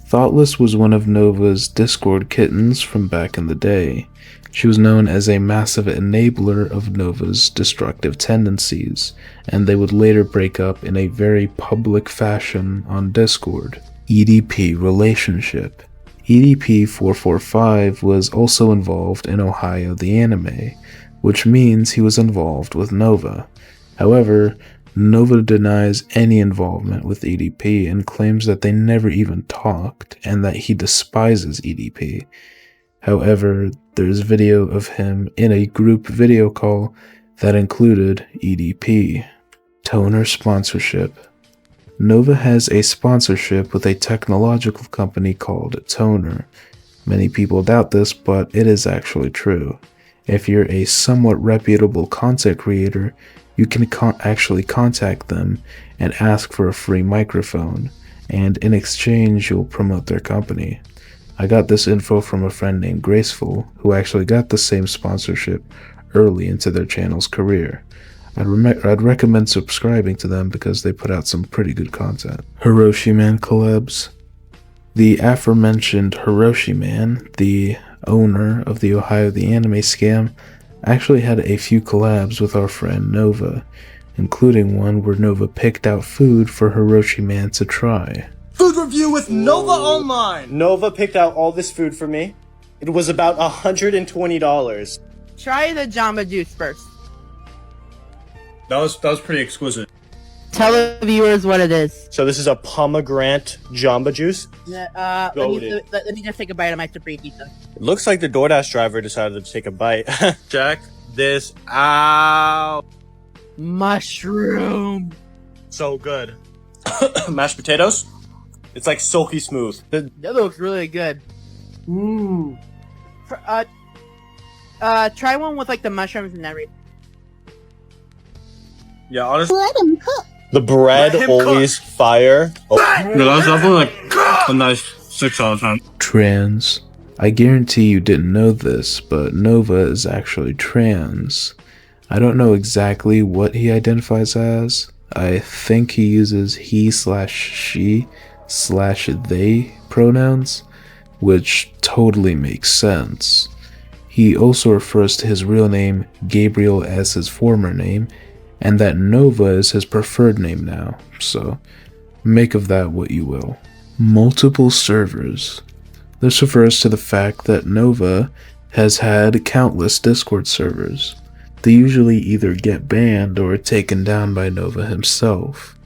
Thoughtless was one of Nova's Discord kittens from back in the day. She was known as a massive enabler of Nova's destructive tendencies, and they would later break up in a very public fashion on Discord. EDP relationship. EDP445 was also involved in Ohio the anime, which means he was involved with Nova. However, Nova denies any involvement with EDP and claims that they never even talked and that he despises EDP. However, there's video of him in a group video call that included EDP. Toner sponsorship. Nova has a sponsorship with a technological company called Toner. Many people doubt this, but it is actually true. If you're a somewhat reputable content creator, you can actually contact them and ask for a free microphone, and in exchange you'll promote their company. I got this info from a friend named Graceful, who actually got the same sponsorship early into their channel's career. I'd recommend subscribing to them because they put out some pretty good content. Hiroshi Man collabs. The aforementioned Hiroshi Man, the owner of the Ohio the Anime scam, actually had a few collabs with our friend Nova, including one where Nova picked out food for Hiroshi Man to try. Food review with Nova Online! Nova picked out all this food for me. It was about $120. Try the Jamba Juice first. That was pretty exquisite. Tell the viewers what it is. So this is a pomegranate Jamba Juice. Let me just take a bite of my supreme pizza. It looks like the DoorDash driver decided to take a bite. Check this out. Mushroom. So good. Mashed potatoes. It's like silky smooth. That looks really good. Ooh. Try one with like the mushrooms and everything. Yeah, honestly. Let him cook. The bread always fire. Oh. Yeah, that's definitely like a nice 6 out of 10. Trans. I guarantee you didn't know this, but Nova is actually trans. I don't know exactly what he identifies as. I think he uses he/she/they pronouns, which totally makes sense. He also refers to his real name, Gabriel, as his former name, and that Nova is his preferred name now, so make of that what you will. Multiple servers. This refers to the fact that Nova has had countless Discord servers. They usually either get banned or taken down by Nova himself.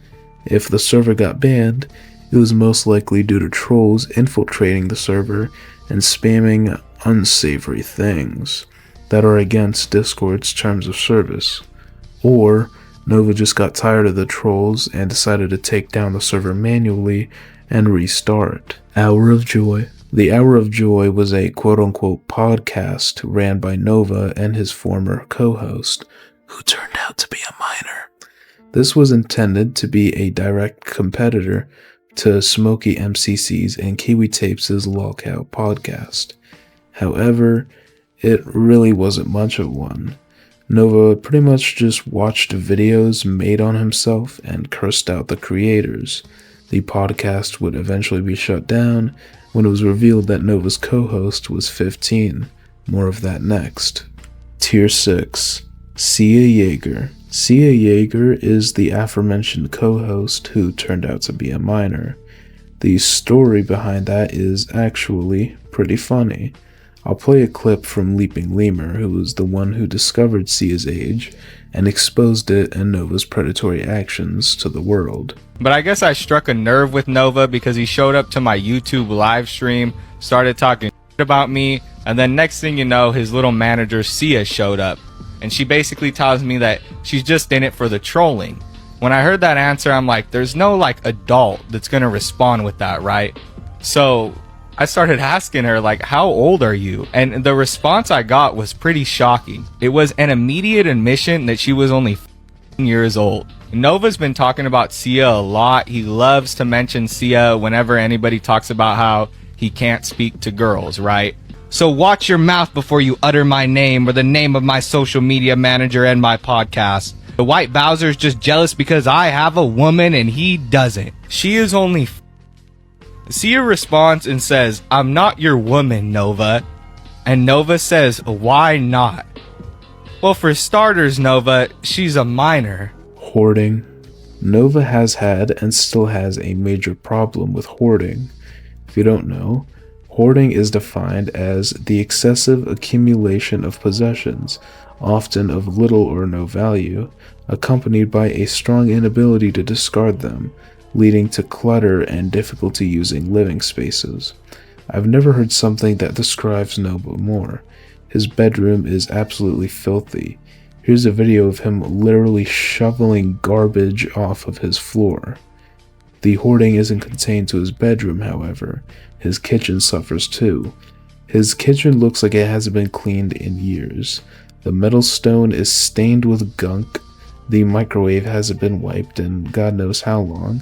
If the server got banned, it was most likely due to trolls infiltrating the server and spamming unsavory things that are against Discord's terms of service. Or Nova just got tired of the trolls and decided to take down the server manually and restart. Hour of Joy. The Hour of Joy was a quote-unquote podcast ran by Nova and his former co-host, who turned out to be a minor. This was intended to be a direct competitor to Smokey MCC's and Kiwi Tapes' Lolcow podcast. However, it really wasn't much of one. Nova pretty much just watched videos made on himself and cursed out the creators. The podcast would eventually be shut down when it was revealed that Nova's co-host was 15. More of that next. Tier 6. Sia Yeager. Sia Yeager is the aforementioned co-host who turned out to be a minor. The story behind that is actually pretty funny. I'll play a clip from Leaping Lemur, who was the one who discovered Sia's age and exposed it and Nova's predatory actions to the world. But I guess I struck a nerve with Nova because he showed up to my YouTube live stream, started talking shit about me, and then next thing you know, his little manager Sia showed up. And she basically tells me that she's just in it for the trolling. When I heard that answer, I'm like, there's no like adult that's gonna respond with that, right? So I started asking her, like, how old are you? And the response I got was pretty shocking. It was an immediate admission that she was only 15 years old. Nova's been talking about Sia a lot. He loves to mention Sia whenever anybody talks about how he can't speak to girls, right? So watch your mouth before you utter my name or the name of my social media manager and my podcast. The white Bowser's just jealous because I have a woman and he doesn't. She is only Sia responds and says, I'm not your woman, Nova. And Nova says, why not? Well, for starters, Nova, she's a minor. Hoarding. Nova has had and still has a major problem with hoarding. If you don't know, hoarding is defined as the excessive accumulation of possessions, often of little or no value, accompanied by a strong inability to discard them, leading to clutter and difficulty using living spaces. I've never heard something that describes Nova more. His bedroom is absolutely filthy. Here's a video of him literally shoveling garbage off of his floor. The hoarding isn't contained to his bedroom, however. His kitchen suffers too. His kitchen looks like it hasn't been cleaned in years. The metal stone is stained with gunk. The microwave hasn't been wiped in God knows how long.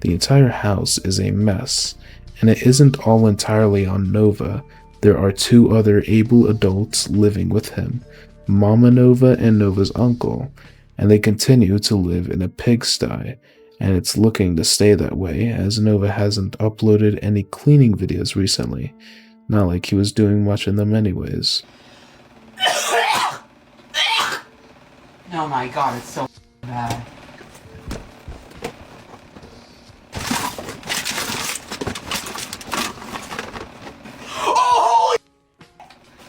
The entire house is a mess, and it isn't all entirely on Nova. There are two other able adults living with him, Mama Nova and Nova's uncle, and they continue to live in a pigsty, and it's looking to stay that way as Nova hasn't uploaded any cleaning videos recently, not like he was doing much in them anyways. Oh my god, it's so bad. Oh, holy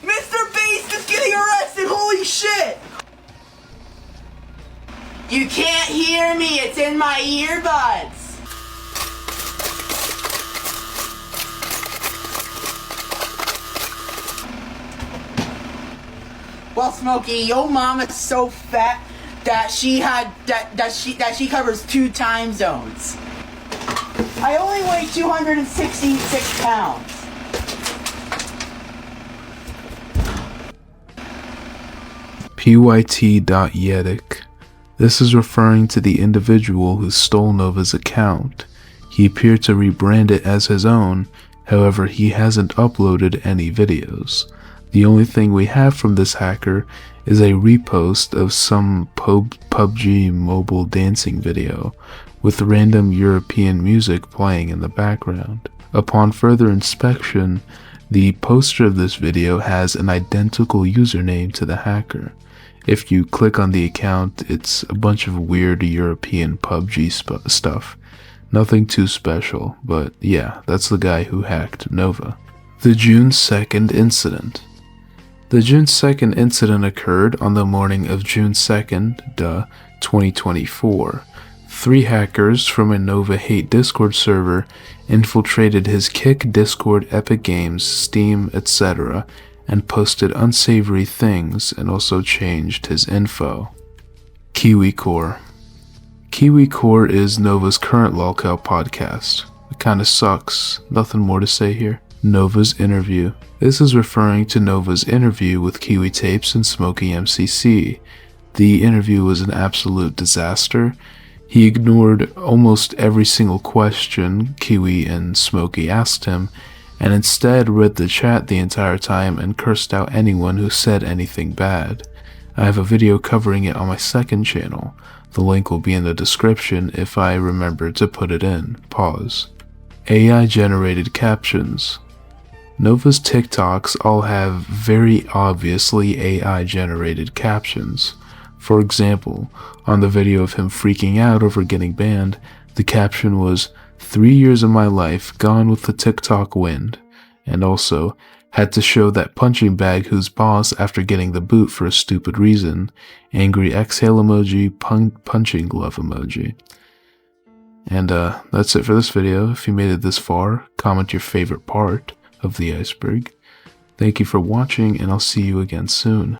Mr. Beast is getting arrested! Holy shit! You can't hear hear me? It's in my earbuds. Well, Smokey, your mom is so fat that she covers 2 time zones. I only weigh 266 pounds. pyt.yedik. This is referring to the individual who stole Nova's account. He appeared to rebrand it as his own, however he hasn't uploaded any videos. The only thing we have from this hacker is a repost of some PUBG mobile dancing video with random European music playing in the background. Upon further inspection, the poster of this video has an identical username to the hacker. If you click on the account, it's a bunch of weird European PUBG stuff. Nothing too special, but yeah, that's the guy who hacked Nova. The June 2nd incident. The June 2nd incident occurred on the morning of June 2nd, 2024. 3 hackers from a Nova Hate Discord server infiltrated his Kick, Discord, Epic Games, Steam, etc., and posted unsavory things and also changed his info. Kiwi Core. Kiwi Core is Nova's current Lolcow podcast. It kinda sucks. Nothing more to say here. Nova's interview. This is referring to Nova's interview with Kiwi Tapes and Smokey MCC. The interview was an absolute disaster. He ignored almost every single question Kiwi and Smokey asked him, and instead read the chat the entire time and cursed out anyone who said anything bad. I have a video covering it on my second channel. The link will be in the description if I remember to put it in. Pause. AI generated captions. Nova's TikToks all have very obviously AI generated captions. For example, on the video of him freaking out over getting banned, the caption was, 3 years of my life gone with the TikTok wind, and also, had to show that punching bag who's boss after getting the boot for a stupid reason, angry exhale emoji, punching glove emoji. And that's it for this video. If you made it this far, comment your favorite part of the iceberg. Thank you for watching, and I'll see you again soon.